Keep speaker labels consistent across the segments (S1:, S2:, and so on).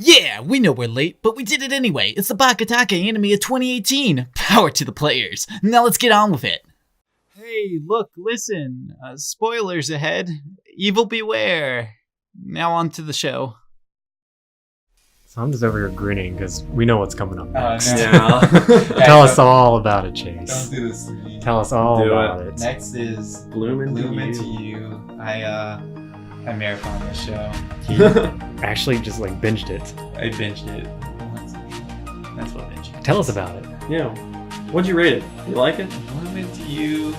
S1: Yeah, we know we're late, but we did it anyway. It's the BakaTaka anime of 2018. Power to the players. Now let's get on with it. Hey, look, listen. Spoilers ahead. Evil beware. Now on to the show.
S2: So I'm just over here grinning because we know what's coming up next.
S3: No.
S2: Tell us all about it, Chase.
S3: Don't do this to me.
S2: Tell us all about it.
S3: Next is
S4: Bloom
S3: Into You. I marathoned this show.
S2: Actually, just like binged it.
S3: I binged it. That's what binging.
S2: Tell us about it.
S4: Yeah. What'd you rate it? You like it?
S3: Bloom Into You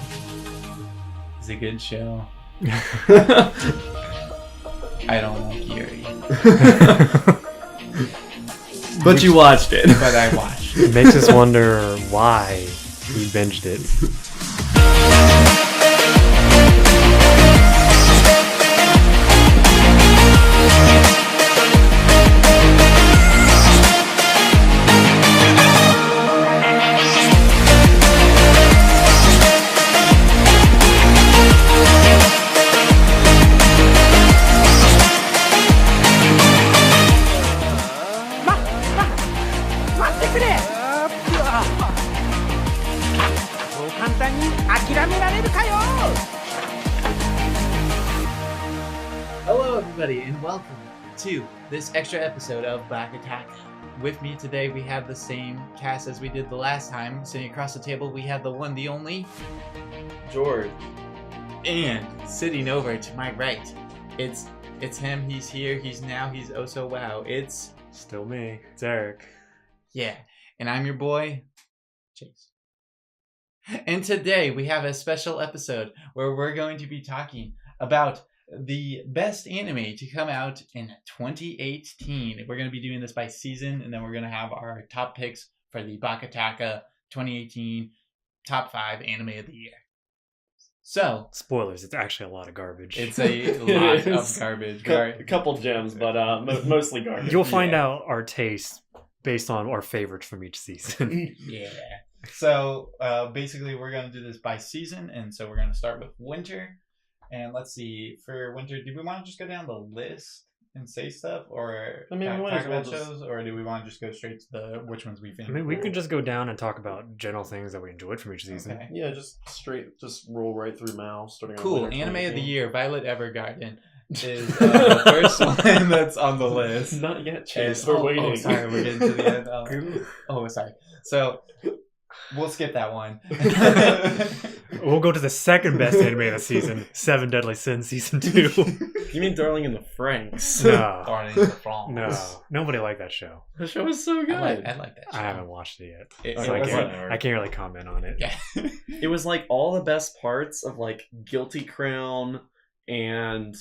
S3: is a good show. I don't like Yuri.
S4: But you watched it.
S3: But I watched.
S2: It makes us wonder why we binged it.
S1: Hello, everybody, and welcome to this extra episode of BakaTaka. With me today, we have the same cast as we did the last time. Sitting across the table, we have the one, the only,
S4: George.
S1: and sitting over to my right, it's him. He's here. He's oh so wow. It's
S2: Still me. It's Eric.
S1: yeah, and I'm your boy, Chase. And today we have a special episode where we're going to be talking about the best anime to come out in 2018. We're going to be doing this by season, and then we're going to have our top picks for the BakaTaka 2018 top 5 anime of the year. So,
S2: Spoilers, it's actually a lot of garbage.
S1: it's a lot of garbage.
S4: A couple gems, but mostly garbage.
S2: You'll find out our taste based on our favorites from each season.
S1: Yeah. So, basically, we're going to do this by season, and so we're going to start with winter. And let's see, for winter, do we want to just go down the list and say stuff, or
S4: I mean, we might
S1: talk
S4: as well
S1: about shows, or do we want to just go straight to the which ones we think?
S2: I mean, we could just go down and talk about general things that we enjoyed from each season.
S1: Okay.
S4: Yeah, just roll right through Mal. Starting on
S1: Cool.
S4: winter
S1: Anime of the
S4: 2018.
S1: year, Violet Evergarden is the first one that's on the list.
S4: Not yet,
S1: And-
S4: Chase. We're waiting.
S1: Oh, sorry, we're getting to the end. Oh, sorry. So, we'll skip that one.
S2: We'll go to the second best anime of the season, Seven Deadly Sins Season 2.
S4: You mean Darling in the Franxx?
S2: No.
S1: Darling in the Franxx.
S2: No. Nobody liked that show.
S4: The show is so good.
S1: I like that show.
S2: I haven't watched it yet.
S1: It,
S2: So
S1: it
S2: I
S1: was
S2: can't,
S1: like,
S2: I can't really comment on it.
S1: yeah.
S4: It was like all the best parts of like Guilty Crown and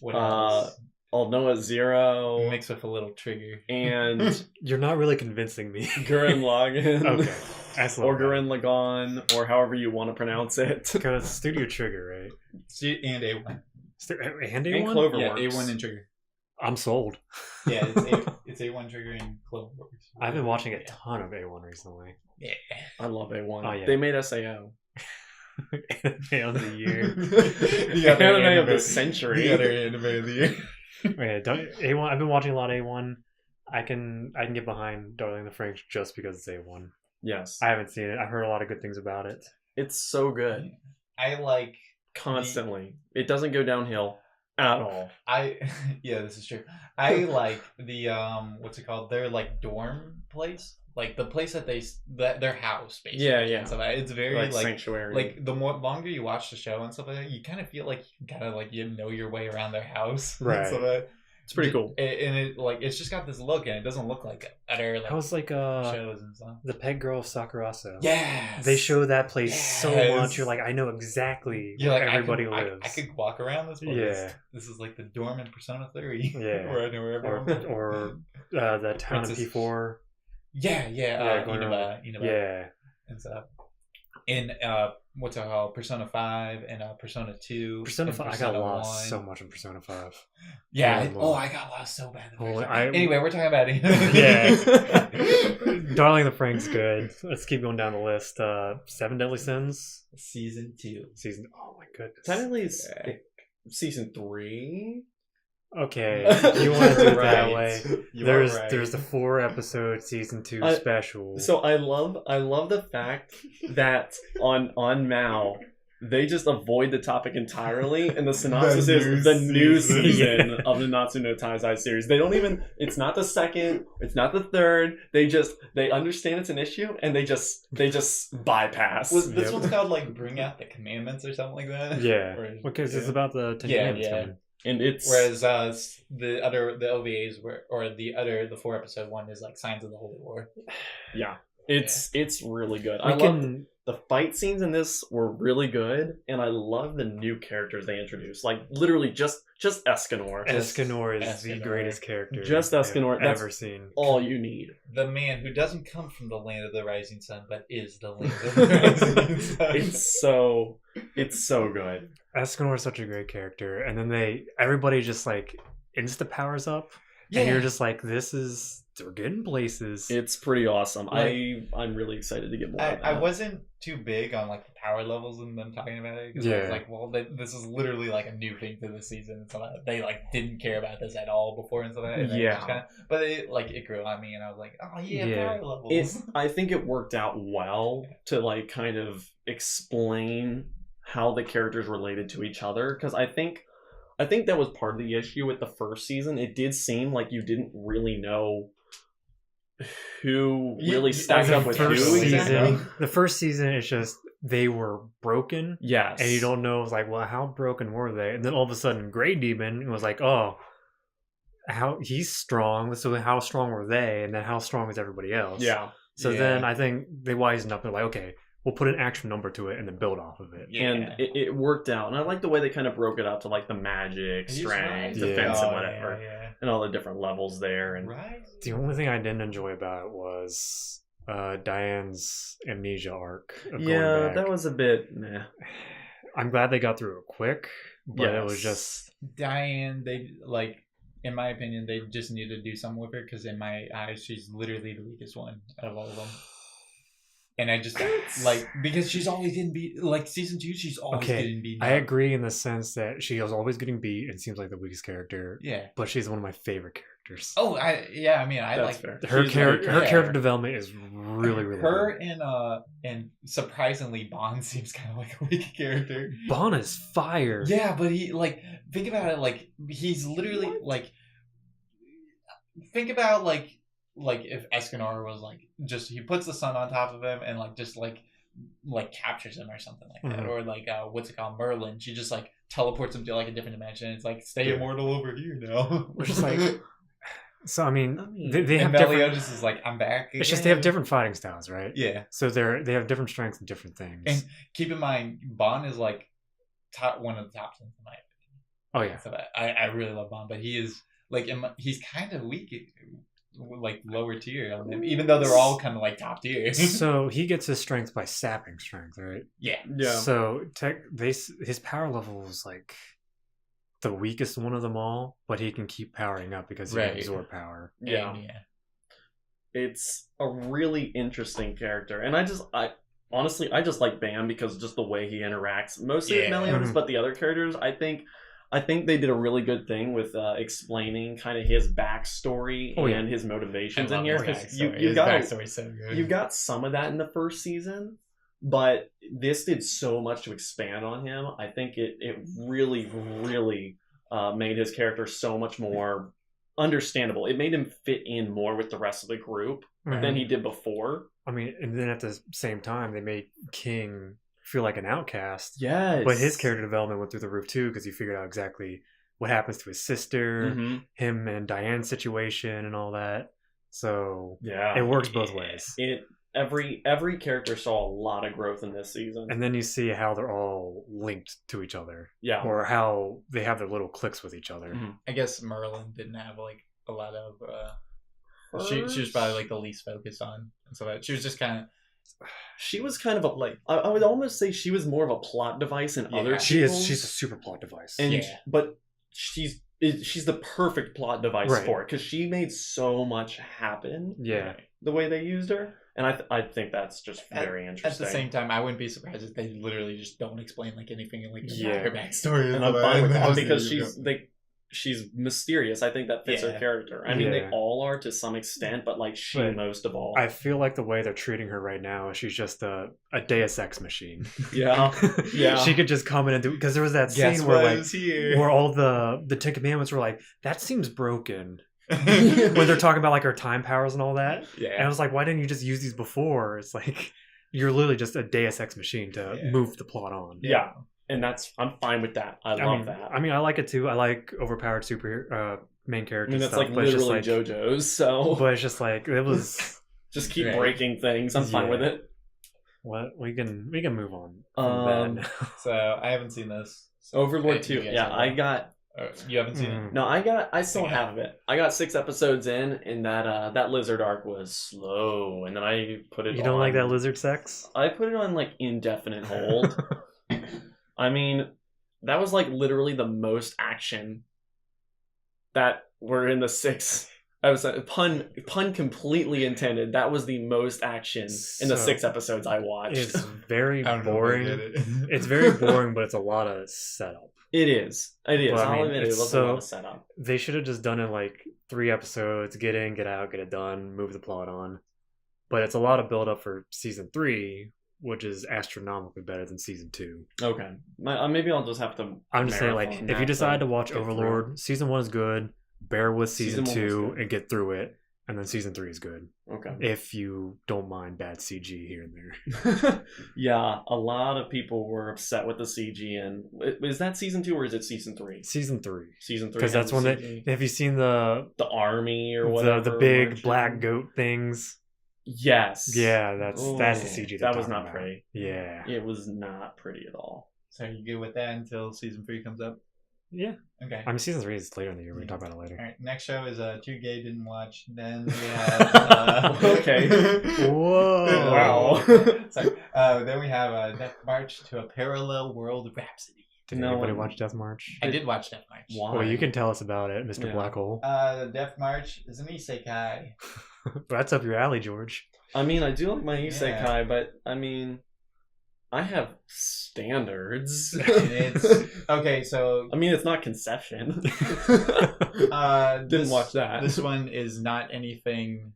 S1: What else?
S4: I'll Know At Zero
S1: Mixed with a little trigger.
S4: and
S2: You're not really convincing me.
S4: Gurren Lagann.
S2: Okay. Excellent.
S4: Or Gurren Lagann, or however you want to pronounce it.
S2: Because it's Studio Trigger, right?
S1: And A1.
S2: And
S4: And
S2: A1?
S4: Cloverworks.
S1: Yeah, A1 and Trigger.
S2: I'm sold.
S1: Yeah, it's A1 Trigger and Cloverworks.
S2: I've been watching a ton of A1 recently.
S1: Yeah.
S4: I love A1.
S2: Oh, yeah.
S4: They made SAO.
S2: Anime of the year.
S1: The
S4: Anime of the century.
S1: The other anime of the year.
S2: Okay, A1. I've been watching a lot of A1. I can get behind Darling in the Franxx just because it's A1.
S4: Yes.
S2: I haven't seen it. I've heard a lot of good things about it.
S4: It's so good.
S1: I like
S4: Constantly. It doesn't go downhill at all.
S1: yeah, this is true. I like the what's it called? Their like dorm place, like the place that their house basically.
S4: Yeah, yeah.
S1: And stuff. It's very
S4: Like
S1: like
S4: Sanctuary.
S1: like the more longer you watch the show and stuff like that, you kind of feel like you kind of like you know your way around their house.
S2: Right.
S1: So that
S4: it's pretty cool.
S1: and it like it's just got this look, and it doesn't look like other like
S2: I was like
S1: shows and stuff.
S2: the Peg Girl of Sakuraso.
S1: Yes.
S2: They show that place so
S1: Yes.
S2: much. You're like, I know exactly
S1: You're
S2: where
S1: like,
S2: everybody
S1: I
S2: lives.
S1: could walk around this place.
S2: Yeah.
S1: This is like the dorm in Persona 3.
S2: Yeah.
S1: Where I know where everyone lives.
S2: or the town
S1: Princess-
S2: of P4.
S1: Yeah,
S2: going
S1: Inaba,
S2: Yeah.
S1: and stuff. In what's it called? Persona 5 and Persona 2.
S2: Persona
S1: and
S2: 5. I got
S1: Persona
S2: lost
S1: 1.
S2: so much in Persona 5.
S1: Yeah.
S2: Oh,
S1: I got lost so bad. in
S2: Oh,
S1: Persona. Anyway, we're talking about it.
S2: Yeah. Darling in the Franxx, good. Let's keep going down the list. Seven Deadly Sins.
S1: Season 2.
S2: Oh my goodness.
S4: Technically, it's season 3.
S2: Okay, if you want to do it that
S1: Right.
S2: way,
S1: You are
S2: there's
S1: right.
S2: the 4-episode season 2
S4: I-
S2: special.
S4: So I love the fact that on Mao they just avoid the topic entirely, and the synopsis
S1: The
S4: is
S1: new
S4: the new
S1: season.
S4: season of the Natsu no Taizai series. They don't even. It's not the second. It's not the third. They understand it's an issue, and they just bypass.
S1: Was this
S2: Yep.
S1: one's called like Bring Out the Commandments or something like that?
S2: Yeah,
S1: Or-
S2: because it's
S1: yeah.
S2: about the Ten
S1: Yeah,
S2: Commandments
S1: yeah.
S2: coming.
S4: And it's
S1: Whereas the OVAs were, or the 4-episode one is like Signs of the Holy War.
S4: yeah, it's really good.
S2: We
S4: I love
S2: can
S4: the fight scenes in this were really good, and I love the new characters they introduced. Like literally just Escanor.
S2: Escanor is the
S1: Escanor.
S2: greatest character
S4: Just Escanor,
S2: I've
S4: that's-
S2: ever seen.
S4: All you need.
S1: The man who doesn't come from the land of the rising sun, but is the land of the rising sun.
S4: It's so good.
S2: Escanor is such a great character, and then everybody just like insta powers up,
S1: Yeah.
S2: and you're just like, they're getting places.
S4: It's pretty awesome.
S1: Like-
S4: I'm really excited to get more of that.
S1: I wasn't too big on like the power levels and them talking about it because I was
S2: Yeah.
S1: like, well, this is literally like a new thing to the season, and so they like didn't care about this at all before, and so that and then it
S4: Yeah.
S1: just kinda, but it grew on me, and I was like, oh yeah,
S2: Yeah.
S1: power levels.
S4: I think it worked out well to like kind of explain how the characters related to each other, because I think that was part of the issue with the first season. It did seem like you didn't really know who really stacked
S2: the
S4: up with
S2: first
S4: who
S2: season,
S4: exactly.
S2: the first season is just they were broken,
S4: Yes,
S2: and you don't know. It's like, well, how broken were they? And then all of a sudden, Grey Demon was like, oh, how he's strong. So how strong were they? And then how strong is everybody else?
S4: Yeah,
S2: So
S1: Yeah.
S2: then I think they wisened up. They're like, okay, we'll put an actual number to it and then build off of it.
S1: Yeah.
S4: and it worked out. And I like the way they kind of broke it up to like the magic,
S1: He's
S4: strength,
S2: right.
S4: defense,
S2: Yeah.
S4: and whatever, and all the different levels there. And
S1: Right.
S2: The only thing I didn't enjoy about it was Diane's amnesia arc. Of going
S4: yeah,
S2: back.
S4: that was a bit meh.
S2: I'm glad they got through it quick, but it was
S4: Yes.
S2: just
S1: Diane, they like, in my opinion, they just need to do something with her because in my eyes, she's literally the weakest one out of all of them. And I just like, because she's always getting beat. Like season 2, she's always
S2: Okay,
S1: getting beat.
S2: I agree in the sense that she was always getting beat and seems like the weakest character,
S1: Yeah.
S2: but she's one of my favorite characters.
S1: Oh, I mean, I
S4: That's
S1: like
S4: fair.
S2: Her
S4: She's
S2: character,
S4: like-
S2: her
S1: yeah.
S2: character development is really, really
S1: her
S2: good.
S1: and surprisingly Bond seems kind of like a weak character.
S2: Bon is fire.
S1: Yeah, but he like think about it, like he's literally like think about like if Escanor was like just he puts the sun on top of him and like just like captures him or something like that,
S2: Mhm.
S1: or like what's it called, Merlin? She just like teleports him to like a different dimension. It's like stay
S2: Yeah.
S1: immortal over here now.
S2: Which is like, so I mean, they
S1: and
S2: have different.
S1: Meliodas is like, I'm back.
S2: It's just they have
S1: again.
S2: different fighting styles, right?
S1: Yeah.
S2: So they have different strengths and different things.
S1: And keep in mind, Bond is like one of the top things in my opinion.
S2: oh yeah,
S1: So I really love Bond, but he is like he's kind of weak, like lower tier on them, even though they're all kind of like top tier.
S2: so he gets his strength by sapping strength, right?
S1: yeah,
S4: Yeah.
S2: So his power level is like the weakest one of them all, but he can keep powering up because he
S1: Right.
S2: can absorb power.
S4: Yeah.
S1: And, yeah.
S4: It's a really interesting character, and I honestly just like Bam because just the way he interacts, mostly with
S1: Yeah.
S4: Meliodas,
S2: Mhm.
S4: but the other characters, I think they did a really good thing with explaining kind of his backstory
S2: Oh, yeah.
S4: and his
S1: I
S4: motivations
S1: love
S4: in here,
S1: his
S4: because
S1: backstory.
S4: you
S1: His
S4: got
S1: backstory's so good.
S4: you got some of that in the first season, but this did so much to expand on him. I think it really made his character so much more understandable. It made him fit in more with the rest of the group than he did before.
S2: I mean, and then at the same time, they made King feel like an outcast.
S4: Yes,
S2: But his character development went through the roof too, because he figured out exactly what happens to his sister,
S4: Mhm.
S2: him and Diane's situation, and all that. So
S4: Yeah,
S2: it works both ways.
S4: Every character saw a lot of growth in this season.
S2: And then you see how they're all linked to each other,
S4: Yeah,
S2: or how they have their little cliques with each other.
S4: Mhm.
S1: I guess Merlin didn't have like a lot of. She was probably like the least focused on, and so that she was just kind of.
S4: she was kind of a like I would almost say she was more of a plot device in
S1: Yeah.
S4: other.
S2: She's
S4: people's.
S2: a super plot device.
S4: And
S1: Yeah.
S4: but she's the perfect plot device
S2: Right.
S4: for it because she made so much happen
S2: yeah.
S4: the way they used her, and I think that's just very
S1: At
S4: interesting.
S1: the same time, I wouldn't be surprised if they literally just don't explain like anything like
S2: Yeah.
S1: her backstory.
S4: and I'm fine with that because she's mysterious. I think that fits her
S1: Yeah.
S4: character. I mean, they
S2: Yeah.
S4: all are to some extent, but like she
S2: But
S4: most of all.
S2: I feel like the way they're treating her right now is she's just a Deus Ex machine.
S4: Yeah. Yeah.
S2: She could just come in and do, because there was that
S1: Guess
S2: scene where
S1: what
S2: like
S1: is here?
S2: where all the Ten Commandments were like, that seems broken. When they're talking about like her time powers and all that. And I
S1: yeah.
S2: was like, why didn't you just use these before? It's like you're literally just a Deus Ex machine to
S1: Yeah.
S2: move the plot on.
S4: Yeah. And I'm fine with that. I love that.
S2: I mean, I like it too. I like overpowered super main
S4: I
S2: character
S4: mean, that's
S2: stuff,
S4: like
S2: but it's just
S4: literally
S2: like
S4: JoJo's, so
S2: but it's just like it was.
S4: just keep
S1: Right.
S4: breaking things. I'm fine
S2: Yeah.
S4: with it.
S2: What we can move on from
S4: Um,
S2: that.
S1: So I haven't seen this. So,
S4: Overlord
S1: you
S4: 2.
S1: guys
S4: Yeah,
S1: have
S4: I
S1: one?
S4: got
S1: You haven't seen it?
S4: no, I still
S1: Okay.
S4: have it. I got 6 episodes in, and that lizard arc was slow, and then I put it.
S2: You don't like
S4: on-
S2: that lizard sex?
S4: I put it on like indefinite hold. I mean, that was like literally the most action that were in the 6. I was pun completely intended. That was the most action in the
S2: So,
S4: 6 episodes I watched.
S2: It's very
S1: I don't know if I
S2: boring.
S1: get it.
S2: It's very boring, but it's a lot of setup.
S4: It is. It is.
S2: Well, I
S4: I'll
S2: mean,
S4: admit it
S2: it's
S4: was a
S2: so-
S4: lot of setup.
S2: They should have just done it like 3 episodes, get in, get out, get it done, move the plot on. But it's a lot of build up for season 3, which is astronomically better than season 2.
S4: Okay. Maybe I'll just have to.
S2: I'm just saying, like,
S4: marathon
S2: if you
S4: that
S2: decide to watch
S4: get through.
S2: Overlord, season 1 is good. Bear with season
S4: Season 1 was
S2: 2
S4: good.
S2: and get through it, and then season 3 is good.
S4: Okay.
S2: If you don't mind bad CG here and there.
S4: Yeah, a lot of people were upset with the CG. And is that season 2 or is it season 3?
S2: Season 3.
S4: Season 3.
S2: Because that's
S4: has
S2: when
S4: the CG.
S2: have you seen the
S4: The army or whatever.
S2: the big
S4: marching?
S2: black goat things?
S4: Yes.
S2: Yeah, that's the
S4: Ooh,
S2: CG. they're
S4: that was
S2: talking
S4: not
S2: about.
S4: pretty.
S2: Yeah.
S4: It was not pretty at all.
S1: So you good with that until season 3 comes up?
S2: Yeah.
S1: Okay.
S2: I mean, season 3 is later in the year. We can talk about it
S1: All
S2: later.
S1: right. Next show is Too Gay Didn't Watch. Then we have
S4: Okay.
S2: Whoa.
S4: Wow.
S1: Sorry. Then we have Death March to a Parallel World Rhapsody.
S2: Did
S4: No
S2: anybody
S4: one-
S2: watch Death March?
S1: I did watch Death March.
S4: Why?
S2: Well, you can tell us about it, Mr.
S4: Yeah.
S2: Black Hole.
S1: Death March is an isekai.
S2: That's up your alley, George.
S4: I mean, I do like my isekai,
S1: Yeah.
S4: but I mean, I have standards.
S1: It's okay. So
S4: I mean, it's not Conception.
S1: didn't
S4: watch that.
S1: This one is not anything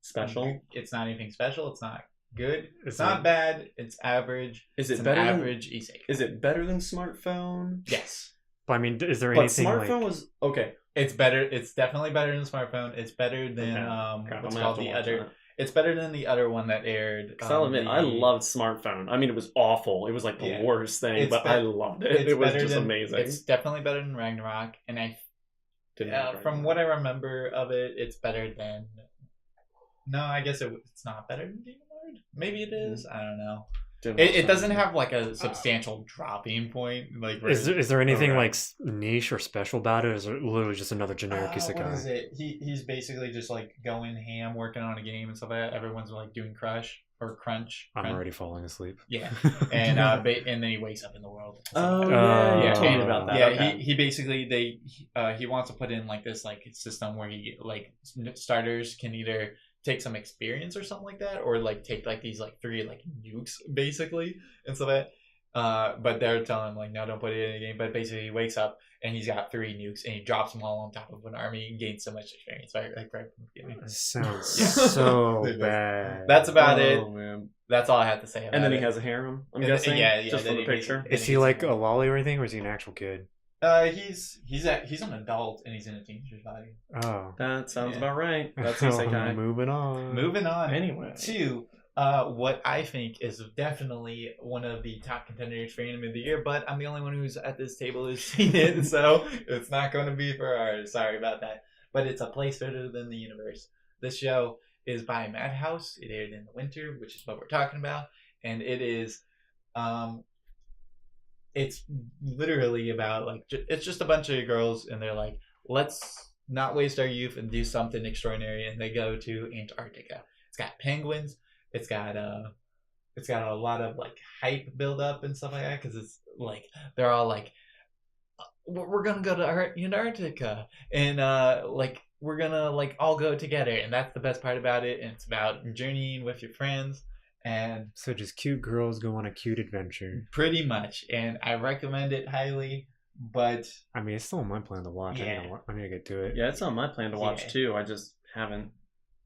S4: Special.
S1: It's not anything special. It's not good. It's
S2: It's
S1: not
S2: not-
S1: bad. It's average.
S4: Is
S1: It's
S4: it
S1: an
S4: better?
S1: average isekai.
S4: Is it better than Smartphone?
S1: Yes.
S2: But I mean, is there
S4: But
S2: anything
S4: Smartphone
S2: like...
S4: was okay.
S1: It's better. It's definitely better than Smartphone. It's better than
S4: Okay. Crap,
S1: what's
S4: I'm gonna have
S1: called
S4: to
S1: the
S4: watch
S1: other.
S4: that.
S1: It's better than the other one that aired.
S4: 'Cause I'll admit, I
S1: the-
S4: loved Smartphone. I mean, it was awful. It was like the
S1: Yeah.
S4: worst thing,
S1: It's
S4: but
S1: be-
S4: I loved it.
S1: It's
S4: It was
S1: better
S4: just
S1: than-
S4: amazing.
S1: It's definitely better than Ragnarok, and
S4: Didn't like
S1: from
S4: Ragnarok.
S1: what I remember of it, it's better than. No, I guess it's not better than Demon Lord. Maybe it is. I don't know.
S4: Didn't watch
S1: It doesn't
S4: Ragnarok.
S1: have like a substantial dropping point. Like where
S2: Is there anything
S1: Okay.
S2: like niche or special about it? Or is it literally just another generic
S1: what is
S2: isekai?
S1: it? He's basically just like going ham, working on a game and stuff like that. Everyone's like doing Crunch or Crunch.
S2: I'm
S1: Crunch.
S2: already falling asleep.
S1: Yeah, and and then he wakes up in the world.
S4: Oh
S1: So,
S4: yeah,
S1: yeah,
S4: you told me
S1: and-
S4: about that.
S1: yeah,
S4: okay.
S1: he basically he wants to put in like this like system where he like starters can either take some experience or something like that, or like take like these like 3 like nukes basically and stuff like that. But they're telling him like no, don't put it in the game. But basically he wakes up and he's got 3 nukes and he drops them all on top of an army and gains so much experience. Right from the beginning.
S2: It sounds
S1: Yeah.
S2: so
S1: It does.
S2: bad.
S1: That's about it.
S4: Oh, man.
S1: That's all I have to say about it.
S4: And then he has a harem. I'm
S1: And-
S4: guessing.
S1: yeah,
S4: just
S1: then
S4: for the
S1: he
S4: picture.
S1: basically-
S2: Is he like a lolly or anything, or is he an actual kid?
S1: He's an adult and he's in a teenager's body.
S2: Oh.
S4: That sounds
S1: Yeah.
S4: about right. That's isekai.
S2: Moving on.
S1: Moving on
S4: Anyway.
S1: to what I think is definitely one of the top contenders for anime of the year, but I'm the only one who's at this table who's seen it, so it's not going to be for ours. Sorry about that. But it's a place better than the universe. This show is by Madhouse. It aired in the winter, which is what we're talking about, and it is, it's literally about like it's just a bunch of girls, and they're like, let's not waste our youth and do something extraordinary, and they go to Antarctica. It's got penguins. It's got a lot of like hype build up and stuff like that because it's like they're all like, we're gonna go to Antarctica and like we're gonna like all go together, and that's the best part about it. And it's about journeying with your friends and
S2: So just cute girls go on a cute adventure.
S1: pretty much. And I recommend it highly. but
S2: I mean, it's still on my plan to watch.
S1: Yeah.
S2: I need to get to it.
S4: Yeah, it's on my plan to watch
S1: Yeah.
S4: too. I just haven't.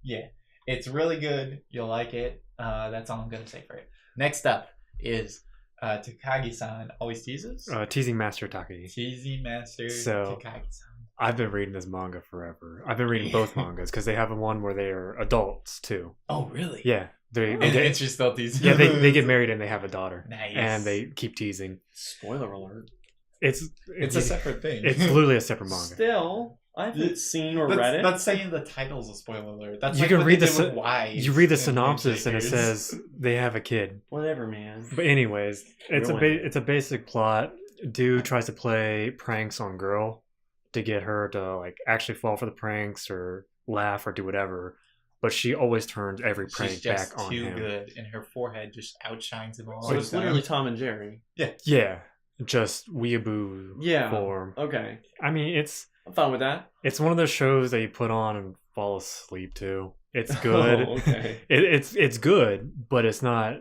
S1: yeah, it's really good. You'll like it. That's all I'm gonna say for it. Next up is Takagi-san always teases.
S2: Teasing Master Taki.
S1: Teasing Master
S2: So-
S1: Takagi-san.
S2: I've been reading this manga forever. I've been reading both mangas because they have one where they are adults too.
S1: Oh, really?
S2: Yeah, they
S1: And
S2: get,
S1: it's just still teasing.
S2: yeah they get married and they have a daughter,
S1: Nice.
S2: and they keep teasing.
S4: Spoiler alert.
S2: It's
S1: It's a separate thing.
S2: It's literally a separate manga.
S4: Still, I haven't seen or read it.
S1: That's saying the title's a spoiler alert. That's
S2: You
S1: like
S2: can
S1: what
S2: read
S1: they
S2: the
S1: did with
S2: sy-
S1: Wise
S2: You read the
S1: and
S2: synopsis and it
S1: Shakers.
S2: says they have a kid.
S4: Whatever, man.
S2: But anyways, it's
S4: Ruined it.
S2: it's a basic plot. Dude tries to play pranks on girl to get her to like actually fall for the pranks or laugh or do whatever, but she always turns every prank
S1: She's just
S2: back on
S1: too
S2: him.
S1: good, and her forehead just outshines him all.
S4: So
S1: the
S4: it's
S1: time.
S4: literally Tom and Jerry.
S2: Yeah, just weeaboo
S4: Yeah.
S2: form.
S4: Okay,
S2: I mean,
S4: I'm fine with that.
S2: it's one of those shows that you put on and fall asleep to. It's good.
S4: Oh, okay.
S2: It's good, but it's not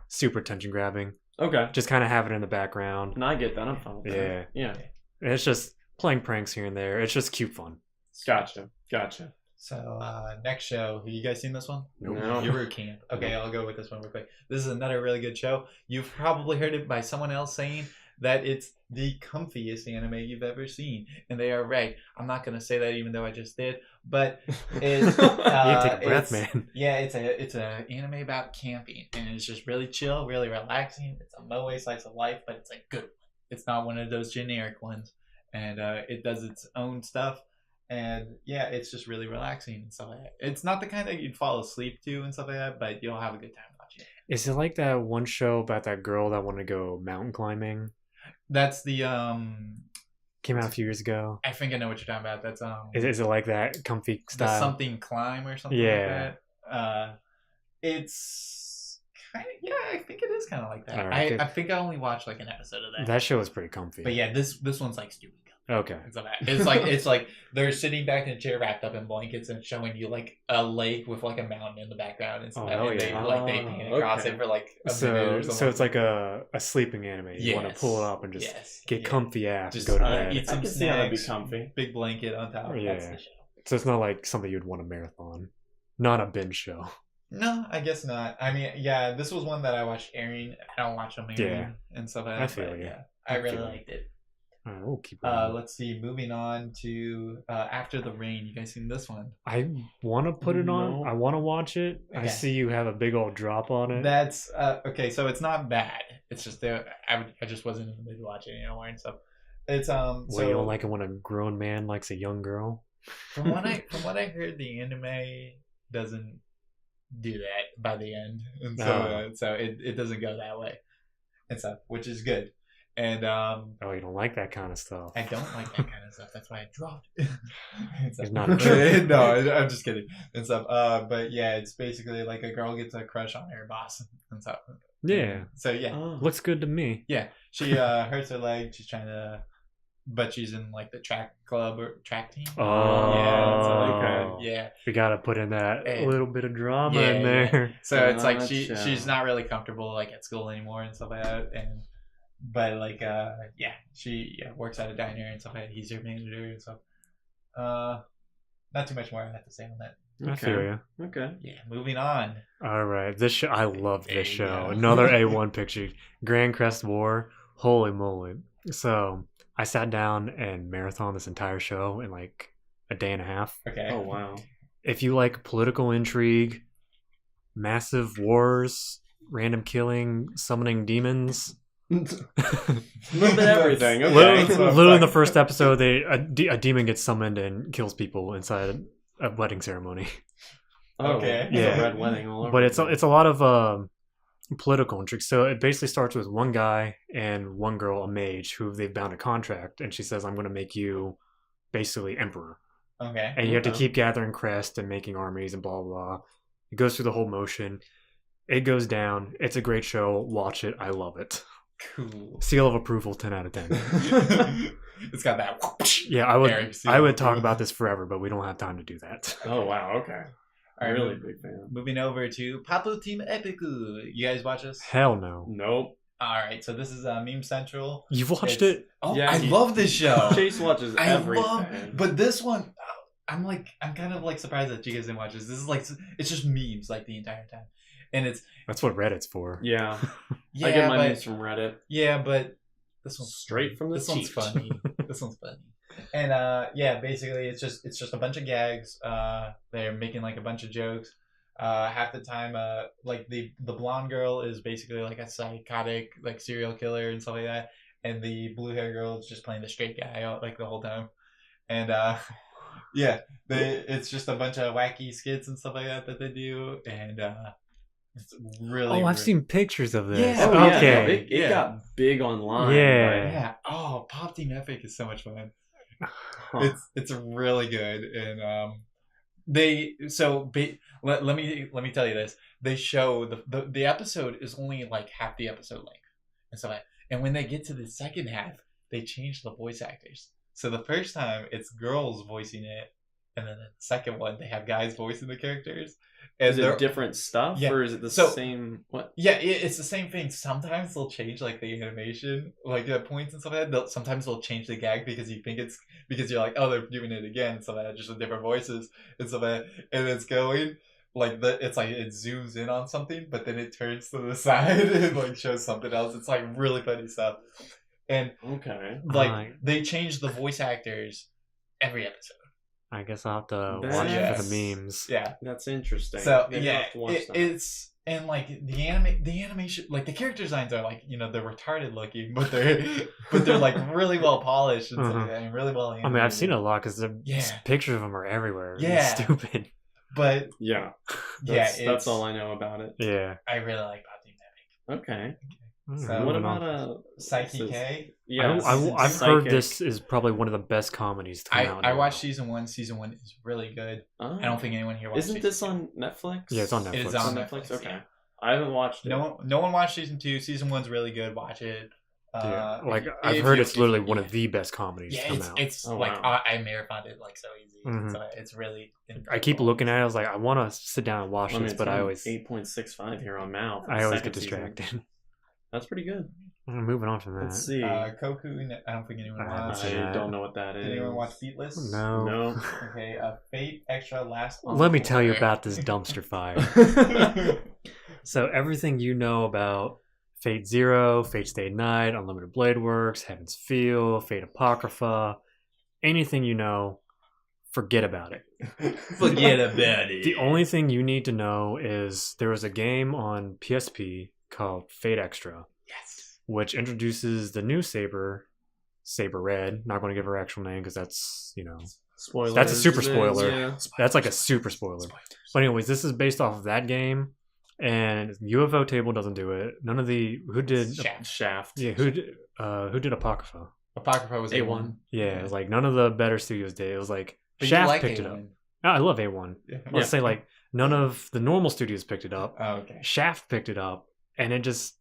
S2: super tension grabbing.
S4: Okay.
S2: Just kind of have it in the background.
S4: And I get that. I'm fine with that.
S2: Yeah.
S4: Yeah.
S2: It's just playing pranks here and there. It's just cute fun.
S4: Gotcha.
S1: So next show, have you guys seen this one?
S4: No.
S1: Euro Camp. Okay, I'll go with this one real quick. This is another really good show. You've probably heard it by someone else saying that it's the comfiest anime you've ever seen, and they are right. I'm not gonna say that even though I just did, but it's
S2: You take a breath,
S1: it's-
S2: man.
S1: Yeah, it's a anime about camping, and it's just really chill, really relaxing. It's a moe slice of life, but it's a good one. It's not one of those generic ones, and it does its own stuff. And yeah, it's just really relaxing and stuff like that. It's not the kind that you'd fall asleep to and stuff like that, but you'll have a good time watching it.
S2: Is it like that one show about that girl that wanted to go mountain climbing?
S1: That's the
S2: Came out a few years ago.
S1: I think I know what you're talking about. That's
S2: Is it like that comfy
S1: the
S2: style?
S1: something climb or something
S2: Yeah.
S1: like that. It's kind of, yeah, I think it is kind of like that.
S2: Alright,
S1: I think I only watched like an episode of that.
S2: That show is pretty comfy.
S1: But yeah, this one's like stupid.
S2: Okay.
S1: It's like they're sitting back in a chair wrapped up in blankets and showing you like a lake with like a mountain in the background and stuff.
S2: Oh, hell
S1: and they
S2: yeah.
S1: they paint across
S4: Okay.
S1: it for like a minute or
S2: So
S1: something.
S2: it's like a sleeping anime. You want to
S1: Yes.
S2: pull it up and just
S1: Yes.
S2: get
S1: Yeah.
S2: comfy ass
S1: Just
S2: and go to
S1: eat
S2: bed.
S1: some
S4: I can see how that'd be
S1: snacks,
S4: comfy.
S1: big blanket on top.
S2: Yeah.
S1: That's the show.
S2: So it's not like something you'd want to marathon. Not a binge show.
S1: No, I guess not. I mean, yeah, this was one that I watched airing. I don't watch them airing
S2: Yeah.
S1: and stuff like
S2: I
S1: that.
S2: feel
S1: but
S2: you.
S1: yeah, I really
S2: feel you.
S1: liked it.
S2: Alright, we'll keep going.
S1: Let's see. Moving on to After the Rain. You guys seen this one?
S2: I want to put it on.
S4: No.
S2: I want to watch it. I
S1: Okay.
S2: see you have a big old drop on it.
S1: That's okay. So it's not bad. It's just I just wasn't in the mood to watch it anymore and stuff. It's
S2: Well,
S1: so
S2: you don't like it when a grown man likes a young girl?
S1: from what I heard, the anime doesn't do that by the end, and so it doesn't go that way and stuff, which is good. And
S2: Oh, you don't like that kind of stuff.
S1: I don't like that kind of stuff. That's why I dropped it. And stuff.
S2: It's not true.
S1: No, I'm just kidding and stuff. But yeah, it's basically like a girl gets a crush on her boss and stuff.
S2: Yeah.
S1: So yeah,
S4: Oh.
S2: Looks good to me.
S1: yeah. She hurts her leg. She's trying to, but she's in like the track club or track team.
S2: Oh.
S1: Yeah. So
S4: Okay.
S1: yeah.
S2: We gotta put in that
S1: Hey.
S2: little bit of drama
S1: Yeah,
S2: in there.
S1: So it's like
S4: Gotcha.
S1: she's not really comfortable like at school anymore and stuff like that. But like she works at a diner and stuff like that. He's her manager and stuff. Not too much more I have to say on that.
S2: I feel you.
S4: Okay.
S1: Yeah, moving on.
S2: All right, this show. I love
S1: There
S2: this
S1: you
S2: show.
S1: go.
S2: Another A1 picture. Grand Crest War. Holy moly! So I sat down and marathon this entire show in like a day and a half.
S1: Okay.
S4: Oh wow.
S2: If you like political intrigue, massive wars, random killing, summoning demons.
S4: A little bit of everything. Okay.
S2: Literally in the first episode, a demon gets summoned and kills people inside a wedding ceremony.
S4: Oh,
S1: Okay.
S4: it's a
S2: Yeah.
S4: red wedding all over.
S2: But it's a lot of political intrigue. So it basically starts with one guy and one girl, a mage, who they've bound a contract, and she says, "I'm going to make you basically emperor,
S1: Okay.
S2: and you have to
S4: Okay.
S2: keep gathering crest and making armies and blah blah blah." It goes through the whole motion. It goes down. It's a great show. Watch it. I love it.
S1: Cool.
S2: Seal of approval. 10 out of 10.
S1: It's got that.
S2: Yeah,
S1: Very seal
S2: I
S1: of
S2: would talk
S1: approval.
S2: about this forever, but we don't have time to do that.
S4: Oh wow. Okay.
S1: All right,
S4: Really big fan.
S1: Moving over to Papu Team Epiku. You guys watch this?
S2: Hell no.
S4: Nope.
S1: All right, so this is Meme Central.
S2: You've watched
S1: It's-
S2: it?
S1: Oh,
S4: Yeah,
S1: I love this show.
S4: Chase watches
S1: I
S4: everything.
S1: love, but this one, I'm kind of like surprised that you guys didn't watch this. This is like, it's just memes like the entire time, and it's
S2: That's what Reddit's for.
S4: Yeah.
S1: yeah,
S4: I get my
S1: but,
S4: news from Reddit.
S1: yeah, but this one's
S4: Straight from the
S1: this one's
S4: teeth.
S1: funny. This one's funny, and yeah, basically it's just a bunch of gags. They're making like a bunch of jokes. Half the time, like the blonde girl is basically like a psychotic like serial killer and stuff like that, and the blue hair girl is just playing the straight guy out like the whole time, and yeah, it's just a bunch of wacky skits and stuff like that they do, and it's really.
S2: Oh, I've seen pictures of this.
S1: Yeah.
S4: Oh, yeah,
S2: Okay.
S4: no, it
S1: Yeah.
S4: got big online.
S2: Yeah.
S1: yeah. Oh, Pop Team Epic is so much fun.
S4: Huh.
S1: It's really good, and let me tell you this. They show the episode is only like half the episode length and stuff like that. And when they get to the second half, they change the voice actors. So the first time it's girls voicing it, and then the second one they have guys voicing the characters. And
S4: Is it different stuff,
S1: Yeah.
S4: or is it the
S1: So-
S4: same? What?
S1: Yeah, it's the same thing. Sometimes they'll change like the animation, like the points and stuff like that. Sometimes they'll change the gag because you think it's because you're like, oh, they're doing it again, so that just with different voices and stuff like that. And it's going like it's like it zooms in on something, but then it turns to the side and like shows something else. It's like really funny stuff. And
S4: Okay.
S1: like
S2: Right.
S1: they change the voice actors every episode.
S2: I guess I'll have to
S4: That's-
S2: watch it for
S1: Yes.
S2: the memes.
S1: Yeah.
S4: That's interesting.
S1: So
S4: Maybe I'll
S1: yeah,
S4: have to watch that.
S1: it's and like the animation, like the character designs are like they're retarded looking, but they're like really well polished and stuff like that, and really well
S2: I
S1: animated.
S2: mean, I've seen it a lot because the
S1: Yeah.
S2: pictures of them are everywhere.
S1: Yeah.
S2: It's stupid.
S1: but
S4: Yeah.
S1: yeah,
S4: That's all I know about it.
S2: Yeah.
S1: I really like Pop Team Epic.
S4: Okay.
S1: So-
S4: What
S2: Moving on.
S4: about
S1: Psyche
S4: this is-
S1: K.
S4: Yeah,
S2: I've
S4: Psychic.
S2: heard this is probably one of the best comedies to come out. in
S1: I
S2: a
S1: watched
S2: while.
S1: season one. Season one is really good.
S4: Oh.
S1: I don't think anyone here watched.
S4: Isn't this on Netflix?
S2: Yeah, it's on Netflix.
S1: It is
S4: It's
S1: on
S4: on
S1: Netflix.
S4: Netflix. Okay.
S1: Yeah.
S4: I haven't watched it.
S1: No one watched season two. Season one's really good. Watch it.
S2: Yeah.
S1: If
S2: I've
S1: you-
S2: heard
S1: if
S2: it's
S1: you-
S2: literally one
S1: yeah.
S2: of the best comedies to
S1: Yeah,
S2: come out.
S1: it's
S4: Oh,
S1: like
S4: wow.
S1: I marathoned it like so easy.
S2: Mhm.
S1: So it's really.
S2: I keep
S1: incredible.
S2: looking at it. I was like, I want to sit down and watch
S4: I mean,
S2: this,
S4: it's
S2: but I
S4: on
S2: always
S4: 8.65 here on Mal. for
S2: I
S4: the
S2: always
S4: second
S2: get
S4: season.
S2: distracted.
S4: That's pretty good.
S2: Moving on from that.
S4: Let's see.
S1: Koku. I don't think anyone
S2: I haven't
S1: watched.
S2: seen
S4: I
S2: that.
S4: don't know what that is.
S1: Did anyone watch Beatless?
S2: No.
S4: No.
S1: Okay. Fate Extra Last.
S2: Let me tell you
S1: Encore.
S2: about this dumpster fire. So everything you know about Fate Zero, Fate Stay Night, Unlimited Blade Works, Heaven's Feel, Fate Apocrypha, anything you know, forget about it.
S1: Forget about it.
S2: The only thing you need to know is there was a game on PSP called Fate Extra,
S1: Yes.
S2: which introduces the new Saber Red. Not going to give her actual name because that's,
S4: Spoilers.
S2: That's a super
S4: It is,
S2: spoiler.
S4: yeah.
S2: that's like a super spoiler. But anyways, this is based off of that game, and UFO Table doesn't do it. None of the who did
S4: Shaft.
S2: yeah who did Apocrypha.
S1: Apocrypha was
S4: A1.
S1: A1.
S2: Yeah, it was like none of the better studios did. It was like
S1: But you
S2: Shaft
S1: like
S2: picked it
S1: A1.
S2: up. Oh, I love A1.
S1: Yeah.
S2: Let's say like none of the normal studios picked it up.
S1: Oh, okay.
S2: Shaft picked it up, and it just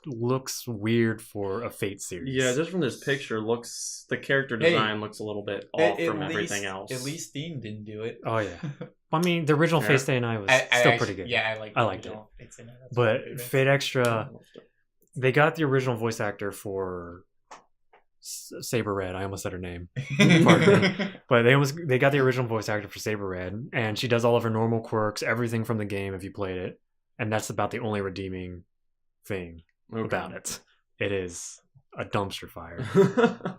S2: looks weird for a Fate series.
S4: Yeah, just from this picture, the character
S1: Hey.
S4: design looks a little bit off
S1: At
S4: from
S1: least-
S4: everything else.
S1: At least Dean didn't do it.
S2: Oh yeah. I mean, the original
S4: Yeah.
S2: Fate Stay Night was still pretty good.
S1: Yeah,
S2: I liked it.
S1: It.
S2: But Fate Extra, they got the original voice actor for Saber Red. I almost said her name. Pardon me. But they got the original voice actor for Saber Red, and she does all of her normal quirks, everything from the game if you played it, and that's about the only redeeming thing about it. It is a dumpster fire.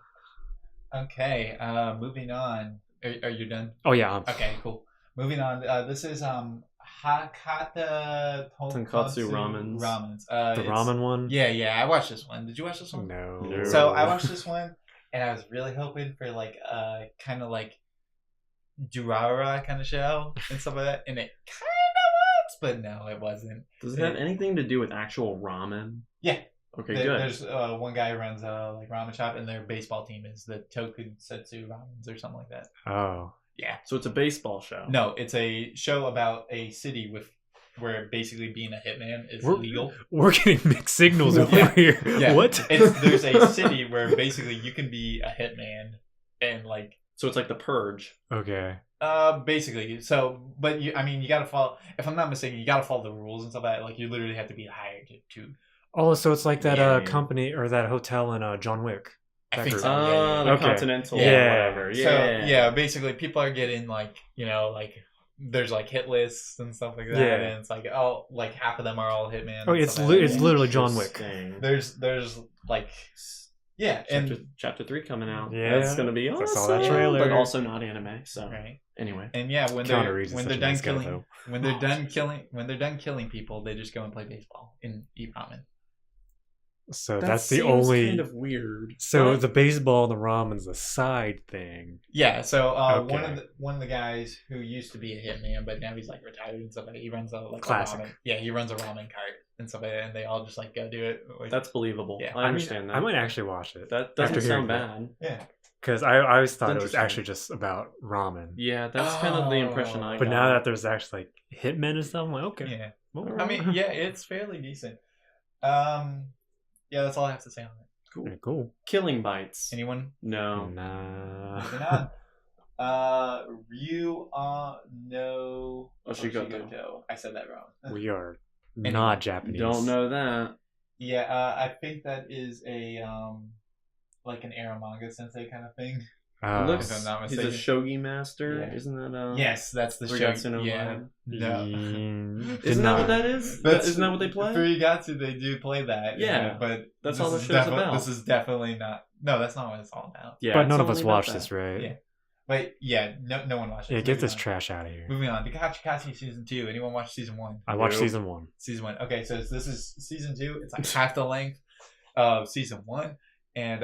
S1: Okay, moving on. Are you done?
S2: Oh yeah,
S1: Okay, cool. Moving on. This is Hakata
S4: Tonkatsu Ramens.
S2: the ramen one.
S1: Yeah. I watched this one. Did you watch this one?
S2: No.
S4: No.
S1: So I watched this one, and I was really hoping for like kind of like Durara kind of show and stuff like that, and it kind of was, but no, it wasn't.
S4: Does it have anything to do with actual ramen?
S1: Yeah.
S4: Okay, good.
S1: There's one guy who runs a like ramen shop, and their baseball team is the Tokusatsu Ramens or something like that.
S2: Oh.
S1: Yeah.
S4: So it's a baseball show.
S1: No, it's a show about a city where basically being a hitman is illegal.
S2: We're getting mixed signals over
S1: Yeah.
S2: here.
S1: Yeah.
S2: What?
S1: There's a city where basically you can be a hitman and like
S4: So it's like the Purge.
S2: Okay.
S1: basically. So, but you gotta follow. If I'm not mistaken, you gotta follow the rules and stuff like that. Like you literally have to be hired to
S2: Oh, so it's like that
S4: Yeah.
S2: company or that hotel in John Wick.
S1: I think
S2: Deckard.
S1: so. Yeah.
S4: The
S2: Okay.
S4: Continental,
S2: Yeah.
S4: or whatever.
S1: So
S4: Yeah.
S1: yeah, basically people are getting like, you know, like there's like hit lists and stuff like that,
S2: Yeah.
S1: and it's like, oh, like half of them are all hitman.
S2: Oh,
S1: and
S2: it's
S1: stuff like
S2: it's
S1: that.
S2: literally John Wick.
S4: Interesting.
S1: There's like, yeah, and
S4: Chapter 3 coming out.
S2: Yeah.
S4: That's gonna be
S2: I
S4: awesome.
S2: saw that trailer.
S4: But also not anime. So
S1: right,
S4: anyway,
S1: and yeah, when
S2: Keanu
S1: they're
S2: Reeves is
S1: when
S2: such
S1: they're
S2: a
S1: done
S2: nice guy,
S1: killing
S2: though.
S1: when they're done killing people, they just go and play baseball and eat ramen.
S2: So
S4: that
S2: that's the
S4: seems
S2: only.
S4: kind of weird.
S2: So
S4: But-
S2: the baseball and the ramen's the side thing.
S1: Yeah, so
S2: Okay.
S1: one of the guys who used to be a hitman, but now he's like retired and stuff like that, he runs a like
S2: Classic.
S1: A ramen. Yeah, he runs a ramen cart and stuff like that, and they all just like go do it. Like,
S4: That's believable.
S1: Yeah.
S4: I understand
S2: I
S4: that.
S2: might actually watch it.
S4: That doesn't
S2: after
S4: sound
S2: hearing that.
S4: bad.
S1: yeah.
S2: Because I always thought it was
S1: interesting.
S2: actually just about ramen.
S4: Yeah, that's kind of the impression I
S2: But
S4: got.
S2: now that there's actually like hitmen and stuff, I'm like, okay.
S1: Yeah.
S2: well,
S1: I mean, yeah, it's fairly decent. Yeah, that's all I have to say on it.
S4: cool.
S2: yeah, cool.
S4: Killing bites.
S1: Anyone?
S4: No.
S2: Nah.
S1: Moving on. Ryu no
S4: Oshigoto.
S1: I said that wrong.
S2: We are
S1: Anyway,
S2: not Japanese.
S4: Don't know that.
S1: Yeah, I think that is a like an era manga sensei kind of thing.
S4: Looks,
S1: if I'm not
S4: he's a
S1: mistaken.
S4: shogi master.
S1: Yeah.
S4: Isn't that
S1: Yes, that's the show.
S4: Rigatsu no
S1: Yeah.
S4: Maiden?
S1: No.
S2: Did
S4: Isn't that
S2: not.
S4: what that is?
S1: That's-
S4: Isn't that what they play?
S1: For Rigatsu, they do play that.
S4: Yeah,
S1: but
S4: that's
S1: this
S4: all the
S1: is
S4: show's about.
S1: This is definitely not. No, that's not what it's all about.
S4: Yeah,
S2: But
S4: it's
S2: none of
S4: only
S2: us
S4: about
S2: watched
S4: that.
S2: this, right?
S1: Yeah. But yeah, no one watched it.
S2: Yeah, get this
S1: Moving on.
S2: trash out of here.
S1: Moving on. BakaTaka season 2. Anyone watch season 1?
S2: I watched
S4: Nope.
S2: season 1.
S1: Season 1. Okay, so this is season 2. It's like half the length of season 1. And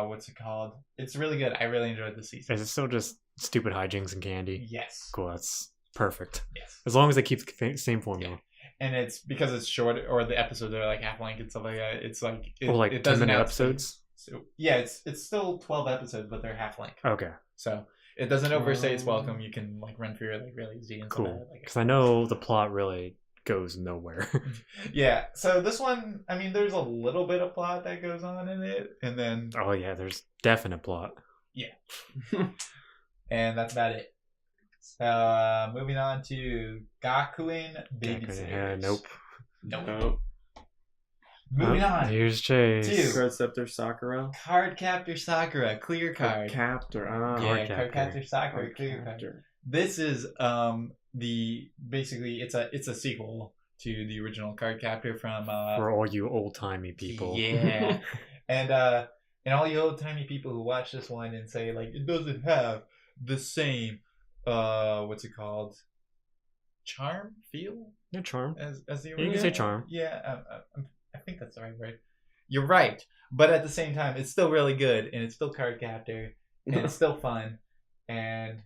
S1: what's it called? It's really good. I really enjoyed the season.
S2: Is it still just stupid hijinks and candy?
S1: Yes.
S2: Cool, that's perfect.
S1: Yes.
S2: As long as they keep the same formula.
S1: And it's because it's short, or the episodes are like half length and stuff like that. It's like
S2: Or like
S1: it
S2: 10-minute
S1: outstay-
S2: episodes?
S1: So yeah, it's still 12 episodes, but they're half length.
S2: Okay,
S1: So it doesn't overstay its welcome. You can like run through it like really easy and stuff
S2: cool.
S1: like
S2: Because I know the plot really goes nowhere.
S1: Yeah. So this one, I mean, there's a little bit of plot that goes on in it, and then
S2: Oh yeah, there's definite plot.
S1: and that's about it. Moving on to Gakuen Babysitters.
S2: Yeah, nope.
S1: Nope.
S4: Nope.
S1: Moving
S2: Oh,
S1: on.
S2: Here's Chase.
S1: Two.
S4: Card Scepter Sakura.
S1: Card Captor Sakura, clear card.
S4: Captor. Ah.
S1: Yeah,
S2: Card
S1: Card
S2: Captor.
S1: Captor Sakura,
S4: Card
S1: clear card.
S4: Captor.
S1: This is the basically it's a sequel to the original Card Captor from
S2: For all you old timey people.
S1: Yeah. and all you old timey people who watch this one and say like it doesn't have the same what's it called, charm feel
S2: Yeah, charm.
S1: as the
S2: You
S1: original.
S2: can say charm.
S1: Yeah, I think that's the right word. You're right, but at the same time, it's still really good, and it's still Card Captor, and it's still fun, and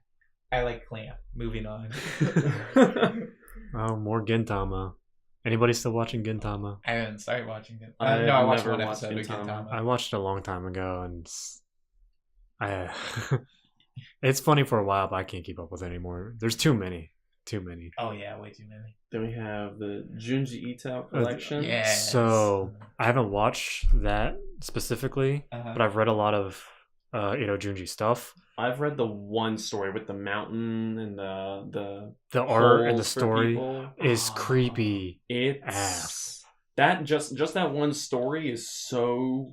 S1: I like Clamp. Moving on.
S2: Oh, more Gintama. Anybody still watching Gintama?
S1: I haven't started watching it.
S4: I've
S1: No, I watched
S4: never
S1: one
S4: watched
S1: episode of
S4: Gintama.
S2: I
S1: Gintama.
S2: watched it a long time ago, and I it's funny for a while, but I can't keep up with it anymore. There's too many.
S1: Oh yeah, way too many.
S4: Then we have the Junji Ito collection.
S1: Yes.
S2: So I haven't watched that specifically,
S1: Uh-huh.
S2: but I've read a lot of Junji stuff.
S4: I've read the one story with the mountain and the
S2: The art and the
S4: holes for
S2: story
S4: people.
S2: is
S1: Oh.
S2: creepy.
S4: It's
S2: Ass.
S4: that just that one story is so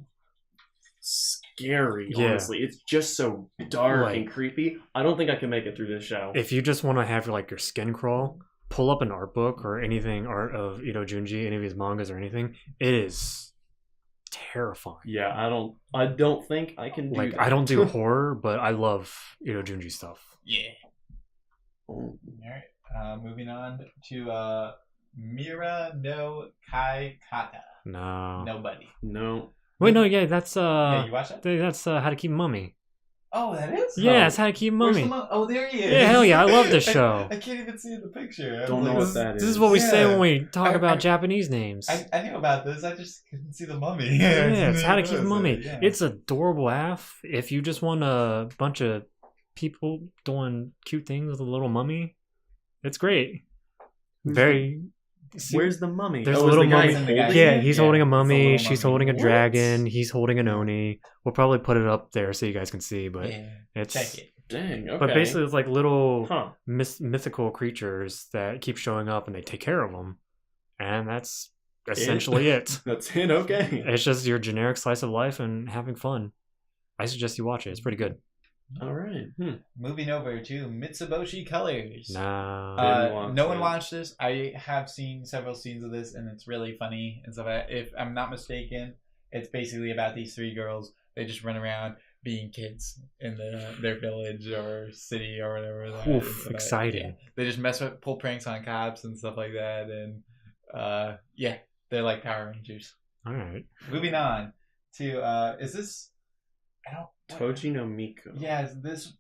S4: scary.
S2: Yeah.
S4: Honestly, it's just so dark
S2: Like-
S4: and creepy. I don't think I can make it through this show.
S2: If you just want to have like your skin crawl, pull up an art book or anything art of Junji, any of his mangas or anything. It is terrifying.
S4: Yeah, I don't think I can do
S2: Like
S4: that.
S2: I don't do horror, but I love Junji stuff.
S1: Yeah. All right. Moving on to Mira no Kai Kata.
S2: No.
S1: Nobody.
S4: No.
S2: Wait, no, yeah, that's
S1: Yeah, you watch that?
S2: that's How to Keep a Mummy.
S1: Oh, that is.
S2: Yeah, it's How to Keep a
S1: Where's
S2: Mummy.
S1: the oh, there he is.
S2: Yeah, hell yeah, I love this show.
S1: I can't even see the picture.
S4: Don't know
S1: like,
S4: what that
S2: This
S4: is.
S2: is what we say
S1: Yeah.
S2: when we talk
S1: I-
S2: about
S1: I-
S2: Japanese names.
S1: I knew about this. I just couldn't see the mummy.
S2: Yeah, it's How to Keep a Mummy.
S1: Yeah.
S2: It's adorable AF. If you just want a bunch of people doing cute things with a little mummy, it's great. Very.
S4: Where's the mummy?
S2: There's a
S4: is
S2: little
S4: the guy
S2: mummy.
S1: holding
S2: Yeah,
S1: it?
S2: he's
S1: Yeah,
S2: holding a
S1: it's a
S2: mummy.
S1: little
S2: She's
S1: mummy.
S2: holding a
S4: What?
S2: dragon. He's holding an oni. We'll probably put it up there so you guys can see. But
S1: Yeah.
S2: it's
S1: Check it.
S4: Dang. Okay.
S2: but basically it's like little
S4: huh?
S2: mythical creatures that keep showing up and they take care of them, and that's essentially it.
S4: That's it. Okay.
S2: It's just your generic slice of life and having fun. I suggest you watch it. It's pretty good.
S4: All right.
S1: Moving over to Mitsubishi Colors.
S2: Nah.
S4: Didn't watch
S1: No one
S4: it.
S1: watched this. I have seen several scenes of this, and it's really funny and stuff. If I'm not mistaken, it's basically about these three girls. They just run around being kids in their village or city or whatever.
S2: Oof, exciting.
S1: Yeah. They just mess with, pull pranks on cops and stuff like that, and yeah, they're like Power Rangers.
S2: All right.
S1: Moving on to is this? I don't.
S4: Toji no Miko.
S1: Yeah, this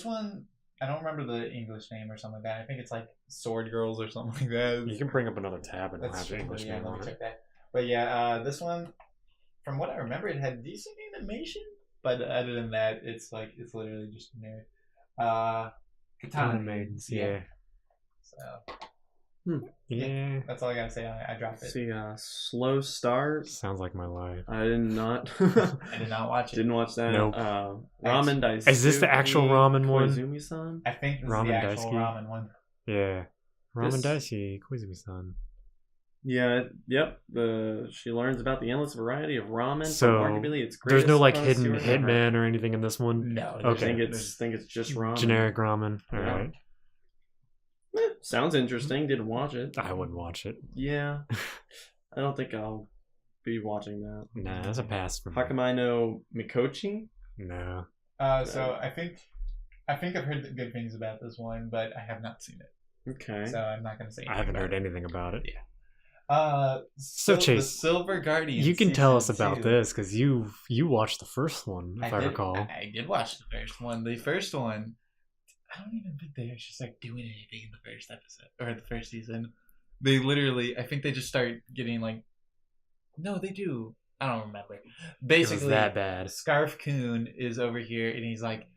S1: one I don't remember the English name or something like that. I think it's like Sword Girls or something like that.
S2: You can bring up another tab and it'll
S1: That's
S2: have the
S1: true.
S2: English
S1: Yeah,
S2: name
S1: let me
S2: on it.
S1: check that. But yeah, this one, from what I remember, it had decent animation. But other than that, it's literally just generic. Katana
S2: Maidens, yeah.
S1: So
S2: Yeah.
S1: that's all I gotta say. I dropped it.
S4: See, slow start.
S2: Sounds like my life.
S4: I did not.
S1: I did not watch it.
S4: Didn't watch that.
S2: Nope.
S4: Ramen Daisuke.
S2: Is this the actual ramen one?
S4: Koizumi-san?
S1: I think this
S2: Ramen
S1: is the actual
S2: Daisuke?
S1: ramen one.
S2: Yeah. Ramen
S4: This-
S2: Daisuke, Koizumi-san.
S4: Yeah. Yep. She learns about the endless variety of ramen.
S2: So,
S4: from arguably its
S2: There's no like
S4: greatest
S2: hidden
S4: connoisseur ever.
S2: hitman or anything in this one.
S1: No.
S4: I
S2: Okay.
S4: think it's just ramen.
S2: Generic ramen. All
S4: Yeah.
S2: right.
S4: Sounds interesting. Didn't watch it.
S2: I wouldn't watch it.
S4: Yeah. I don't think I'll be watching that.
S2: Nah, that's a pass for me.
S4: Hakamai Mikochi?
S2: No.
S1: So I think I've heard good things about this one, but I have not seen it.
S4: Okay.
S1: So I'm not gonna say.
S2: I haven't
S1: anything
S2: heard
S1: about
S2: anything about it.
S1: So
S2: Chase,
S1: the Silver Guardian.
S2: You can tell us
S1: Season
S2: about
S1: 2.
S2: this because you watched the first one, if I recall.
S1: I did watch the first one. The first one, I don't even think they're just like doing anything in the first episode or the first season. They literally, I think they just start getting like, no, they do. I don't remember.
S2: It
S1: Basically,
S2: was that bad.
S1: Scarf Coon is over here and he's like,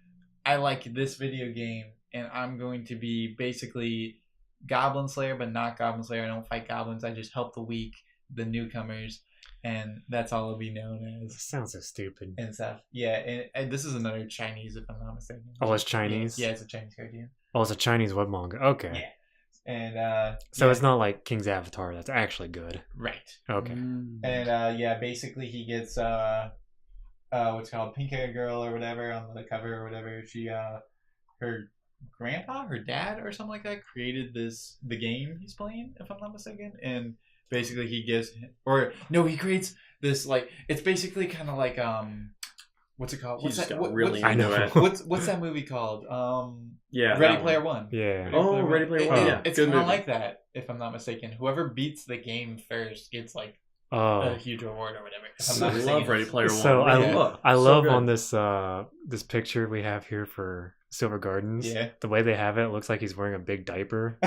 S1: I like this video game and I'm going to be basically Goblin Slayer, but not Goblin Slayer. I don't fight goblins. I just help the weak, the newcomers, and that's all it'll be known as.
S2: Sounds so stupid.
S1: And stuff. Yeah, and this is another Chinese, if I'm not mistaken.
S2: Oh, it's Chinese?
S1: Yeah, it's a Chinese cartoon.
S2: Oh, it's a Chinese web manga. Okay.
S1: Yeah. And
S2: So
S1: yeah,
S2: it's not like King's Avatar. That's actually good.
S1: right.
S2: Okay.
S1: And yeah, basically he gets what's called pink hair girl or whatever on the cover or whatever. She her grandpa, her dad or something like that created the game he's playing, if I'm not mistaken. And basically he gives he creates this like it's basically kind of like what's it called?
S4: He
S1: What's
S4: just
S1: that?
S4: got really
S2: I
S4: into
S2: know.
S4: it.
S1: What's that movie called?
S4: Yeah.
S1: Ready
S4: that
S1: Player
S4: one.
S1: One.
S2: Yeah.
S4: Oh, Ready Player
S2: One,
S4: yeah.
S1: It's
S4: Good
S1: kind of
S4: movie.
S1: like that, if I'm not mistaken. Whoever beats the game first gets like a
S2: Oh.
S1: huge reward or whatever. If
S4: So
S1: I'm
S4: I
S1: not
S4: love
S1: mistaken.
S4: Ready Player One.
S2: So
S1: Yeah.
S2: I
S4: So
S2: love
S4: good.
S2: on this picture we have here for Silver Gardens.
S1: Yeah.
S2: The way they have it looks like he's wearing a big diaper.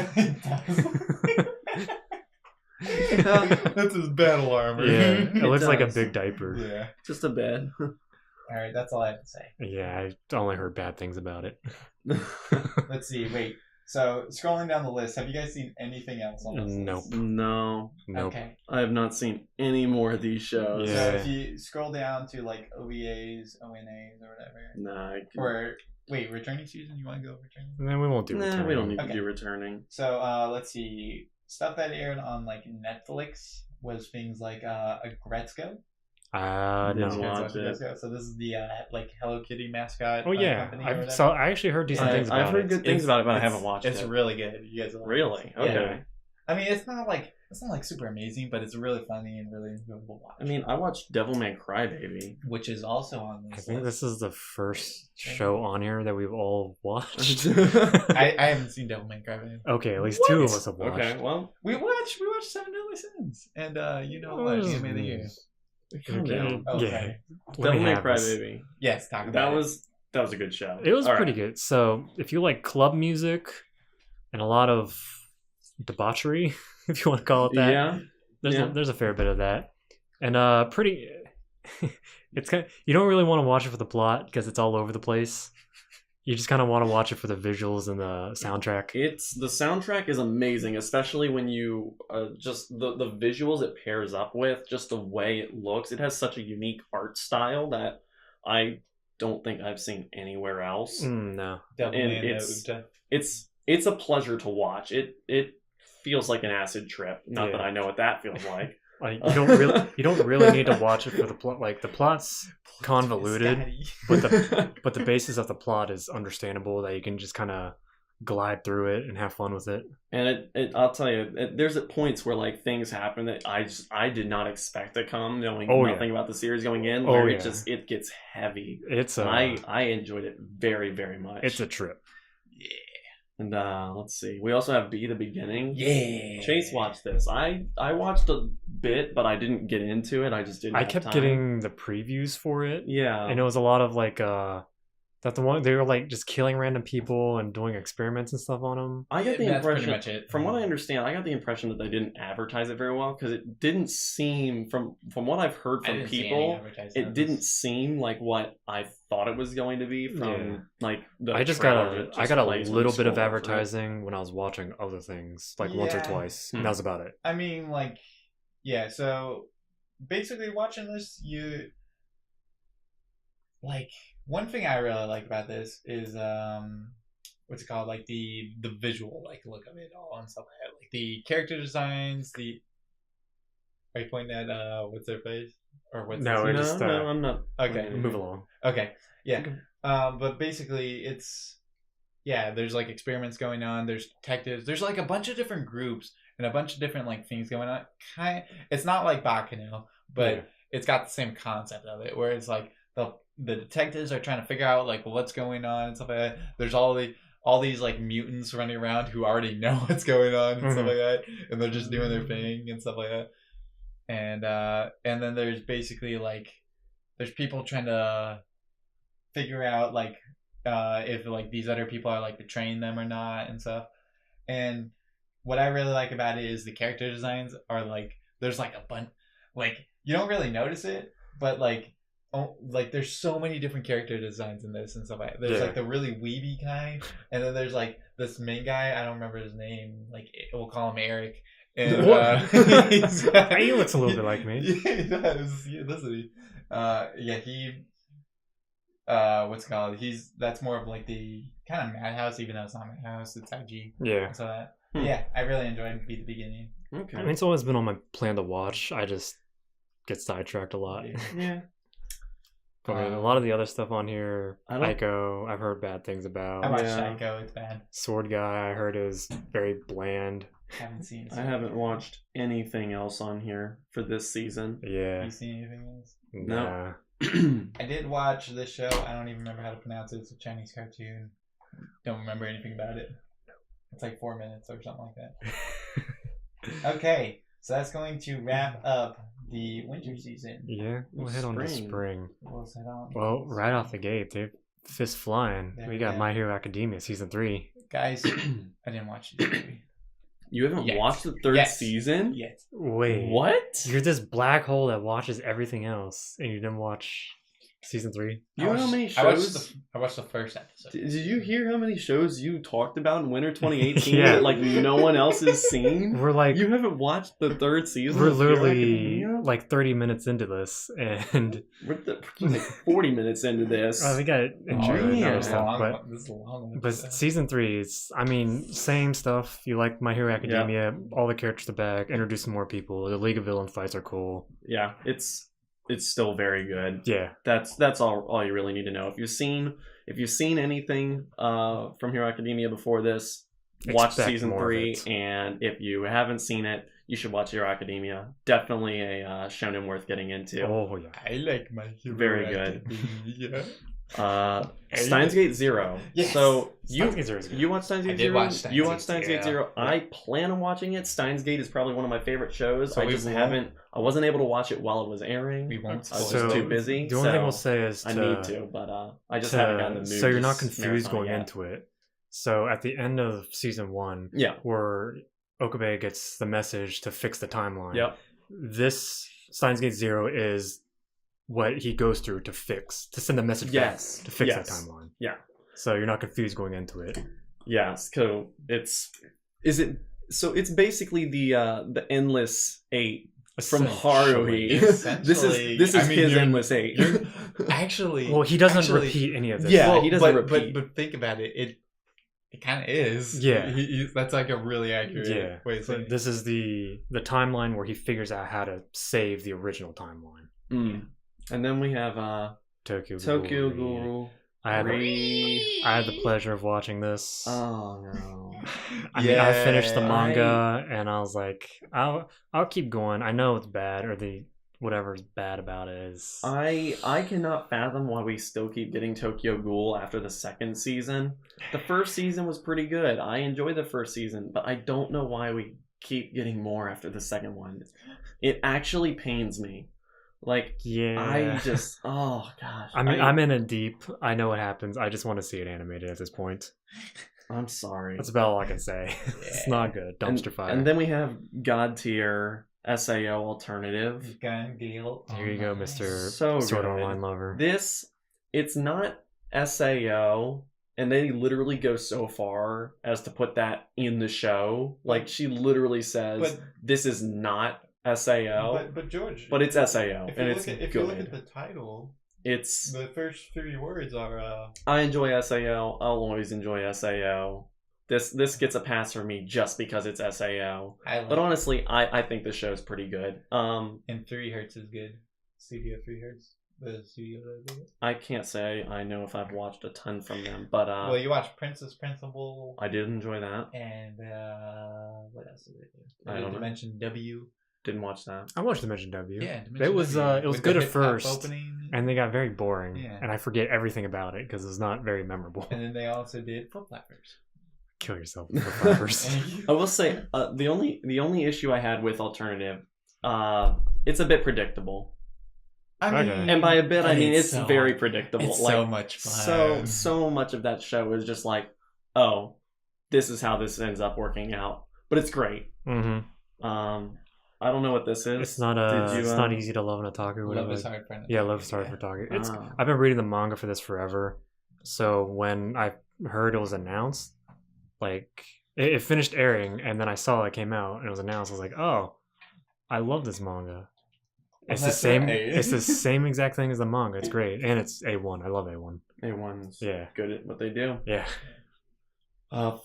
S1: It does. That's his battle armor.
S2: Yeah. It looks like a
S4: does.
S2: big diaper.
S1: Yeah.
S4: Just a bed.
S1: All right, that's all I have to say.
S2: Yeah, I only heard bad things about it.
S1: Let's see. Wait. So scrolling down the list, have you guys seen anything else on this
S2: Nope.
S1: list?
S4: No,
S2: Nope.
S1: Okay.
S4: I have not seen any more of these shows.
S2: Yeah.
S1: So if you scroll down to like OVAs, ONAs, or whatever,
S4: Nah,
S1: or wait, returning season. You want to go returning?
S2: Then we won't do
S4: nah, we
S2: returning.
S4: don't need
S1: Okay.
S4: to do returning.
S1: So let's see. Stuff that aired on like Netflix was things like Gretzko.
S2: No.
S4: Didn't watch it.
S1: Gretzko. So this is the like Hello Kitty mascot.
S2: Oh yeah,
S1: company or whatever.
S2: I actually heard decent things about
S4: I've heard
S2: it.
S4: good things about it, but I haven't watched
S1: It's
S4: it.
S1: really good. You guys will like
S4: Really?
S1: this. Yeah.
S4: Okay.
S1: I mean, it's not like super amazing, but it's really funny and really enjoyable to watch.
S4: I mean, I watched Devilman Crybaby.
S1: which is also on
S2: I
S1: this
S2: think
S1: list.
S2: this is the first show on here that we've all watched.
S1: I haven't seen Devilman Crybaby.
S2: Okay, at least two of us have watched.
S4: Okay, well,
S1: We watched Seven Deadly Sins, and you know what? Anime of the year.
S4: calm down.
S1: Oh,
S2: Yeah.
S1: sorry.
S2: Let me
S4: Devilman
S2: have this.
S4: Crybaby.
S1: Yes, talk about
S4: That
S1: it.
S4: was a good show.
S2: It was
S4: All
S2: pretty
S4: right.
S2: good. So if you like club music and a lot of debauchery, if you want to call it that,
S4: Yeah.
S2: there's a fair bit of that, and pretty. It's kind of, you don't really want to watch it for the plot because it's all over the place. You just kind of want to watch it for the visuals and the soundtrack.
S4: The soundtrack is amazing, especially when you just the visuals it pairs up with, just the way it looks. It has such a unique art style that I don't think I've seen anywhere else.
S2: No.
S1: Devilman
S4: and it's-
S1: Uta.
S4: It's a pleasure to watch. It feels like an acid trip. Not that
S2: Yeah.
S4: I know what that feels like,
S2: Like you don't really need to watch it for the plot. Like the plot's convoluted, but the basis of the plot is understandable. That you can just kind of glide through it and have fun with it.
S4: And I'll tell you, there's at points where like things happen that I did not expect to come, knowing nothing about the series going in. Where it gets heavy.
S2: It's
S4: I enjoyed it very, very much.
S2: It's a trip.
S1: Yeah.
S4: And let's see. We also have Be the Beginning.
S1: Yeah.
S4: Chase watched this. I watched a bit, but I didn't get into it. I just didn't.
S2: I
S4: have
S2: kept
S4: time.
S2: getting the previews for it.
S4: Yeah.
S2: And it was a lot of like that the one they were like just killing random people and doing experiments and stuff on them.
S4: I got the
S1: That's pretty
S4: impression,
S1: much it.
S4: from what I understand, I got the impression that they didn't advertise it very well because it didn't seem, from what I've heard
S1: I
S4: from
S1: didn't see any
S4: people,
S1: advertisements.
S4: it didn't seem like what I thought it was going to be from like the.
S2: I got a
S4: plays when
S2: little
S4: you
S2: bit of
S4: scroll over it.
S2: advertising when I was watching other things, like once or
S1: Yeah.
S2: twice, and that was about it.
S1: I mean, like, yeah. So basically, watching this, you like one thing I really like about this is what's it called? Like the visual like look of it all and stuff like that. Like the character designs. Are you pointing at what's their face or what's
S2: No,
S1: his-
S2: it just,
S4: No, I'm not.
S1: Okay.
S2: Move along.
S1: Okay. Yeah. But basically it's there's like experiments going on, there's detectives, there's like a bunch of different groups and a bunch of different like things going on. It's not like BakaTaka, but it's got the same concept of it where it's like the detectives are trying to figure out like what's going on and stuff like that. There's all these like mutants running around who already know what's going on and stuff like that, and they're just doing their thing and stuff like that. And then there's basically like there's people trying to figure out like if like these other people are like betraying them or not and stuff. And what I really like about it is the character designs are like there's like a bunch, like you don't really notice it, but like there's so many different character designs in this and stuff like that. There's like the really weeby kind, and then there's like this main guy, I don't remember his name, like we'll call him Eric. And
S2: He looks a little bit like me.
S1: Yeah, he does. Yeah, doesn't he? He what's it called? That's more of like the kind of Madhouse, even though it's not Madhouse, it's IG.
S2: Yeah.
S1: So yeah, I really enjoyed Be the Beginning.
S4: Okay.
S2: I mean, it's always been on my plan to watch. I just get sidetracked a lot.
S4: Yeah.
S2: But I mean, a lot of the other stuff on here,
S4: I don't-
S2: Ico, I've heard bad things about.
S1: I watched
S4: Yeah.
S1: Psycho, it's bad.
S2: Sword Guy, I heard is very bland.
S1: Haven't seen it.
S4: I haven't watched anything else on here for this season.
S2: Yeah.
S1: You seen anything else?
S2: Nah.
S1: I did watch this show. I don't even remember how to pronounce it. It's a Chinese cartoon. Don't remember anything about it. It's like 4 minutes or something like that. Okay, so that's going to wrap up the winter season.
S2: Yeah, we'll head on to spring.
S1: We'll head on.
S2: Well, right off the gate, dude. Fist flying.
S1: There
S2: We
S1: we
S2: got
S1: go.
S2: My Hero Academia season 3.
S1: Guys, I didn't watch it
S4: You haven't
S1: Yes.
S4: watched the third
S1: Yes.
S4: season?
S1: yet.
S2: Wait.
S4: What?
S2: You're this black hole that watches everything else, and you didn't watch season 3?
S4: You know how many
S1: I watched
S4: shows?
S1: I watched the first episode.
S4: Did you hear how many shows you talked about in winter 2018
S2: Yeah.
S4: that like no one else has seen?
S2: We're like,
S4: You haven't watched the third season?
S2: we're
S4: of Hero
S2: literally
S4: Academia?
S2: like 30 minutes into this, and
S4: We're like 40 minutes into this.
S2: I think I enjoyed
S4: man.
S2: other
S1: This is a
S2: stuff.
S1: long
S2: But
S1: one. This is a long one.
S2: But season 3 is, I mean, same stuff. You like My Hero Academia, all the characters are back, introducing more people. The League of Villain fights are cool.
S4: Yeah, it's still very good.
S2: Yeah.
S4: That's all you really need to know. If you've seen anything from Hero Academia before this, watch
S2: Expect
S4: season
S2: more of
S4: 3.
S2: it.
S4: And if you haven't seen it, you should watch Hero Academia. Definitely a shonen worth getting into.
S2: Oh, yeah.
S1: I like My Hero
S4: Very good.
S1: Academia.
S4: Steins Gate Zero.
S1: Yes.
S4: So
S2: Steins Gate Zero is good.
S4: you watched Steins
S1: I
S4: Gate
S1: did
S4: Zero.
S1: watch Steins
S4: You
S1: Gate
S4: watched Steins Gate
S1: Zero.
S4: Zero. I plan on watching it. Steins Gate is probably one of my favorite shows.
S1: So
S4: I
S1: we
S4: just
S1: won't-
S4: haven't. I wasn't able to watch it while it was airing.
S1: We won't
S4: I was
S1: spoil
S4: just
S1: it.
S4: too busy.
S2: The only thing
S4: so
S2: we'll say is
S4: I need to, but I just
S2: to-
S4: haven't gotten the mood.
S2: so you're
S4: to
S2: not confused
S4: marathon
S2: going
S4: yet.
S2: into it. So at the end of season 1,
S4: Yeah.
S2: where Okabe gets the message to fix the timeline.
S4: Yep.
S2: This Steins Gate Zero is what he goes through to send the message
S4: Yes.
S2: back to fix
S4: Yes.
S2: that timeline.
S4: Yeah.
S2: So you're not confused going into it.
S4: Yes. So it's basically the endless 8 from Haruhi.
S1: Essentially.
S4: this is
S1: I mean,
S4: his
S1: you're-
S4: endless 8.
S1: Actually,
S2: Well, he doesn't
S1: actually-
S2: repeat any of this.
S4: Yeah,
S1: well,
S4: he doesn't
S1: but
S4: repeat.
S1: But think about it. It kind of is.
S2: Yeah.
S1: That's like a really accurate
S2: Yeah.
S1: way of saying it.
S2: This is the timeline where he figures out how to save the original timeline.
S4: And then we have
S2: Tokyo
S4: Tokyo
S2: Ghoul.
S4: Ghoul.
S2: I had the pleasure of watching this.
S4: Oh no.
S2: I mean, I finished the
S1: Yeah.
S2: manga and I was like, I'll keep going. I know it's bad, or whatever's bad about it is.
S4: I cannot fathom why we still keep getting Tokyo Ghoul after the second season. The first season was pretty good. I enjoyed the first season, but I don't know why we keep getting more after the second one. It actually pains me. Like,
S2: Yeah.
S4: I just, oh gosh.
S2: I mean, I'm in it deep. I know what happens. I just want to see it animated at this point.
S4: I'm sorry.
S2: That's about all I can say. It's not good. Dumpster fire.
S4: And then we have God tier SAO alternative.
S1: Gun deal.
S2: Here you go, Mr.
S4: So
S2: Sword
S4: good.
S2: Online Lover.
S4: This, it's not SAO, and they literally go so far as to put that in the show. Like, she literally says,
S1: But-
S4: this is not SAO,
S1: But George,
S4: but it's SAO,
S1: if
S4: and
S1: you
S4: it's
S1: look at, if you look
S4: good.
S1: at the title,
S4: It's,
S1: the first 3 words are
S4: I enjoy SAO. I'll always enjoy SAO. This gets a pass for me just because it's SAO.
S1: I like
S4: But honestly, I think the show's pretty good.
S1: and 3 Hertz is good. Studio 3 Hertz. The studio that did it.
S4: I can't say I know if I've watched a ton from them, but
S1: Well, you watched Princess Principal
S4: I did enjoy that.
S1: and what else did they do?
S4: I don't know.
S1: Dimension W.
S4: Didn't watch that.
S2: I watched Dimension W.
S1: Yeah,
S2: it was
S1: W.
S2: it was
S1: With
S2: good
S1: the
S2: at
S1: hip-hop
S2: first,
S1: opening.
S2: and they got very boring,
S1: Yeah.
S2: and I forget everything about it because it's not very memorable.
S1: And then they also did Foot Flappers.
S2: Kill yourself, for flappers.
S4: I will say the only issue I had with alternative, it's a bit predictable,
S1: I mean,
S2: Okay.
S4: and by a bit I mean it's
S1: so-
S4: very predictable.
S1: It's
S4: like
S1: so much fun.
S4: so much of that show is just like, oh, this is how this ends up working out, but it's great.
S2: hmm
S4: I don't know what this is.
S2: It's not
S4: Did you,
S2: it's not easy to love an otaku.
S1: Love
S2: Whatever.
S1: is hard for an
S2: Yeah,
S1: otaku,
S2: love is hard
S1: yeah.
S2: for otaku. It's
S4: Ah.
S2: I've been reading the manga for this forever, so when I heard it was announced, like it finished airing, and then I saw it came out and it was announced. I was like, oh, I love this manga. It's the
S1: that's
S2: same.
S1: right.
S2: It's the same exact thing as the manga. It's great, and it's A1. I love A1.
S4: A1's
S2: Yeah,
S4: good at what they do.
S2: yeah.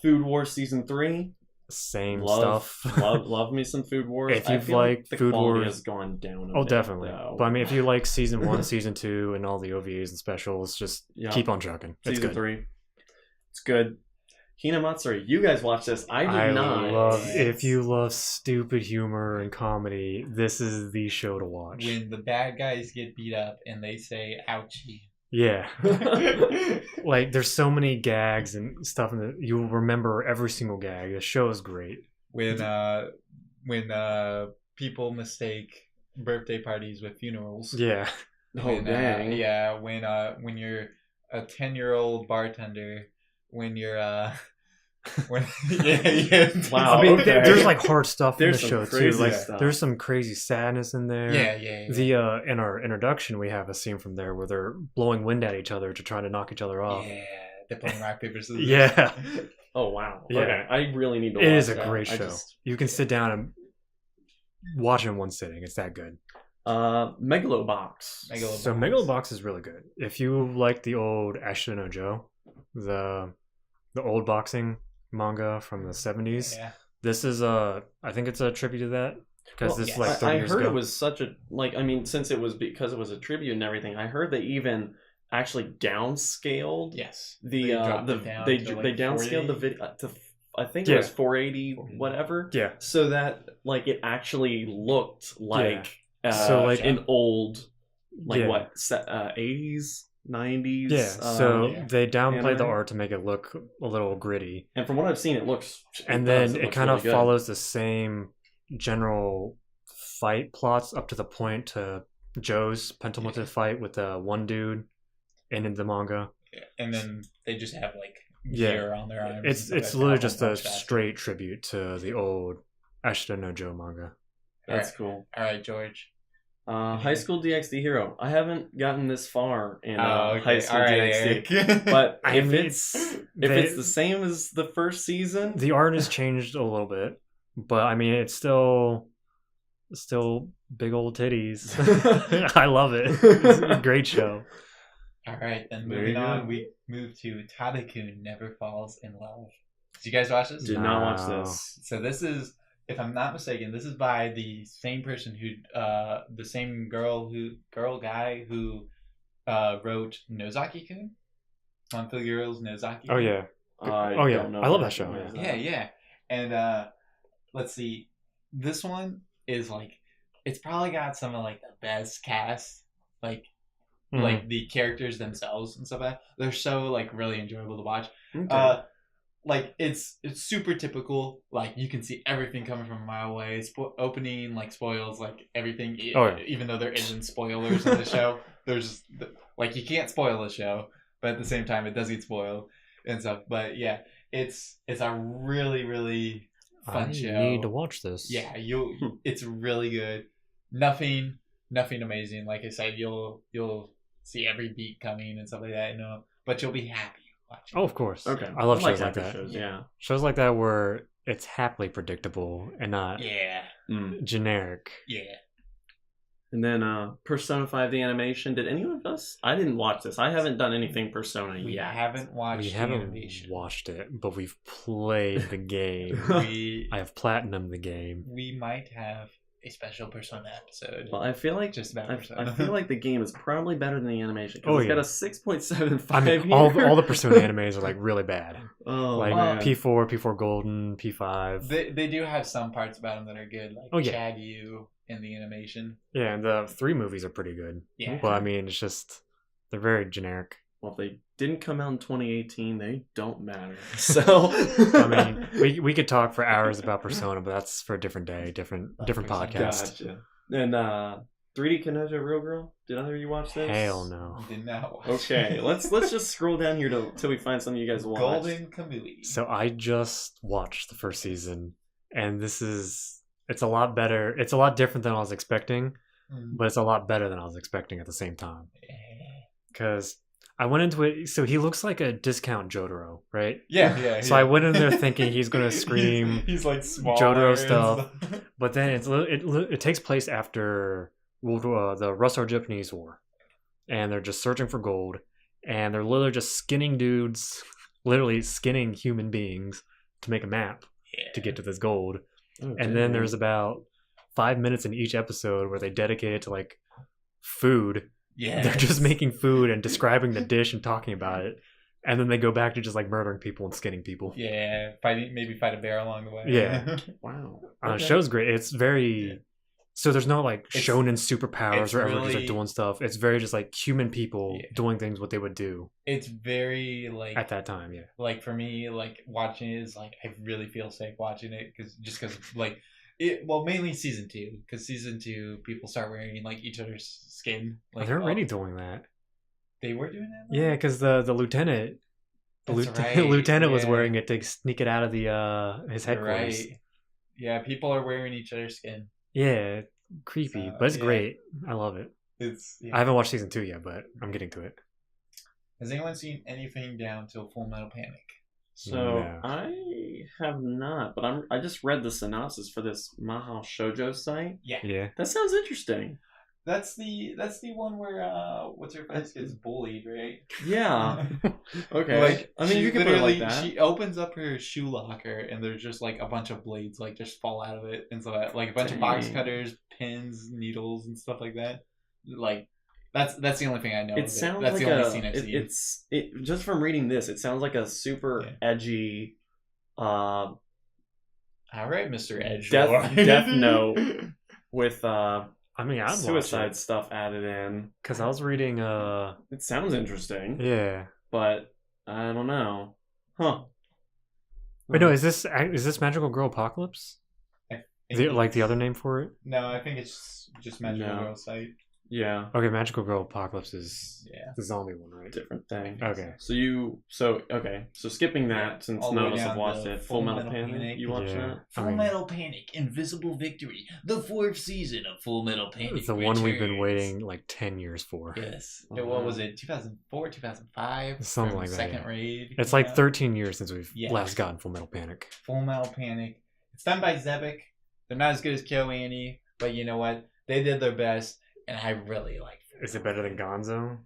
S4: Food Wars season 3.
S2: Same
S4: Love,
S2: stuff.
S4: love me some Food Wars.
S2: If
S4: I
S2: you've
S4: feel
S2: liked
S4: the
S2: Food
S4: quality
S2: Wars-
S4: has gone down.
S2: Oh,
S4: bit,
S2: definitely.
S4: though.
S2: But I mean, if you like season 1, season 2, and all the OVAs and specials, just
S4: Yeah.
S2: keep on trucking. It's
S4: Season
S2: good.
S4: 3, it's good. Hinamatsuri, you guys watch this. I did
S2: I
S4: not.
S2: love if you love stupid humor and comedy, this is the show to watch.
S1: When the bad guys get beat up and they say "ouchie."
S2: Yeah. Like there's so many gags and stuff in the you'll remember every single gag. The show is great.
S1: when people mistake birthday parties with funerals.
S2: Yeah.
S4: Oh
S1: When,
S4: dang!
S1: yeah, when you're a 10-year-old bartender, when you're when yeah.
S4: Wow.
S2: I mean,
S4: okay.
S2: there's like hard stuff
S4: There's
S2: in
S4: some
S2: the show too.
S4: crazy
S2: Like
S4: stuff.
S2: there's some crazy sadness in there.
S1: yeah.
S2: The in our introduction we have a scene from there where they're blowing wind at each other to try to knock each other off.
S1: Yeah, they're playing rock paper scissors.
S2: Yeah.
S4: Oh wow!
S2: Yeah.
S4: Okay, I really need to.
S2: It
S4: watch
S2: is a
S4: that.
S2: great
S4: I
S2: show.
S4: just-
S2: You can sit down and watch it in one sitting. It's that good.
S4: Megalobox.
S2: So Megalobox is really good. If you like the old Ashton no Joe, the old boxing manga from the 70s,
S1: Yeah.
S2: this is I think it's a tribute to that because
S4: Well,
S2: this is
S1: yes.
S2: like 30
S4: I
S2: years
S4: heard
S2: ago.
S4: it was such a like. I mean, since it was because it was a tribute and everything, I heard they even actually downscaled
S1: Yes.
S4: the
S1: They dropped it down
S4: they
S1: to, like,
S4: they downscaled the
S1: 480.
S4: video to I think
S2: Yeah.
S4: it was 480 whatever,
S2: Yeah.
S4: so that like it actually looked like
S2: So, like-
S4: an old like
S2: Yeah.
S4: what 80s 90s
S2: Yeah, so
S1: yeah.
S2: they downplayed the
S4: anime.
S2: art to make it look a little gritty,
S4: and from what I've seen it looks
S2: and
S4: does,
S2: then it
S4: looks
S2: kind of
S4: really good.
S2: follows the same general fight plots up to the point to Joe's penultimate fight with the one dude in the manga.
S1: And then they just have like
S2: Yeah.
S1: gear on their arms.
S2: It's
S1: and
S2: it's
S1: stuff.
S2: literally
S1: That
S2: just
S1: whole
S2: a
S1: bunch faster.
S2: straight tribute to the old Ashton no Joe manga.
S4: That's
S1: Alright.
S4: cool.
S1: All right, George.
S4: High School DxD Hero. I haven't gotten this far in
S1: Oh,
S4: High School DxD, but
S2: I
S4: if
S2: mean,
S4: it's
S2: they-
S4: the same as the first season,
S2: The art has changed a little bit, but I mean it's still big old titties. I love it. It's a great show.
S1: All right, then
S4: There
S1: moving
S4: you
S1: on,
S4: go.
S1: we move to Tadaku Never Falls in Love. Did you guys watch this?
S4: Did not watch
S2: No.
S4: this.
S1: So this is, if I'm not mistaken, this is by the same person who, the same guy who wrote Nozaki-kun. Monthly Girls Nozaki.
S2: Oh yeah. Oh, yeah. I love that show,
S1: Yeah. And let's see. This one is like, it's probably got some of like the best cast, like the characters themselves and stuff like that. They're so like really enjoyable to watch.
S4: Okay.
S1: Like it's super typical. Like you can see everything coming from a mile away. Opening like spoils like everything.
S2: Oh, yeah.
S1: Even though there isn't spoilers in the show, there's like you can't spoil the show, but at the same time it does get spoiled and stuff. But yeah, it's a really really fun
S2: I
S1: show.
S2: need to watch this.
S1: Yeah, it's really good. Nothing amazing. Like I said, you'll see every beat coming and stuff like that, but you'll be happy watching.
S2: Oh, of course.
S4: Okay.
S2: I love
S4: like
S2: shows like
S4: happy
S2: that.
S4: Shows, yeah.
S2: Shows like that where it's happily predictable and not
S1: Yeah.
S2: generic.
S1: Yeah.
S4: And then Persona 5 the animation. Did any of us? I didn't watch this. I haven't done anything Persona
S1: We
S4: yet.
S1: haven't watched
S2: We
S1: the
S2: haven't
S1: animation.
S2: watched it, but we've played the game. I have platinum the game.
S1: We might have a special Persona episode.
S4: Well, I feel like
S1: Just about
S4: I
S1: Persona.
S4: feel like the game is probably better than the animation because
S2: Oh,
S4: it's
S2: yeah.
S4: got a 6.75.
S2: I mean,
S4: here.
S2: all the Persona animes are like really bad.
S4: Oh,
S2: Like
S4: man.
S2: P4, P4 Golden, P5.
S1: They do have some parts about them that are good, like
S2: Oh, yeah.
S1: Shagyu in the animation.
S2: Yeah, and the 3 movies are pretty good.
S1: Yeah.
S2: But I mean, it's just they're very generic.
S4: Well, if they didn't come out in 2018, they don't matter. So,
S2: I mean, we could talk for hours about Persona, but that's for a different day, different
S1: Persona.
S2: podcast.
S4: Gotcha. And 3D Kanoja Real Girl. Did either of you watch this?
S2: Hell no.
S1: Did not watch.
S4: Okay, let's just scroll down here till we find something you guys watch.
S1: Golden Kamuy.
S2: So I just watched the first season, and it's a lot better. It's a lot different than I was expecting, but it's a lot better than I was expecting at the same time. Because I went into it, so he looks like a discount Jotaro, right?
S1: Yeah.
S2: So I went in there thinking he's gonna scream
S1: He's like smaller
S2: Jotaro
S1: and
S2: stuff. But then it takes place after the Russo-Japanese War, and they're just searching for gold, and they're literally just skinning dudes, literally skinning human beings to make a map to get to this gold.
S4: Oh,
S2: And then there's about 5 minutes in each episode where they dedicate it to like food.
S1: Yeah.
S2: They're just making food and describing the dish and talking about it, and then they go back to just like murdering people and skinning people.
S1: Yeah, maybe fight a bear along the way.
S2: Yeah.
S4: wow.
S2: The
S4: Okay.
S2: show's great. It's very
S1: Yeah.
S2: so there's no like
S1: It's-
S2: shonen superpowers
S1: it's
S2: or everyone's
S1: really-
S2: like doing stuff. It's very just like human people
S1: Yeah.
S2: doing things what they would do
S1: It's very like
S2: at that time. Yeah.
S1: like for me, like watching it is like I really feel safe watching it because like it. Well, mainly season 2 because season 2 people start wearing like each other's skin. Like
S2: They're already doing that.
S1: They were doing that.
S2: Yeah, because the lieutenant,
S1: That's right,
S2: lieutenant was
S1: yeah.
S2: wearing it to sneak it out of the his
S1: You're
S2: headquarters.
S1: right. Yeah, people are wearing each other's skin.
S2: Yeah, creepy,
S1: So,
S2: but it's
S1: yeah.
S2: great. I love it.
S1: It's.
S2: I haven't watched season 2 yet, but I'm getting to it.
S1: Has anyone seen anything down till Full Metal Panic?
S4: So
S2: No.
S4: I have not, but I just read the synopsis for this Mahou Shoujo site.
S2: Yeah.
S4: That sounds interesting.
S1: That's the one where what's her face gets bullied, right?
S4: Yeah. Okay.
S1: Like
S4: I mean,
S1: she
S4: you can put it like
S1: literally-
S4: that.
S1: She opens up her shoe locker and there's just like a bunch of blades like just fall out of it, and so like a bunch of box
S4: Dang.
S1: cutters, pins, needles, and stuff like that. Like that's the only thing I know.
S4: It
S1: of
S4: sounds
S1: That's
S4: like
S1: the only
S4: a.
S1: scene I've seen.
S4: It just from reading this, it sounds like a super
S1: Yeah.
S4: edgy,
S1: All right, Mr. Edge.
S4: Death Note with
S2: I mean, I'd watch
S4: suicide
S2: it
S4: stuff added in.
S2: because I was reading.
S4: It sounds interesting,
S2: Yeah.
S4: but I don't know. Huh.
S2: Wait, no, is this Magical Girl Apocalypse? Like the other name for it?
S1: No, I think it's just Magical
S4: No.
S1: Girl site.
S4: Yeah,
S2: Okay, Magical Girl Apocalypse is
S1: Yeah.
S2: the zombie one, right?
S4: different thing.
S2: Okay.
S4: So skipping that
S1: Yeah,
S4: since
S1: all the
S4: none
S1: way
S4: of us have
S1: down
S4: watched
S1: to
S4: it. Full Metal Panic.
S1: Panic.
S4: You watched
S2: Yeah.
S4: that?
S2: I mean,
S1: Metal Panic, Invisible Victory, the 4th season of Full Metal Panic.
S2: it's the one we've been
S1: returns.
S2: waiting like 10 years for.
S1: Yes.
S4: Oh,
S1: What
S4: wow.
S1: was it? 2004, 2005?
S2: Something
S1: From
S2: like that,
S1: Second
S2: yeah.
S1: raid.
S2: It's
S1: came
S2: like
S1: out.
S2: 13 years since we've
S1: Yeah.
S2: last gotten Full Metal Panic.
S1: Full Metal Panic. It's done by Zebek. They're not as good as KyoAni, but you know what? They did their best, and I really liked it.
S2: Is it better than Gonzo?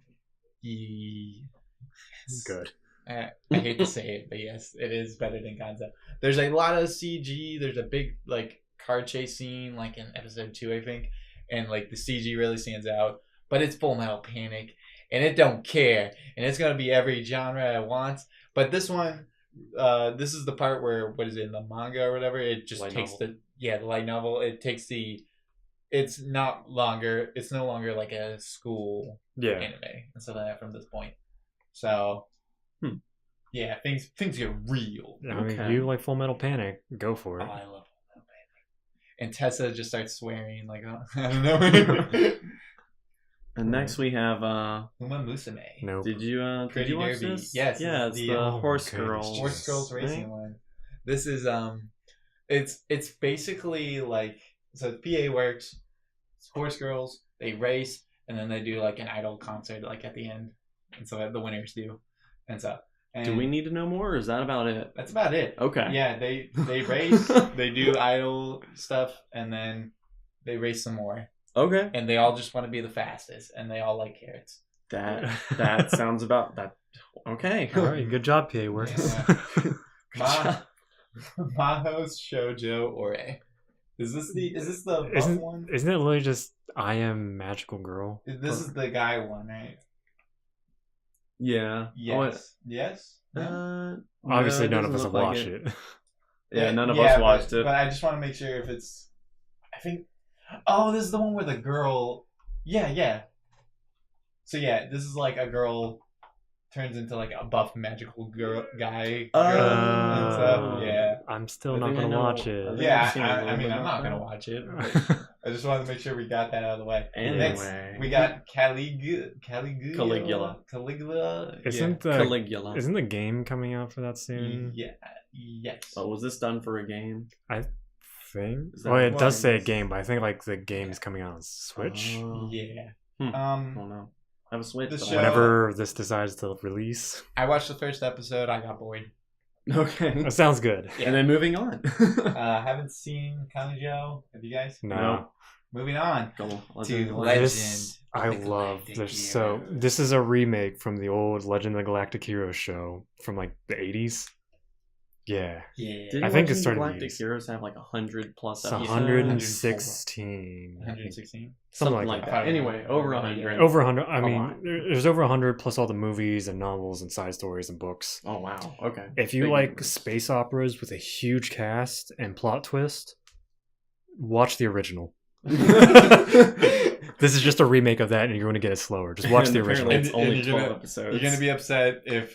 S1: Yes.
S2: Good.
S1: I hate to say it, but yes, it is better than Gonzo. There's a lot of CG. There's a big like car chase scene, like in episode 2, I think, and like the CG really stands out. But it's Full Metal Panic, and it don't care, and it's gonna be every genre it wants. But this one, this is the part where what is it in the manga or whatever? It just
S4: Light
S1: takes
S4: novel.
S1: the light novel. It takes the. It's no longer like a school
S2: Yeah.
S1: anime and stuff like that from this point. So, yeah, things get real.
S2: I mean, if
S4: Okay.
S2: you like Full Metal Panic, go for
S1: Oh,
S2: it.
S1: I love Full Metal Panic. And Tessa just starts swearing like, oh, I don't know.
S4: And next we have
S1: Uma Musume.
S2: Nope.
S4: did you
S1: Pretty
S4: watch
S1: Derby.
S4: this?
S1: Yes,
S4: Yeah,
S1: it's
S4: it's
S1: the,
S4: the
S2: oh,
S4: Horse
S2: goodness.
S4: Girls.
S1: Horse Girls Racing
S4: thing.
S1: one. This is it's basically like, so PA works. It's Horse Girls. They race and then they do like an idol concert like at the end, and so the winners do, and so. And
S4: Do we need to know more, or is that about it?
S1: That's about it.
S4: Okay.
S1: Yeah, they race, they do idol stuff, and then they race some more.
S4: Okay.
S1: And they all just want to be the fastest, and they all like carrots.
S4: That sounds about that. Okay.
S2: All right, good job, PA Works.
S1: Yeah. Maho's Shoujo Ore. Is this the buff one?
S2: Isn't it literally just I Am Magical Girl?
S1: This is the guy one, right?
S4: Yeah.
S1: Yes. Yes.
S2: Obviously,
S4: no,
S2: none of us have watched it.
S4: Yeah, none of us watched it.
S1: But I just want to make sure if it's. I think. Oh, this is the one where the girl. Yeah. So yeah, this is like a girl turns into like a buff magical guy. And stuff. Yeah.
S2: I'm still
S4: I
S2: not
S4: think I
S2: gonna
S4: know.
S2: watch
S4: I
S2: it.
S4: think
S1: Yeah,
S4: I've seen a little
S1: I mean,
S4: bit
S1: I'm not
S4: about
S1: gonna
S4: that.
S1: watch it. But I just wanted to make sure we got that out of the way. Next,
S4: Anyway.
S1: we got Caligula.
S2: Isn't
S4: Caligula.
S2: isn't the game coming out for that soon?
S1: Yeah. Yes.
S4: Oh, was this done for a game?
S2: I think.
S4: Is that
S2: Well, it
S1: what
S2: does
S1: it
S2: say
S1: is?
S2: game, but I think like the game is coming out on Switch.
S1: Yeah.
S4: I don't know. I have a Switch.
S1: The
S4: but I
S1: show-
S2: Whenever this decides to release,
S1: I watched the first episode. I got bored.
S4: Okay.
S2: that sounds good.
S1: Yeah.
S4: And then moving on.
S1: Haven't seen Kanjo. Have you guys?
S2: No,
S1: Moving on.
S4: Cool. Let's
S1: To
S4: do it.
S1: Legend.
S2: this I
S1: of the
S2: love.
S1: Galactic
S2: There's
S1: Heroes.
S2: this is a remake from the old Legend of the Galactic Heroes show from like the 80s. Yeah,
S1: Yeah.
S4: Didn't
S2: I think it
S4: Legend of
S2: started
S4: Galactic
S2: years.
S4: Heroes have like 100 plus
S2: it's
S4: episodes.
S2: 116.
S1: 116.
S2: Something like
S4: that.
S2: that.
S4: Anyway, over 100.
S2: Over 100. I
S4: A
S2: mean,
S4: lot.
S2: there's over 100 plus all the movies and novels and side stories and books.
S4: Oh wow. Okay.
S2: If you
S4: Big
S2: like
S4: numbers.
S2: space operas with a huge cast and plot twist, watch the original. This is just a remake of that, and you're going to get it slower. Just watch
S4: And
S2: the
S4: apparently
S2: original.
S4: It's only
S1: And you're
S4: 12
S1: gonna-
S4: episodes.
S1: You're gonna be upset if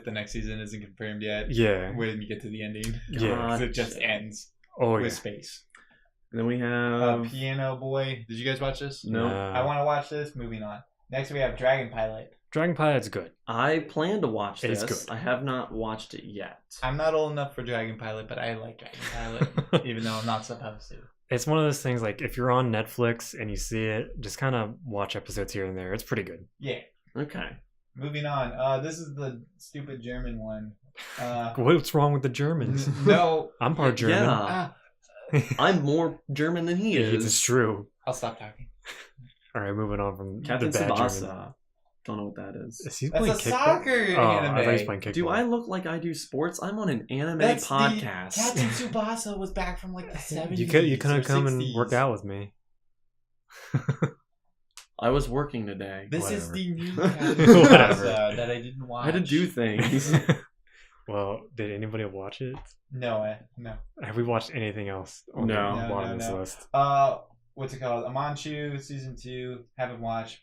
S1: the next season isn't confirmed yet.
S2: Yeah.
S1: When you get to the ending,
S2: Yeah.
S1: 'Cause it just ends
S2: Oh
S1: with
S2: yeah.
S1: space.
S4: And then we have
S1: Piano Boy. Did you guys watch this?
S4: No.
S1: I want to watch this. Moving on. Next we have Dragon Pilot.
S2: Dragon Pilot's good.
S4: I plan to watch
S2: It is
S4: this.
S2: good.
S4: I have not watched it yet.
S1: I'm not old enough for Dragon Pilot, but I like Dragon Pilot, even though I'm not supposed to.
S2: It's one of those things like if you're on Netflix and you see it, just kind of watch episodes here and there. It's pretty good.
S1: Yeah.
S4: Okay.
S1: Moving on. This is the stupid German one.
S2: What's wrong with the Germans?
S1: No.
S2: I'm part German.
S4: Yeah.
S1: Ah,
S4: I'm more German than he is.
S2: It's true.
S1: I'll stop talking.
S2: All right, moving on from
S4: Captain
S2: the bad German.
S4: Tsubasa. Don't know what that is.
S2: Is he
S1: That's
S2: playing
S1: a
S2: kickball?
S1: soccer
S2: Oh,
S1: anime.
S2: I thought he was playing kickball.
S4: Do I look like I do sports? I'm on an anime
S1: That's
S4: podcast.
S1: Captain Tsubasa was back from like the 70s.
S2: You could
S1: or
S2: come and
S1: 60s.
S2: work out with me.
S4: I was working today.
S1: This is
S2: Whatever.
S1: the new Captain
S2: Whatever.
S1: Tsubasa that I didn't watch.
S4: I had to do things.
S2: Well, did anybody watch it?
S1: No.
S2: Have we watched anything else on
S4: No.
S2: the bottom of this
S1: No.
S2: list?
S1: What's it called? Amanchu season 2. Haven't watched.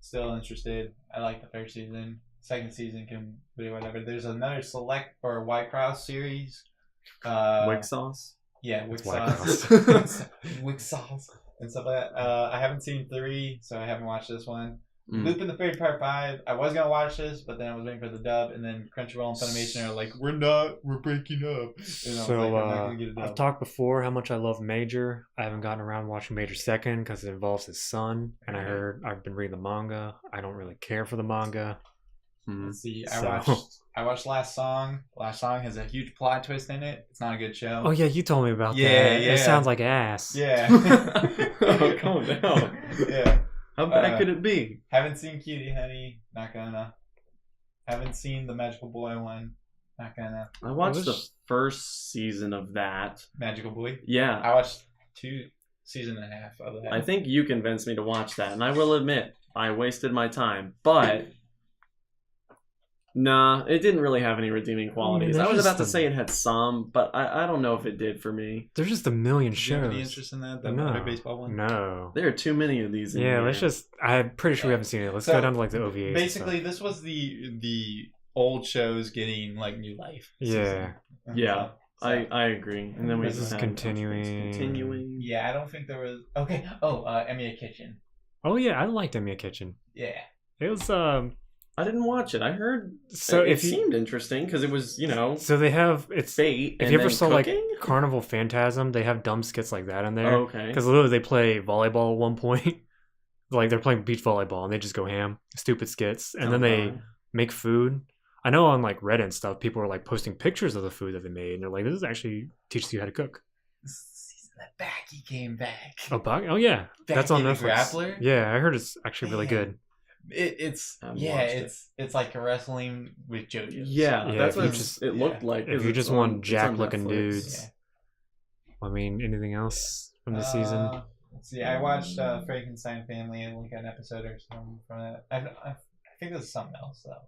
S1: Still interested. I like the first season. Second season can be whatever. There's another select for White Cross series.
S4: Wick sauce.
S1: Yeah, Wick
S2: It's White
S1: Sauce. Wick Sauce and stuff like that. I haven't seen 3, so I haven't watched this one.
S4: Mm.
S1: Lupin the Third Part 5. I was gonna watch this, but then I was waiting for the dub, and then Crunchyroll and Funimation are like, we're breaking up. And I was
S2: So
S1: like, I'm not gonna get a dub.
S2: I've talked before how much I love Major. I haven't gotten around watching Major second because it involves his son, and I've been reading the manga. I don't really care for the manga.
S4: Mm.
S1: Let's see.
S2: So-
S1: I watched Last Song. Last Song has a huge plot twist in it. It's not a good show.
S2: Oh yeah, you told me about
S1: Yeah,
S2: that.
S1: yeah.
S2: It sounds like ass.
S1: Yeah.
S4: Oh, calm down.
S1: Yeah.
S4: How bad could it be?
S1: Haven't seen Cutie Honey. Not gonna. Haven't seen the Magical Boy one. Not gonna.
S4: I watched the
S2: This-
S4: first season of that.
S1: Magical Boy.
S4: Yeah,
S1: I watched 2 season and a half of that.
S4: I think you convinced me to watch that, and I will admit I wasted my time, but nah, it didn't really have any redeeming qualities. I
S2: there's
S4: was
S2: just
S4: about to
S2: some-
S4: say it had some, but I don't know if it did for me.
S2: There's just a million
S1: Do you have any
S2: shows.
S1: interest in that? The
S2: No.
S1: other baseball one?
S2: No.
S4: There are too many of these. In
S2: Yeah,
S4: here.
S2: let's just. I'm pretty sure we haven't seen it. Let's
S1: So,
S2: go down to like the OVAs. and
S1: Basically,
S2: stuff.
S1: this was the old shows getting like new life.
S2: Yeah.
S4: Yeah.
S1: So-
S4: I agree. And then we
S2: This is
S4: had-
S2: continuing.
S4: Continuing.
S1: Yeah, I don't think there was. Okay. Oh, Emiya Kitchen.
S2: Oh yeah, I liked Emiya Kitchen.
S1: Yeah.
S2: It was
S4: I didn't watch it. I heard
S2: so
S4: it
S2: if you
S4: seemed interesting because it was,
S2: so they have it's
S4: fate.
S2: if
S4: and
S2: you ever
S4: then
S2: saw
S4: cooking?
S2: like Carnival Phantasm, they have dumb skits like that in there.
S4: Oh, okay.
S2: Because literally they play volleyball at one point. Like they're playing beach volleyball and they just go ham. Stupid skits. And then they
S4: Okay.
S2: make food. I know on like Reddit and stuff, people are like posting pictures of the food that they made and they're like, this is actually teaches you how to cook.
S1: This is the season that Backy came back.
S2: Oh yeah. That's on
S1: Backy the
S2: Netflix.
S1: Grappler?
S2: Yeah, I heard it's actually really
S1: Man.
S2: good.
S1: It's
S4: I've
S1: yeah,
S4: watched it.
S1: it's like a wrestling with JoJo's.
S4: Yeah,
S2: Yeah,
S4: that's
S2: if
S4: what
S2: you just-
S4: it looked like.
S2: if
S4: 'cause
S2: you
S4: it's
S2: just
S4: on-
S2: want
S4: it's on
S2: jack-looking
S4: Netflix.
S2: dudes.
S1: Yeah.
S2: I mean, anything else from this season?
S1: Let's see. I watched Frankenstein Family and like an episode or something from it. I think this is something else though.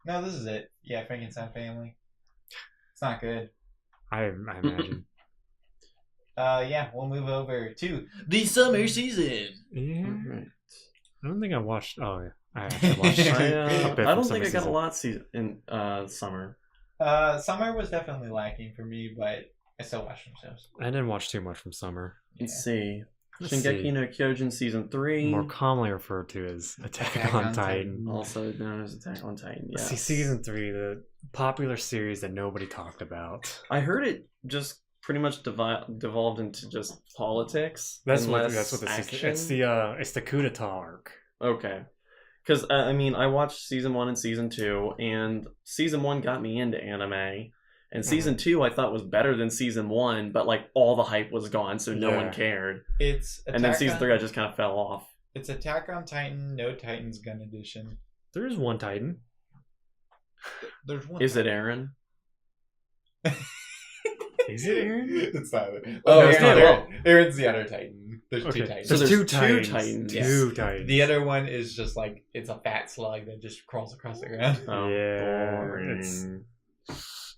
S1: No, this is it. Yeah, Frankenstein Family. It's not good.
S2: I imagine.
S1: Yeah, we'll move over to the summer season.
S2: Yeah.
S4: Alright.
S2: I don't think I watched. Oh yeah, I actually watched.
S1: I,
S2: a bit
S4: I
S2: from
S4: don't think I
S2: summer
S4: got a
S2: season.
S4: lot in summer.
S1: Summer was definitely lacking for me, but I still watched some shows.
S2: I didn't watch too much from summer.
S4: Let's see.
S2: Let's
S4: Shingeki
S2: see.
S4: no Kyojin season 3,
S2: More commonly referred to as Attack on Titan.
S4: also known as Attack on Titan. Yeah.
S2: See, season 3, the popular series that nobody talked about.
S4: I heard it just pretty much devolved into just politics.
S2: That's
S4: and
S2: what
S4: less
S2: that's what the season.
S4: action.
S2: It's the coup d'état arc.
S4: Okay. Because, I mean, I watched season 1 and season 2, and season 1 got me into anime. And season 2 I thought was better than season 1, but like all the hype was gone, so no
S2: Yeah.
S4: one cared.
S1: It's
S4: And then
S1: Attack
S4: season
S1: on-
S4: 3 I just kind of fell off.
S1: It's Attack on Titan, no Titans Gun edition.
S2: There is one Titan.
S1: There's one.
S4: Is it Aaron?
S2: Is it Aaron?
S1: It's not.
S4: Oh,
S1: Aaron's,
S4: it's not.
S1: Aaron's the other Titan. There's two
S2: Okay,
S1: Titans.
S4: So
S2: there's
S4: there's
S2: two
S4: two
S2: Titans.
S4: Titans.
S2: Two Titans.
S1: The other one is just like it's a fat slug that just crawls across the ground.
S4: Oh,
S2: Yeah,
S4: boring.
S2: it's-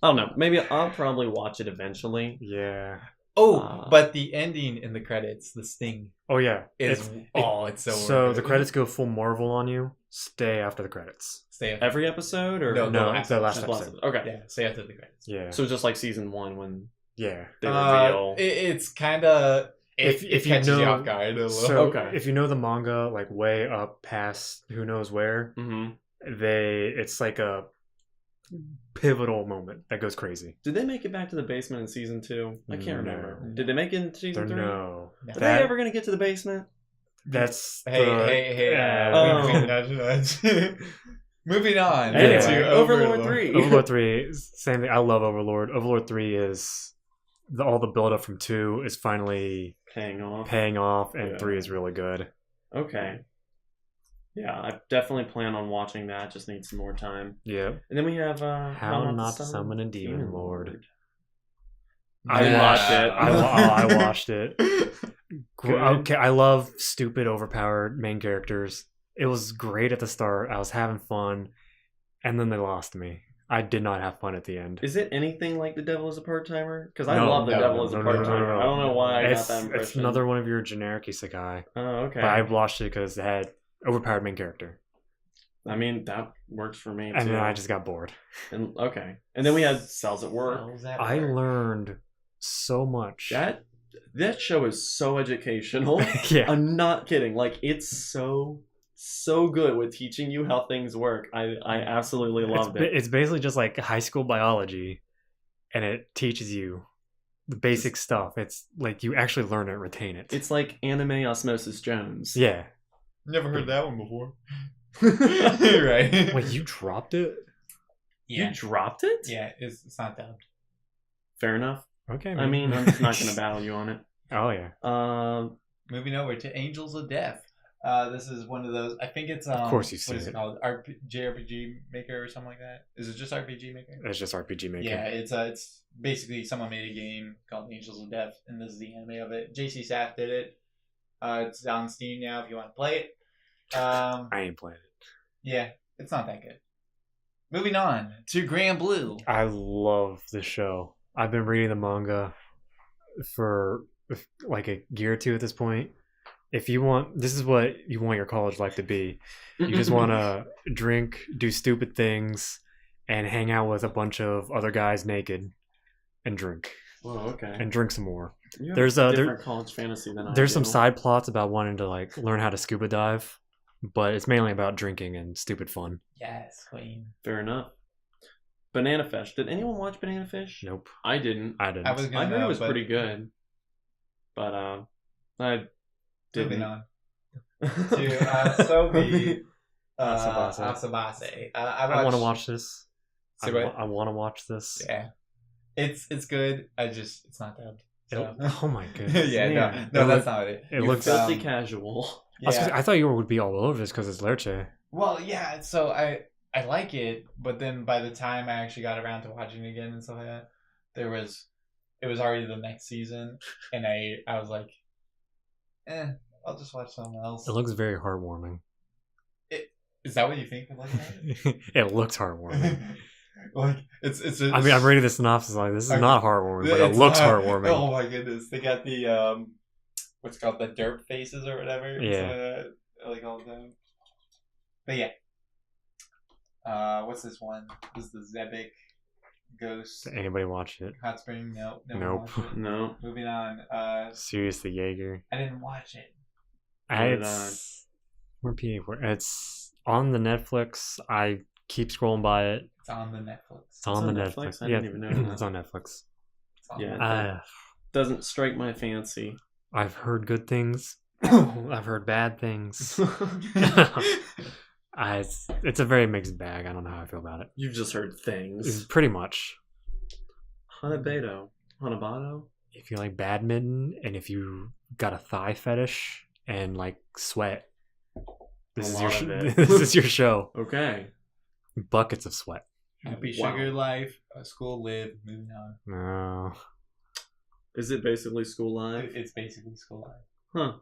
S4: I don't know. Maybe I'll probably watch it eventually.
S2: Yeah.
S1: Oh, but the ending in the credits, the sting,
S2: Oh yeah.
S1: is it's so.
S2: So
S1: worth
S2: the
S1: it.
S2: credits go full Marvel on you. Stay after the credits.
S1: Stay after.
S4: Every episode or
S1: No,
S2: No,
S1: the last
S2: the last
S4: Just
S2: episode.
S4: Okay.
S1: Yeah, stay after the credits.
S2: Yeah.
S4: So just like season 1 when
S2: Yeah.
S4: they reveal.
S1: It's kind of
S2: If
S1: it
S2: you
S1: catches you
S2: know-
S1: off guard a little.
S2: So
S4: Okay.
S2: if you know the manga like way up past who knows where,
S4: hmm
S2: it's like a pivotal moment that goes crazy.
S4: Did they make it back to the basement in season 2? I can't
S2: No.
S4: remember. Did they make it in season 3?
S2: No.
S1: No.
S4: Are
S2: That-
S4: they ever going to get to the basement?
S2: That's
S1: Hey,
S2: the-
S1: hey!
S4: Oh.
S1: Nudge, nudge. Moving on.
S2: Anyway,
S1: to
S4: Overlord 3.
S2: Overlord 3, same thing. I love Overlord. Overlord 3 is all the build up from 2 is finally
S4: Paying off.
S2: paying off, and
S4: Yeah.
S2: 3 is really good.
S4: Okay. Yeah, I definitely plan on watching that. Just need some more time.
S2: Yeah.
S4: And then we have
S2: How Not to Summon a Demon Lord.
S4: I
S1: Yeah.
S4: watched it.
S2: I watched it.
S4: Good.
S2: Okay, I love stupid, overpowered main characters. It was great at the start. I was having fun, and then they lost me. I did not have fun at the end.
S4: Is it anything like The Devil is a Part-Timer? Because I
S2: No,
S4: love The
S1: no,
S4: Devil is a
S2: no, no, no,
S4: Part-Timer.
S2: no, no.
S4: I don't know why I
S2: It's,
S4: got that impression.
S2: it's another one of your generic isekai,
S4: Oh, okay.
S2: but I watched it because it had overpowered main character,
S4: I mean, that works for me, too.
S2: and then I just got bored.
S4: And, okay. And then we had Cells at Work.
S1: How's that
S2: I
S1: work?
S2: learned so much.
S4: That show is so educational.
S2: Yeah.
S4: I'm not kidding. Like, it's so good with teaching you how things work. I absolutely loved it.
S2: It's basically just like high school biology, and it teaches you the basic stuff. It's like you actually learn it, retain it.
S4: It's like anime Osmosis Jones.
S2: Yeah.
S1: Never heard that one before. Right?
S2: Wait, you dropped it?
S1: Yeah,
S4: You dropped it?
S1: yeah. It's not dubbed.
S4: Fair enough.
S2: Okay.
S4: I mean, I'm just not going to battle you on it.
S2: Oh yeah.
S4: Um,
S1: Moving over to Angels of Death. This is one of those. I think it's
S2: Of course you've
S1: what
S2: seen
S1: is it
S2: it.
S1: called? JRPG Maker or something like that. Is it just RPG Maker?
S2: It's just RPG Maker.
S1: Yeah, it's basically someone made a game called Angels of Death, and this is the anime of it. JC Saff did it. It's on Steam now if you want to play it.
S2: I ain't playing it.
S1: Yeah, it's not that good. Moving on to Grand Blue.
S2: I love this show. I've been reading the manga for like a year or two at this point. If you want, this is what you want your college life to be. You just want to drink, do stupid things, and hang out with a bunch of other guys naked and drink.
S4: Whoa, okay.
S2: And drink some more.
S4: You have
S2: There's
S4: a
S2: a
S4: different college fantasy than I
S2: There's
S4: do.
S2: some side plots about wanting to like learn how to scuba dive, but it's mainly about drinking and stupid fun.
S1: Yes, Queen.
S4: Fair enough. Banana Fish. Did anyone watch Banana Fish?
S2: Nope,
S4: I didn't.
S2: I didn't.
S1: I was
S4: I
S1: gonna
S4: heard it was
S1: but
S4: pretty good, but I
S1: moving
S4: didn't.
S1: on to Sobi
S2: Asabase.
S1: Asabase.
S2: I want to watch this.
S1: Say what?
S2: I want to watch this.
S1: Yeah, it's good. It's not dubbed. So.
S2: Oh my goodness.
S1: Yeah,
S2: Man.
S1: no,
S2: It
S1: that's
S2: look-
S1: not it.
S2: It
S4: You
S2: looks.
S4: filthy
S1: um,
S4: casual.
S1: Yeah.
S2: I thought you would be all over this because it's Lerche.
S1: Well, yeah. So I like it, but then by the time I actually got around to watching it again and stuff like that, it was already the next season, and I was like, I'll just watch something else.
S2: It looks very heartwarming.
S1: Is that what you think of looking at it?
S2: It looks heartwarming.
S1: Like it's.
S2: I mean, I'm reading the synopsis like this is
S1: Okay.
S2: not heartwarming, but it
S1: It's
S2: looks
S1: not-
S2: heartwarming.
S1: Oh my goodness! They got the what's it called, the derp faces or whatever.
S2: Yeah.
S1: Like all of them. But yeah. What's this one? This is the Zebek Ghost
S2: Did anybody watch it?
S1: Hot Spring. No one
S2: Nope.
S1: watched it.
S4: No.
S1: Moving on.
S2: Seriously, Jaeger.
S1: I didn't watch it.
S2: It's where PA4. It's on the Netflix. I keep scrolling by it.
S1: It's on the Netflix.
S2: It's on the
S4: on
S2: Netflix.
S4: Netflix? I
S2: Yeah,
S4: didn't even know that.
S2: it's on Netflix.
S1: It's on
S4: Yeah.
S1: Netflix.
S4: Doesn't strike my fancy.
S2: I've heard good things. I've heard bad things. It's a very mixed bag. I don't know how I feel about it.
S4: You've just heard
S2: It's
S4: things.
S2: pretty much.
S4: Hanabato.
S2: If you like badminton and if you got a thigh fetish and like sweat, this
S4: A
S2: is your
S4: lot of it.
S2: this is your show.
S4: Okay.
S2: Buckets of sweat.
S1: Happy
S4: Wow.
S1: Sugar Life. School Live. Moving on.
S2: No.
S4: Is it basically School Live?
S1: It's basically School Live.
S4: Huh.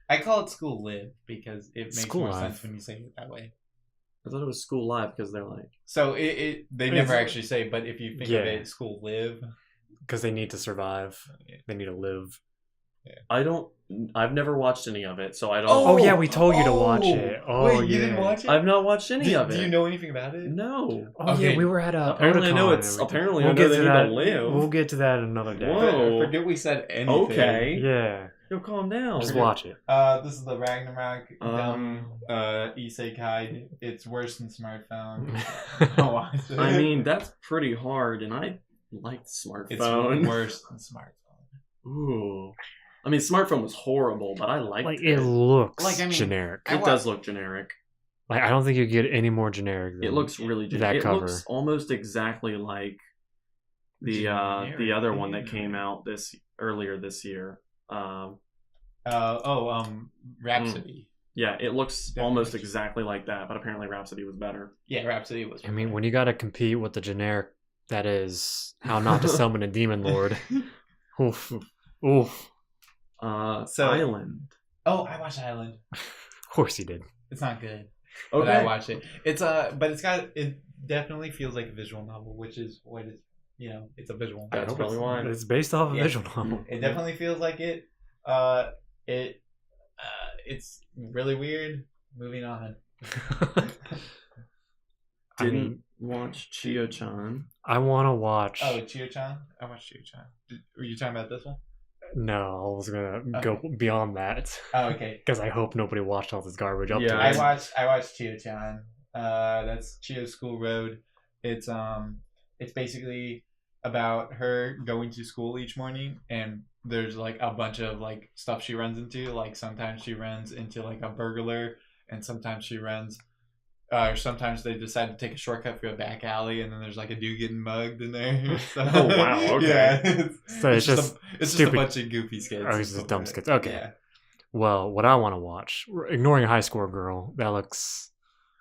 S1: I call it School Live because it makes
S2: School
S1: more
S2: Live.
S1: sense when you say it that way.
S4: I thought it was School Live because they're like,
S1: So they
S2: It's-
S1: never actually say, but if you think
S2: Yeah.
S1: of it, School Live.
S2: Because they need to survive. They need to live.
S4: I've never watched any of it, so I don't.
S2: Oh, yeah, we told you to watch it. Oh,
S1: wait, you didn't
S2: yeah.
S1: watch it?
S4: I've not watched any of it.
S1: Do you know anything about it?
S4: No.
S2: Oh
S1: Okay.
S2: yeah, we were at a
S4: Apparently, I know
S2: Otakon
S4: it's.
S2: and everything.
S4: Apparently,
S2: We'll
S4: I know
S2: get
S4: they
S2: to
S4: need
S2: that.
S4: to live.
S2: We'll get to that another day.
S4: Whoa.
S1: I forget we said anything.
S4: Okay.
S2: Yeah,
S4: Yo, calm down.
S2: just watch it.
S1: This is the Ragnarok dumb isekai. It's worse than smartphone. Don't watch it.
S4: I mean, that's pretty hard, and I like smartphone.
S1: it's worse than smartphone.
S4: Ooh. I mean, smartphone was horrible, but I liked
S2: Like
S4: it.
S2: it looks
S1: Like, I mean,
S2: generic.
S1: I
S4: It
S1: wa-
S4: does look generic.
S2: Like I don't think you get any more generic. Than
S4: It looks really
S2: that
S4: generic. It
S2: cover.
S4: looks almost exactly like the other one that came out earlier this year.
S1: Rhapsody.
S4: Yeah, it looks
S1: Definitely.
S4: almost exactly like that, but apparently Rhapsody was better.
S1: Yeah, Rhapsody was.
S2: I mean, when you got to compete with the generic that is how not to summon a demon lord. Oof, oof.
S1: So-
S4: Island.
S1: Oh, I watched Island.
S2: Of course you did.
S1: It's not good, but
S4: Okay.
S1: I watched it. It's but it definitely feels like a visual novel, which is what it's it's a visual
S4: That's
S1: novel.
S4: probably why.
S2: It's based off a
S1: Yeah.
S2: visual novel.
S1: It definitely feels like it. It's really weird. Moving on.
S2: I
S4: Didn't
S2: mean,
S4: watch Chio-chan.
S2: I want to watch.
S1: Oh, Chio-chan. I watched Chio-chan. Were you talking about this one?
S2: No, I was gonna go beyond that
S1: Oh, okay.
S2: because I hope nobody watched all this garbage up
S4: Yeah,
S2: to
S1: I
S2: it.
S1: watched Chio-chan. That's Chio School Road. It's basically about her going to school each morning, and there's like a bunch of like stuff she runs into. Like sometimes she runs into like a burglar, and sometimes she runs. Or sometimes they decide to take a shortcut through a back alley, and then there's like a dude getting mugged in there. So,
S4: Oh, wow, okay.
S1: Yeah,
S2: So it's just
S1: it's just a
S2: stupid-
S1: bunch of goofy skits.
S2: Oh, it's just dumb skits. Okay.
S1: Yeah.
S2: Well, what I want to watch, ignoring High Score Girl, that looks.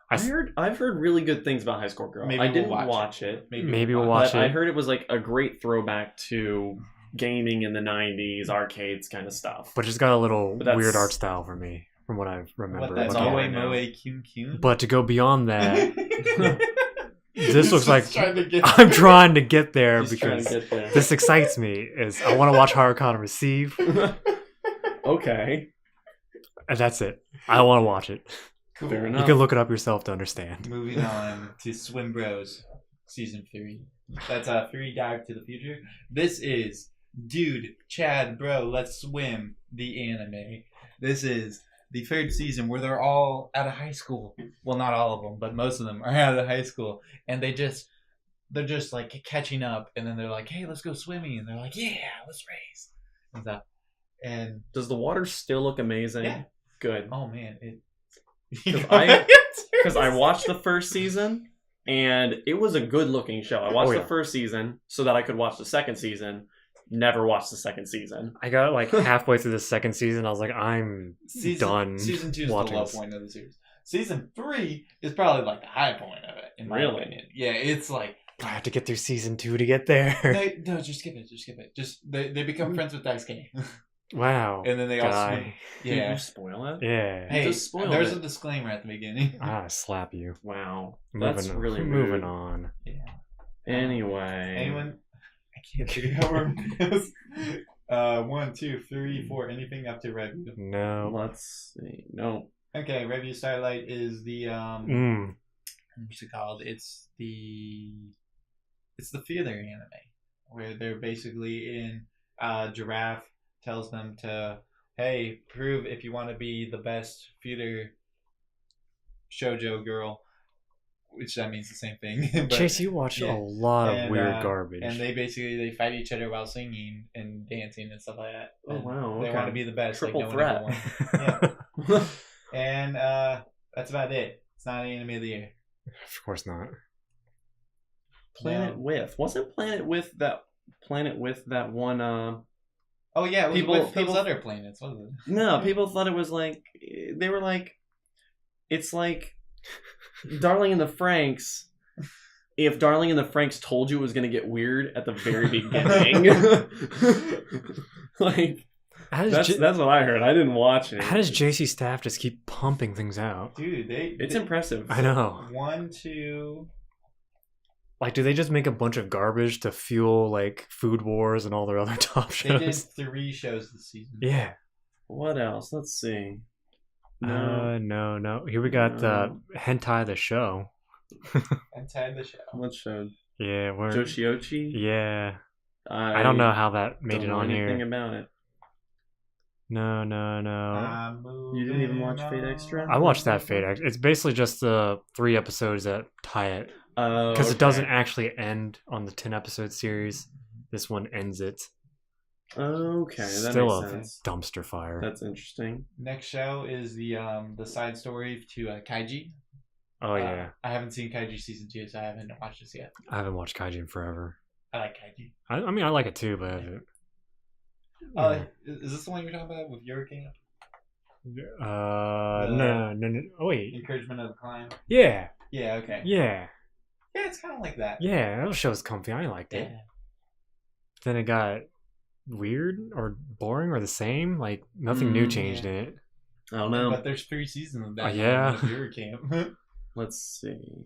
S4: I've heard really good things about High Score Girl.
S1: Maybe
S4: I
S1: we'll
S4: didn't
S1: watch
S4: watch it.
S2: Maybe we'll watch
S4: But I
S2: it.
S4: heard it was like a great throwback to gaming in the 90s, arcades kind of stuff.
S2: But it's got a little
S4: But that's-
S2: weird art style for me, from what I remember.
S1: What, that's
S4: all
S1: Moe
S4: I know.
S1: Moe Kyun Kyun?
S2: But to go beyond that,
S1: This
S2: this looks like
S1: trying to get
S2: I'm trying to get there
S4: Just trying to
S2: because
S4: get there.
S2: this excites me. Is I want to watch Haruka Receive,
S4: Okay.
S2: and that's it. I want to watch it.
S1: Cool.
S4: Fair
S2: You
S4: enough.
S2: can look it up yourself to understand.
S1: Moving on to Swim Bros season 3. That's 3 Dive to the Future. This is Dude, Chad, Bro, Let's Swim, the anime. This is the 3rd season where they're all out of high school. Well, not all of them, but most of them are out of high school, and they're just like catching up, and then they're like, "Hey, let's go swimming," and they're like, "Yeah, let's race," and stuff. And
S4: Does the water still look amazing?
S1: Yeah.
S4: Good.
S1: oh man, it.
S4: 'Cause I watched the first season, and it was a good-looking show. I watched
S2: Oh, yeah.
S4: the first season so that I could watch the second season. Never watched the second season.
S2: I got like halfway through the 2nd season. I was like, I'm done.
S1: Season 2 is the
S2: watching
S1: low
S2: this.
S1: point of the series. Season 3 is probably like the high point of it, in my
S4: Really?
S1: opinion. Yeah, it's like
S2: I have to get through season 2 to get there.
S1: no, just skip it. Just they become friends with Daisuke,
S2: Wow.
S1: and then they all swim.
S2: Guy.
S4: Did
S1: Yeah.
S4: you spoil it?
S2: Yeah.
S1: Hey,
S4: just spoiled
S1: there's
S4: it.
S1: a disclaimer at the beginning.
S2: Ah, slap you.
S4: Wow.
S2: Moving
S4: That's
S2: on.
S4: really rude.
S2: moving on.
S1: Yeah.
S4: Anyway.
S1: Anyone? I can't figure out where it goes. 1, 2, 3, 4. Anything up to review?
S2: No.
S4: Let's see. No.
S1: Okay, review starlight is the what's it called? It's the theater anime where they're basically in Giraffe tells them to, hey, prove if you want to be the best theater shoujo girl, which that means the same thing. But-
S2: Chase, you watch
S1: yeah.
S2: a lot of
S1: And,
S2: weird garbage.
S1: and they fight each other while singing and dancing and stuff like that.
S4: Oh,
S1: And
S4: wow,
S1: They
S4: okay.
S1: want to be the best.
S4: Triple
S1: like no one ever
S4: threat.
S1: won. Yeah. And that's about it. It's not an anime of the year.
S2: Of course not.
S4: Planet
S1: No.
S4: with. Wasn't Planet with that one
S1: Oh yeah, it was
S4: People-
S1: with those
S4: people-
S1: other planets, wasn't it?
S4: No, people thought it was like they were like it's like Darling in the Franks. If Darling in the Franks told you it was going to get weird at the very beginning. Like
S2: How does,
S4: that's what I heard. I didn't watch it.
S2: how does JC Staff just keep pumping things out?
S1: Dude,
S4: It's impressive.
S2: I know.
S1: 1, 2.
S2: Like, do they just make a bunch of garbage to fuel, like, Food Wars and all their other top
S1: They did
S2: shows?
S1: 3 shows this season.
S2: Yeah.
S4: What else? Let's see.
S2: No. Here we got
S4: No.
S2: Hentai the Show.
S1: Inside the show.
S4: What show?
S2: Yeah, we're...
S4: Joshiochi?
S2: Yeah. I don't know how that made
S4: don't
S2: it
S4: know
S2: on
S4: anything
S2: here.
S4: about it.
S2: No.
S4: You didn't even watch Fate Extra?
S2: I watched that Fate. It's basically just the 3 episodes that tie it. Because it doesn't actually end on the 10-episode series. This one ends it.
S4: Okay, that
S2: Still
S4: makes
S2: a
S4: sense.
S2: dumpster fire.
S4: That's interesting.
S1: Next show is the side story to Kaiji.
S2: Oh, yeah.
S1: I haven't seen Kaiji season 2, so I haven't watched this yet.
S2: I haven't watched Kaiji in forever.
S1: I like Kaiji.
S2: I mean, I like it too, but I haven't.
S1: Is this the one you're talking about with your camp?
S2: No. Oh, wait.
S1: Encouragement of the Climb?
S2: Yeah.
S1: Yeah, okay.
S2: Yeah.
S1: Yeah, it's kind of like that.
S2: Yeah. That show's comfy. I liked it.
S1: Yeah.
S2: Then it got weird or boring or the same. Like, nothing new changed
S1: yeah.
S2: in it.
S4: I don't know.
S1: But there's 3 seasons of that.
S2: Yeah.
S1: Of your camp.
S4: Let's see.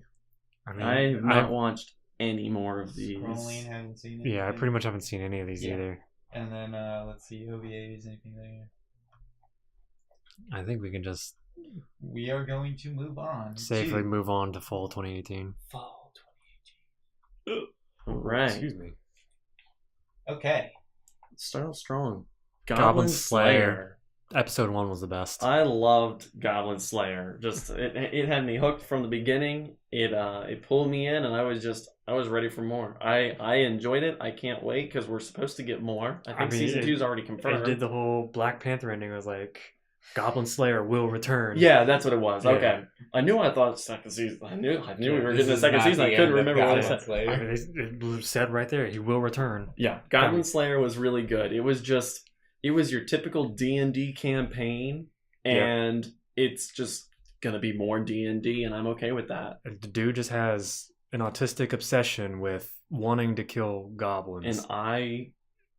S2: I mean,
S4: I have not watched any more of these.
S1: Scrolling, haven't seen it.
S2: Yeah, I pretty much haven't seen any of these
S1: Yeah.
S2: either.
S1: And then let's see, OVAs, anything there.
S2: I think we can just
S1: We are going to move on.
S2: safely
S1: to
S2: move on to fall 2018.
S1: fall
S4: All right.
S2: Excuse me.
S1: 2018. Okay.
S4: Start off strong.
S2: Goblin Slayer. Episode 1 was the best.
S4: I loved Goblin Slayer. Just it had me hooked from the beginning. It pulled me in, and I was ready for more. I enjoyed it. I can't wait because we're supposed to get more. I think season 2 is already confirmed.
S2: It did the whole Black Panther ending. It was like, Goblin Slayer will return.
S4: Yeah, that's what it was.
S2: Yeah.
S4: Okay, I knew I thought second season. I knew we were
S1: This
S4: getting a
S1: is
S4: second
S1: not
S4: season. I
S1: the
S4: couldn't
S1: end of
S4: remember what I
S1: Goblin
S4: said.
S1: Slayer.
S2: I mean, it said right there, he will return.
S4: Yeah, Goblin Slayer was really good. It it was your typical D&D campaign, and it's just gonna be more D&D, and I'm okay with that.
S2: The dude just has an autistic obsession with wanting to kill goblins,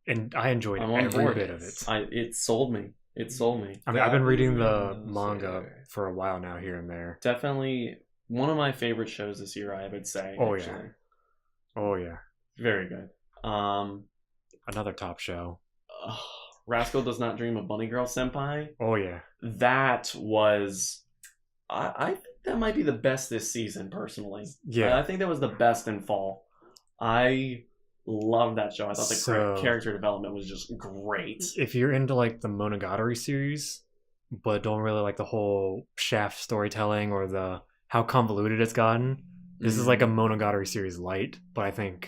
S4: And I
S2: enjoyed
S4: I'm on
S2: every
S4: board.
S2: bit of it.
S4: It sold me. It sold me.
S2: I mean, I've been reading the
S1: Goblins,
S2: manga
S1: yeah.
S2: for a while now, here and there.
S4: Definitely one of my favorite shows this year, I would say.
S2: Oh,
S4: actually.
S2: yeah. Oh yeah,
S4: Very good.
S2: another top show.
S4: Rascal Does Not Dream of Bunny Girl Senpai.
S2: Oh yeah,
S4: That was, I think that might be the best this season, personally.
S2: yeah.
S4: I think that was the best in fall. I love that show. I thought the
S2: So-
S4: character development was just great.
S2: If you're into like the Monogatari series, but don't really like the whole Shaft storytelling or the how convoluted it's gotten, this is like a Monogatari series light, but I think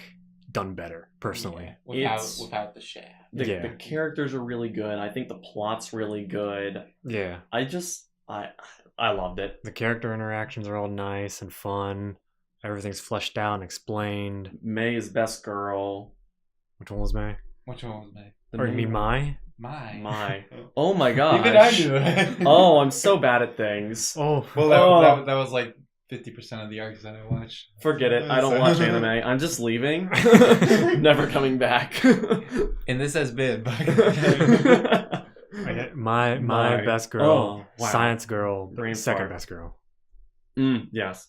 S2: done better personally.
S1: Yeah,
S4: It's-
S1: without the shaft.
S2: Yeah.
S4: The characters are really good. I think the plot's really good.
S2: Yeah,
S4: I loved it.
S2: the character interactions are all nice and fun. Everything's fleshed out and explained.
S4: May is best girl.
S2: Which one was May?
S1: Which one was May?
S4: The
S2: Or you
S4: main
S2: mean
S4: one.
S2: Mai?
S4: My. Oh my gosh.
S1: Even I knew it.
S4: Oh, I'm so bad at things.
S2: Oh,
S1: Well, that was like 50% of the arcs that I watched.
S4: Forget it. I don't watch anime. I'm just leaving. Never coming back.
S1: And this has been.
S2: my
S4: My.
S2: best girl,
S4: Oh, wow.
S2: science girl,
S4: Brain
S2: second
S4: fart.
S2: best girl.
S4: Yes.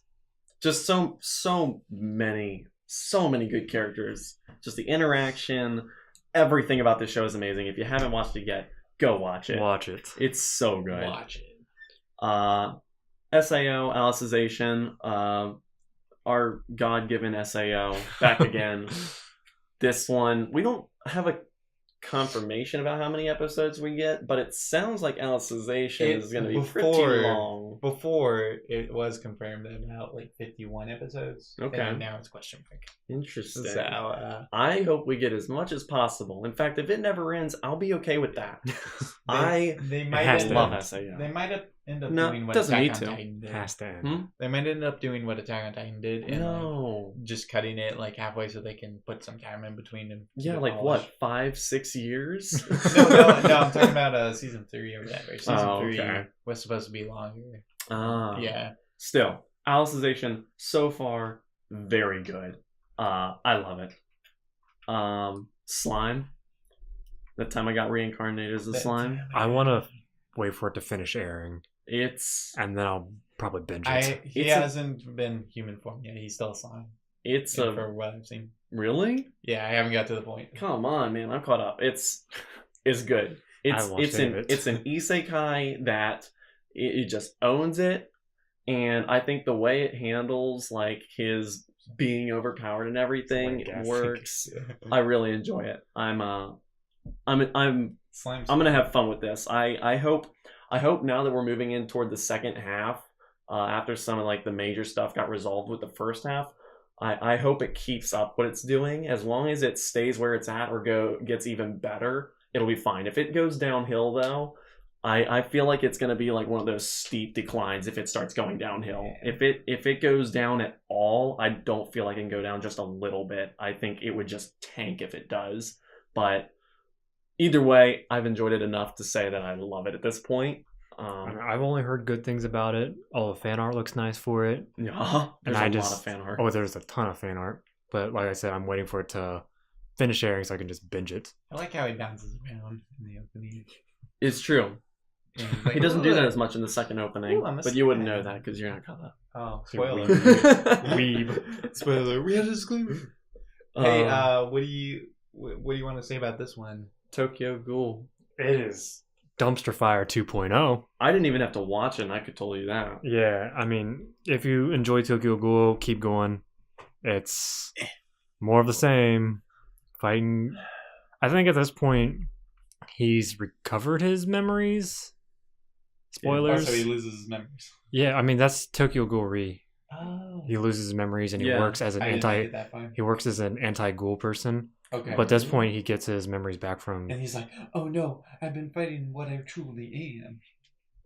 S4: Just so many good characters. Just the interaction, everything about this show is amazing. If you haven't watched it yet, go watch it.
S2: Watch it.
S4: It's so good.
S1: Watch it.
S4: SAO, Alicization, our God-given SAO, back again. This one, we don't have a confirmation about how many episodes we get, but it sounds like Alicization is going to be pretty long.
S1: Before it was confirmed about like 51 episodes.
S4: Okay.
S1: And now it's question mark.
S4: Interesting.
S1: So,
S4: I hope we get as much as possible. In fact, if it never ends, I'll be okay with that. I
S1: they might
S2: has
S1: end
S2: to
S4: love
S1: up,
S4: SAO.
S1: They might end up
S4: No,
S1: doing what
S4: doesn't
S1: Attack
S4: need
S1: on
S4: to.
S1: Titan did.
S2: Has to end.
S4: Hmm?
S1: They might end up doing what Attack on Titan did and
S4: No.
S1: like, just cutting it like halfway so they can put some time in between and
S4: Yeah, like what, 5-6 years?
S1: no, I'm talking about season 3 or whatever. Season 3
S4: okay.
S1: was supposed to be longer.
S4: Yeah. Still, Alicization so far very good. I love it. Slime. That time I got reincarnated as a slime.
S2: I want to wait for it to finish airing,
S4: It's
S2: and then I'll probably binge it.
S1: He
S4: It's a-
S1: hasn't been human form yet. He's still a slime.
S4: it's
S1: For
S4: a
S1: what I've seen.
S4: really.
S1: Yeah, I haven't got to the point.
S4: Come on, man, I'm caught up. It's good. It's
S2: I watched it.
S4: it's an isekai that it just owns it, and I think the way it handles like his being overpowered and everything
S2: Like,
S4: works. I really enjoy it. I'm
S1: Slime's
S4: gonna have fun with this. I hope now that we're moving in toward the second half, after some of like the major stuff got resolved with the first half, I hope it keeps up what it's doing. As long as it stays where it's at or gets even better, it'll be fine. If it goes downhill though, I feel like it's gonna be like one of those steep declines if it starts going downhill.
S1: Yeah.
S4: If it goes down at all, I don't feel like it can go down just a little bit. I think it would just tank if it does. But either way, I've enjoyed it enough to say that I love it at this point.
S2: I've only heard good things about it. All the fan art looks nice for it.
S4: Yeah, there's
S2: I
S4: a lot
S2: just-
S4: of fan art.
S2: Oh, there's a ton of fan art. But like I said, I'm waiting for it to finish airing so I can just binge it.
S1: I like how he bounces around in the opening.
S4: It's true.
S1: And he's like,
S4: He doesn't do that
S1: "Ooh,
S4: as much in the second opening,
S1: Ooh, I'm a
S4: but you wouldn't know
S1: slime.
S4: that because you're not caught up.
S1: Oh,
S2: Spoiler.
S1: spoiler.
S2: Weeb.
S1: Spoiler. We had a disclaimer. Hey, what do you want to say about this one?
S4: Tokyo Ghoul.
S2: It is Dumpster Fire 2.0.
S4: I didn't even have to watch it, and I could tell you that.
S2: Yeah, I mean, if you enjoy Tokyo Ghoul, keep going. It's more of the same. Fighting. I think at this point, he's recovered his memories. Spoilers.
S1: Also, he loses his memories.
S2: Yeah, I mean that's Tokyo Ghoul Re.
S1: Oh.
S2: He loses his memories and he
S4: Yeah,
S2: works as an
S1: I didn't
S2: anti.
S1: make it that far.
S2: He works as an anti-ghoul person.
S1: Okay.
S2: But at this point, he gets his memories back from.
S1: And he's like, "Oh no, I've been fighting what I truly am."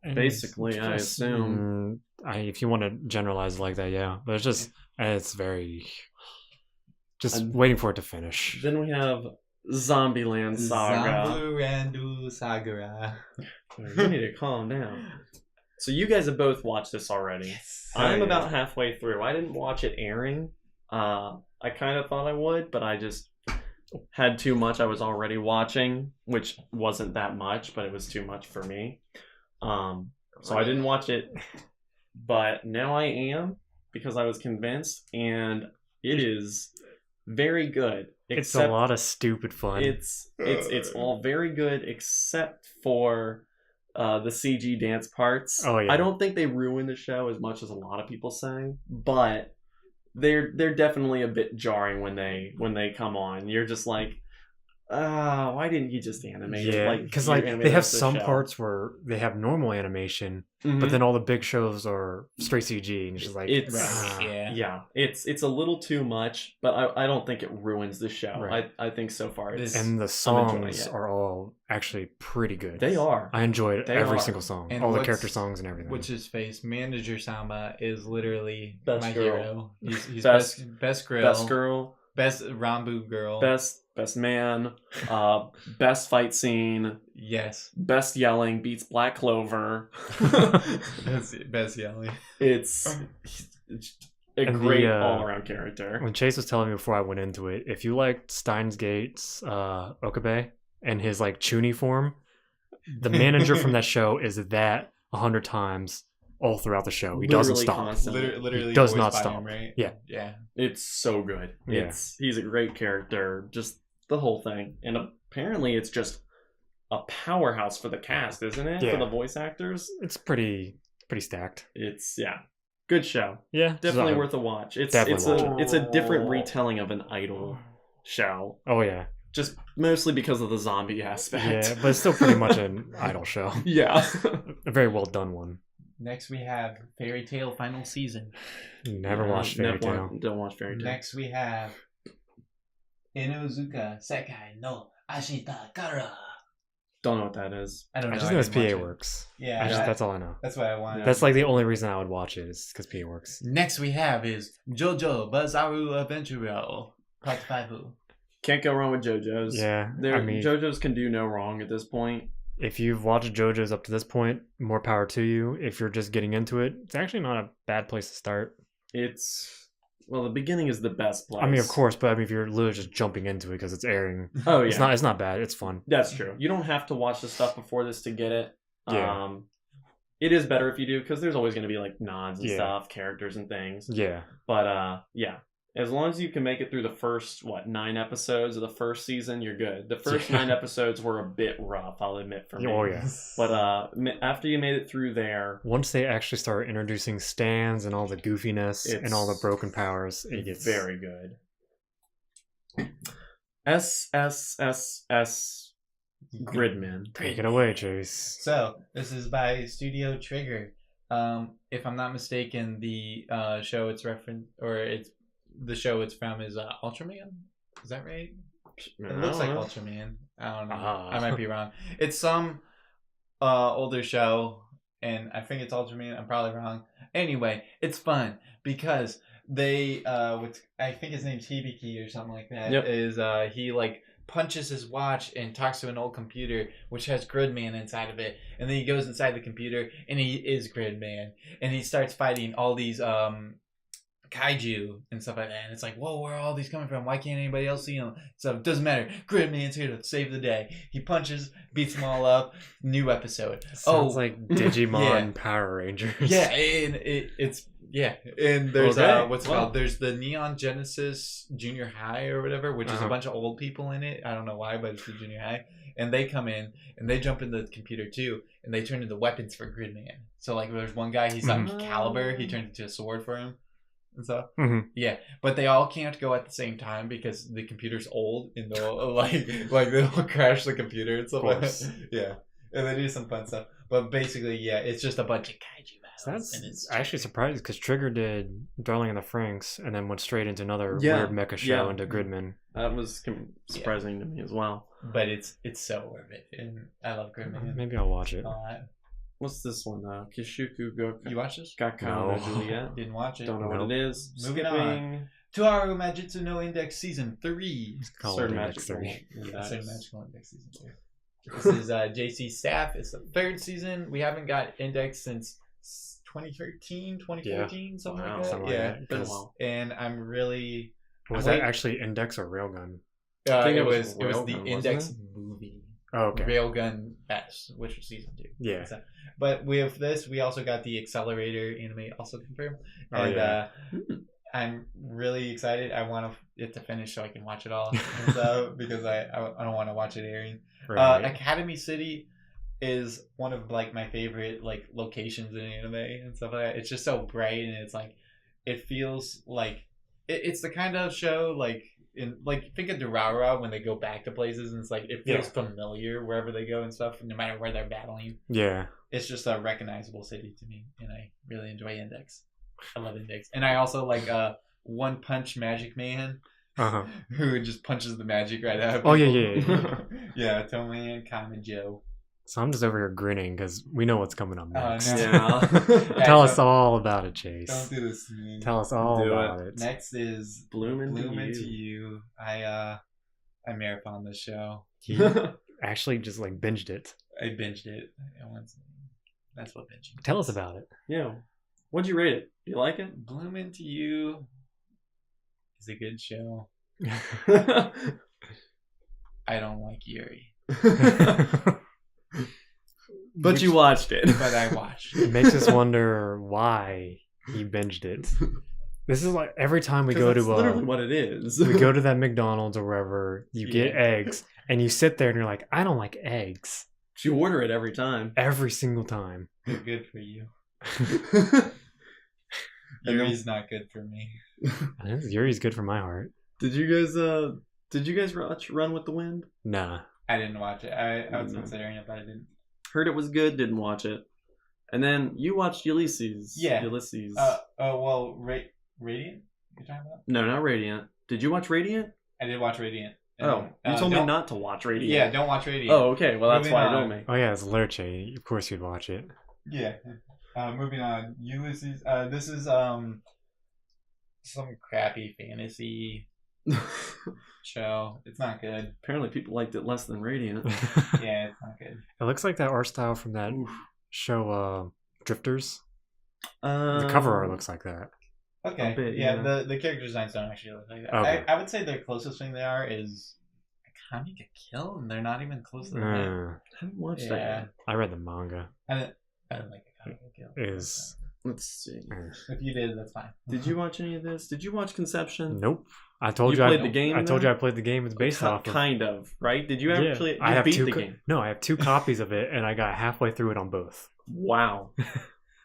S2: and
S4: Basically,
S2: it's
S4: I assume.
S2: if you want to generalize like that, yeah. But it's just, it's very. Just
S4: And-
S2: waiting for it to finish.
S4: Then we have Zombieland Saga.
S1: Zamburandu Sagara.
S4: You need to calm down. So you guys have both watched this already.
S1: Yes.
S4: I'm about halfway through. I didn't watch it airing. I kind of thought I would, but I just had too much I was already watching, which wasn't that much, but it was too much for me. So I didn't watch it, but now I am because I was convinced, and it is very good.
S2: It's a lot of stupid fun.
S4: It's all very good except for the CG dance parts.
S2: Oh, yeah.
S4: I don't think they ruin the show as much as a lot of people say, but they're definitely a bit jarring when they come on. You're just like, why didn't you just animate it?
S2: Yeah, because like they have some parts where they have normal animation, but then all the big shows are straight CG, and it's just like
S4: it's a little too much, but I don't think it ruins the show.
S2: Right.
S4: I think so far
S2: and the songs are all actually pretty good.
S4: They are.
S2: I enjoyed every single song,
S1: and
S2: all the character songs and everything.
S1: Which his face, Manager Sama is literally
S4: best
S1: my
S4: girl.
S1: Hero. He's best girl, best Rambu girl,
S4: best man, best fight scene.
S1: Yes,
S4: best yelling beats Black Clover.
S1: best yelling.
S4: It's a great all-around character.
S2: When Chase was telling me before I went into it, if you liked Steins Gate's Okabe and his like Chuni form, the manager from that show is that 100 times all throughout the show. He doesn't stop.
S1: Literally
S2: he does not
S1: voiced by
S2: stop.
S1: him, right?
S2: Yeah.
S4: It's so good.
S2: Yeah.
S4: He's a great character. Just the whole thing, and apparently it's just a powerhouse for the cast, isn't it?
S2: Yeah.
S4: For the voice actors,
S2: it's pretty stacked.
S4: It's good show.
S2: Yeah,
S4: definitely worth a watch. It's a different retelling of an Idol show.
S2: Oh yeah,
S4: just mostly because of the zombie aspect.
S2: Yeah, but it's still pretty much an Idol show.
S4: Yeah,
S2: a very well done one.
S1: Next we have Fairy Tail final season.
S2: Never watched Fairy Tail.
S4: Don't watch Fairy Tail.
S1: Next we have Inozuka Sekai no Ashitakara.
S4: Don't know what that is.
S1: I don't know.
S2: I just know it's PA Works.
S1: Yeah,
S2: that's all I know.
S1: That's what I want.
S2: That's like the only reason I would watch it is because PA Works.
S1: Next we have is JoJo Bizarre Adventure Part 5.
S4: Can't go wrong with JoJo's.
S2: Yeah,
S4: JoJo's can do no wrong at this point.
S2: If you've watched JoJo's up to this point, more power to you. If you're just getting into it, it's actually not a bad place to start.
S4: The beginning is the best place.
S2: I mean, of course, but if you're literally just jumping into it because it's airing, it's not bad. It's fun.
S4: That's true. You don't have to watch the stuff before this to get it.
S2: Yeah.
S4: It is better if you do because there's always going to be like nods and stuff, characters and things.
S2: Yeah.
S4: But as long as you can make it through the first 9 episodes of the first season, you're good. The first 9 episodes were a bit rough, I'll admit, for me.
S2: Oh yeah.
S4: But after you made it through there,
S2: once they actually start introducing stands and all the goofiness and all the broken powers, it gets
S4: very good. SSSS Gridman.
S2: Take it away, Chase.
S1: So this is by Studio Trigger. If I'm not mistaken, the show it's referenced the show it's from is Ultraman. Is that right? It looks like Ultraman. I don't know. I might be wrong. It's some older show, and I think it's Ultraman. I'm probably wrong. Anyway, it's fun because they I think his name's Hibiki or something like that.
S4: Yep.
S1: Is he like punches his watch and talks to an old computer which has Gridman inside of it, and then he goes inside the computer and he is Gridman, and he starts fighting all these kaiju and stuff like that, and it's like, whoa, where are all these coming from? Why can't anybody else see them? So it doesn't matter. Gridman's here to save the day. He punches, beats them all up. New episode.
S2: Sounds like Digimon Power Rangers.
S1: Yeah, and it's and there's what's it called? There's the Neon Genesis Junior High or whatever, which is a bunch of old people in it. I don't know why, but it's the junior high, and they come in and they jump into the computer too, and they turn into weapons for Gridman. So like, there's one guy, he's on Caliber, he turns into a sword for him. And stuff. Yeah, but they all can't go at the same time because the computer's old and they'll like they'll crash the computer and stuff like that. Yeah, and they do some fun stuff. But basically, it's just a bunch of kaiju battles.
S2: So that's actually surprising because Trigger did Darling in the Franxx and then went straight into another weird mecha show into Gridman.
S4: That was surprising to me as well.
S1: But it's so worth it, and I love Gridman.
S2: Maybe I'll watch it.
S4: What's this one? Kishuku Goku.
S1: You watched this?
S4: Gakao no Juliet.
S1: Didn't watch it.
S4: Don't know what it is.
S1: Moving
S4: Skipping
S1: Toaru Majitsu no Index Season 3.
S2: Call
S4: Certain
S2: it Index
S4: magical
S2: 3.
S1: Yes,
S4: index.
S1: Magical Index Season 2. This is JC Staff. It's the 3rd season. We haven't got Index since 2013, 2014, something
S4: Wow,
S1: like that.
S2: something like
S1: yeah.
S2: that.
S4: Been a while.
S1: And I'm really...
S2: Was
S1: Wait.
S2: that actually Index or Railgun?
S1: I
S4: think
S1: it
S4: it was
S1: was the
S4: Railgun, wasn't
S1: Index
S4: it?
S1: movie.
S2: Oh, okay.
S1: Railgun S, which was Season 2.
S2: Yeah.
S1: So, but with this, we also got the Accelerator anime also confirmed.
S2: Oh,
S1: And
S2: yeah.
S1: I'm really excited. I want it to finish so I can watch it all. And so, because I don't want to watch it airing.
S2: Right.
S1: Academy City is one of like my favorite like locations in anime and stuff like that. It's just so bright and it's like it feels like it's the kind of show like in like think of Durara when they go back to places and it's like it feels familiar wherever they go and stuff, no matter where they're battling.
S2: Yeah.
S1: It's just a recognizable city to me, and I really enjoy Index. I love Index, and I also like One Punch Magic Man.
S2: Uh-huh.
S1: Who just punches the magic right out of
S2: Oh,
S1: people.
S2: yeah.
S1: Yeah, Tomy and Kama Joe.
S2: So I'm just over here grinning because we know what's coming up next.
S1: no.
S4: Yeah.
S2: Tell us all about it, Chase.
S1: Don't do this to me.
S2: Tell us all
S4: Do
S2: about it.
S1: Next is
S4: Bloom into
S1: Into
S4: You.
S1: You. I marathon this show.
S2: He actually just like binged it.
S1: I binged it. That's what binging.
S2: Tell us about it.
S4: Yeah. What'd you rate it? You like it?
S1: Bloom Into You is a good show. I don't like Yuri,
S4: But you watched it.
S1: but I watched.
S2: It makes us wonder why he binged it. This is like every time we go
S4: That's
S2: to
S4: literally what it is.
S2: we go to that McDonald's or wherever, you get
S1: Yeah.
S2: eggs and you sit there and you're like, I don't like eggs
S4: You order it every time.
S2: every single time.
S1: They're good for you.
S4: And then-
S1: Yuri's not good for me.
S2: Yuri's good for my heart.
S4: Did you guys watch Run with the Wind?
S2: Nah.
S1: I didn't watch it. I was
S4: No.
S1: considering it, but I didn't.
S4: Heard it was good, didn't watch it. And then you watched Ulysses.
S1: Yeah.
S4: Ulysses.
S1: Radiant? You're talking about?
S4: No, not Radiant. Did you watch Radiant?
S1: I did watch Radiant.
S4: Oh, you told me
S1: don't-
S4: not to watch Radiant.
S1: Yeah, don't watch Radiant.
S4: Oh, okay. Well, that's
S1: Moving
S4: why
S1: on.
S4: I told me.
S2: Oh yeah, it's Lerche. Of course you'd watch it.
S1: Yeah. Moving on. Ulysses. This is some crappy fantasy show. It's not good.
S4: Apparently, people liked it less than Radiant.
S1: Yeah, it's not good.
S2: It looks like that art style from that show Drifters. The
S4: Um,
S2: cover art looks like that.
S1: Okay.
S4: A bit,
S1: yeah,
S4: yeah.
S1: the character designs don't actually look like that.
S2: Okay.
S1: I would say the closest thing they are is Akami ga Kill, and they're not even close to that.
S2: Uh,
S4: I haven't watched
S1: Yeah.
S4: that yet.
S2: I read the manga.
S1: I don't like Akami ga Kill.
S2: Is
S4: Let's see.
S1: If you did, that's fine.
S4: Did you watch any of this? Did you watch Conception?
S2: Nope. I told
S4: You
S2: you,
S4: played
S2: I,
S4: the game,
S2: I told
S4: though?
S2: you I played the game. It's based off of.
S4: Kind of, right? Did you
S2: Yeah.
S4: actually? You
S2: I have
S4: beat
S2: two.
S4: the game.
S2: No, I have 2 copies of it, and I got halfway through it on both.
S4: Wow.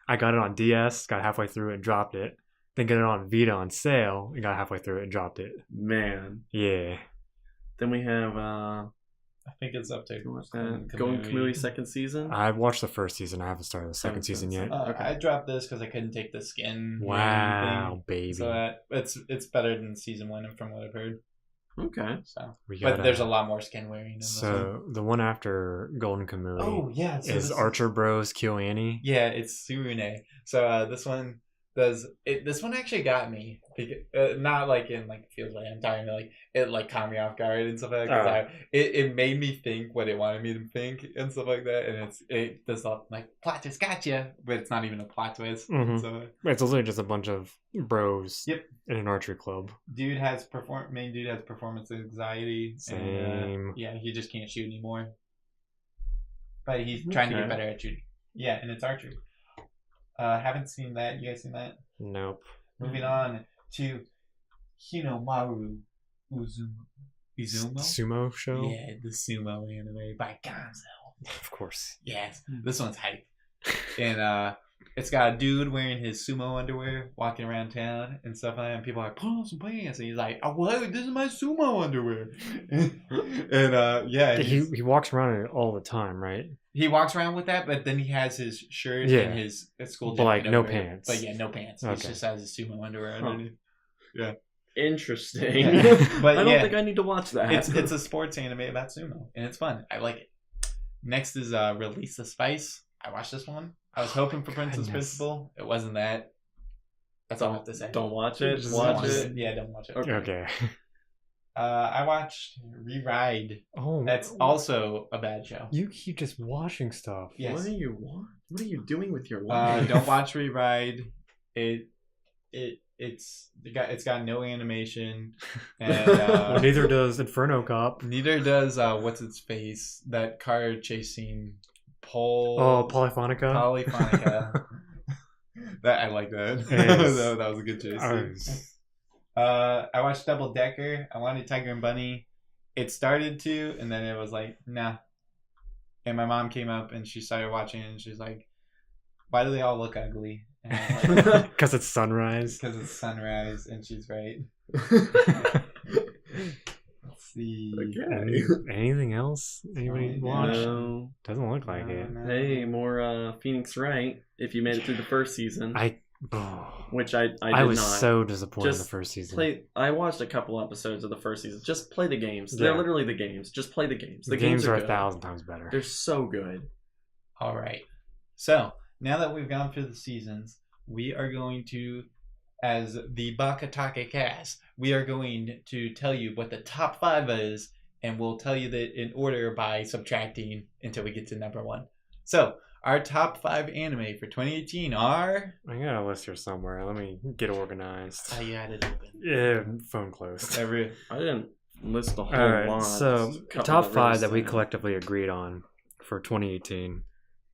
S2: I got it on DS, got halfway through it, and dropped it. Then got it on Vita on sale, and got halfway through it and dropped it.
S4: Man.
S2: Yeah.
S4: Then we have
S1: I think it's up to
S4: what's that? Going Kamui second season.
S2: I watched the first season. I haven't started the second season yet.
S4: Okay.
S1: I dropped this because I couldn't take the skin.
S2: Wow, baby.
S1: So it's better than season 1 from what I've heard.
S4: Okay.
S1: So,
S2: We
S1: but
S2: got,
S1: there's a lot more skin wearing in this one.
S2: So the one after Golden Kamui
S1: Oh yeah, so
S2: is
S1: this
S2: Archer Bros Kill Annie.
S1: Yeah, it's Surune. So this one does it. This one actually got me, because, not like in like feels like I'm talking about like it like caught me off guard and stuff like that. 'Cause it made me think what it wanted me to think and stuff like that. And it does not like plot twist gotcha, but it's not even a plot twist.
S2: Mhm.
S1: So
S2: It's literally just a bunch of bros
S1: Yep.
S2: in an archery club.
S1: main dude has performance anxiety.
S2: Same.
S1: And, yeah, he just can't shoot anymore. But he's trying to get
S4: Okay.
S1: better at shooting. Yeah, and it's archery. Haven't seen that. You guys seen that?
S2: Nope.
S1: Moving on to Hinomaru Izumo.
S2: Sumo show?
S1: Yeah, the sumo anime by Gonzo.
S2: Of course.
S1: Yes, this one's hype. And it's got a dude wearing his sumo underwear walking around town and stuff like that. And people are like, put on some pants. And he's like, oh, what? This is my sumo underwear. and yeah,
S2: He walks around in it all the time, right?
S1: he walks around with that, but then he has his shirt
S2: Yeah.
S1: and his school
S2: But, like,
S1: jacket
S2: no
S1: over it.
S2: pants.
S1: But yeah, no pants. He
S2: Okay.
S1: just has his sumo underwear
S4: Huh.
S1: underneath.
S4: Interesting.
S1: Yeah. But
S4: I don't
S1: yeah.
S4: think I need to watch that.
S1: It's a sports anime about sumo, and it's fun. I like it. Next is Release the Spice. I watched this one. I was hoping for Princess
S2: Goodness.
S1: Principal. It wasn't that. That's all I have to say.
S4: Don't watch it.
S2: Just
S4: Watch
S2: watch
S4: it.
S1: Yeah, don't watch it.
S4: Okay.
S2: Okay.
S1: I watched Rewrite.
S2: Oh,
S1: That's also a bad show.
S2: You keep just watching stuff.
S1: Yes.
S4: What are you doing with your life?
S1: Don't watch Rewrite. It's got no animation, and
S2: Well, neither does Inferno Cop.
S1: neither does what's its face, that car chasing pole.
S2: Oh, Polyphonica.
S1: Polyphonica. That I like that.
S2: Yes.
S1: that was a good chase. I watched Double Decker. I wanted Tiger and Bunny. It started to, and then it was like, nah. And my mom came up and she started watching, and she's like, "Why do they all look ugly?" And I was like,
S2: Because it's sunrise.
S1: because it's sunrise, and she's right. Let's see.
S2: Anything else? Anybody
S1: No.
S2: watch?
S4: No.
S2: Doesn't look like it.
S4: Hey, more Phoenix Wright. If you made it through the first season, which I did
S2: was
S4: not.
S2: so disappointed in the
S4: Just
S2: first season.
S4: I watched a couple episodes of the first season. Just play the games.
S2: Yeah.
S4: They're literally the games. Just play the games.
S2: the games are
S4: good.
S2: 1,000 times better.
S4: They're so good.
S1: All right. So now that we've gone through the seasons, we are going to, as the BakaTaka cast, we are going to tell you what the top 5 is, and we'll tell you that in order by subtracting until we get to number 1. So our top 5 anime for 2018 are.
S2: I got a list here somewhere. Let me get organized.
S1: I got it open.
S2: Yeah, phone closed.
S4: I didn't list the whole
S2: All right,
S4: lot.
S2: so
S4: Just a
S2: the
S4: couple
S2: top
S4: really
S2: 5 that we
S4: stand out.
S2: collectively agreed on for 2018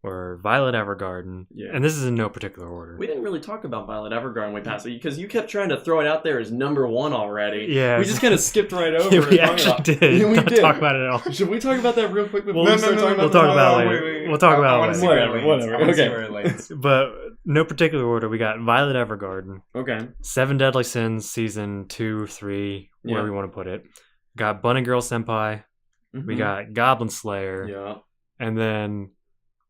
S2: were Violet Evergarden,
S4: Yeah.
S2: and this is in no particular order.
S4: We didn't really talk about Violet Evergarden way past it because you kept trying to throw it out there as number 1 already.
S2: Yeah.
S4: We just kind of skipped right over.
S2: Yeah, we
S4: talking
S2: actually
S4: about-
S2: did.
S4: Yeah, we
S2: Don't
S4: did.
S2: talk about it at all.
S4: Should we talk about that real quick before
S2: Well,
S4: we start talking
S2: we'll
S4: about
S2: talk
S4: the-
S2: about it later. We'll talk about it
S1: wanna
S2: later.
S1: see where it
S4: Whatever,
S1: lands. I wanna see
S4: okay.
S1: where it lands.
S2: But no particular order. We got Violet Evergarden,
S4: Okay.
S2: 7 Deadly Sins, season 2, 3, wherever
S4: Yeah.
S2: you want to put it. Got Bunny Girl Senpai. We
S4: Mhm.
S2: got Goblin Slayer,
S4: Yeah.
S2: and then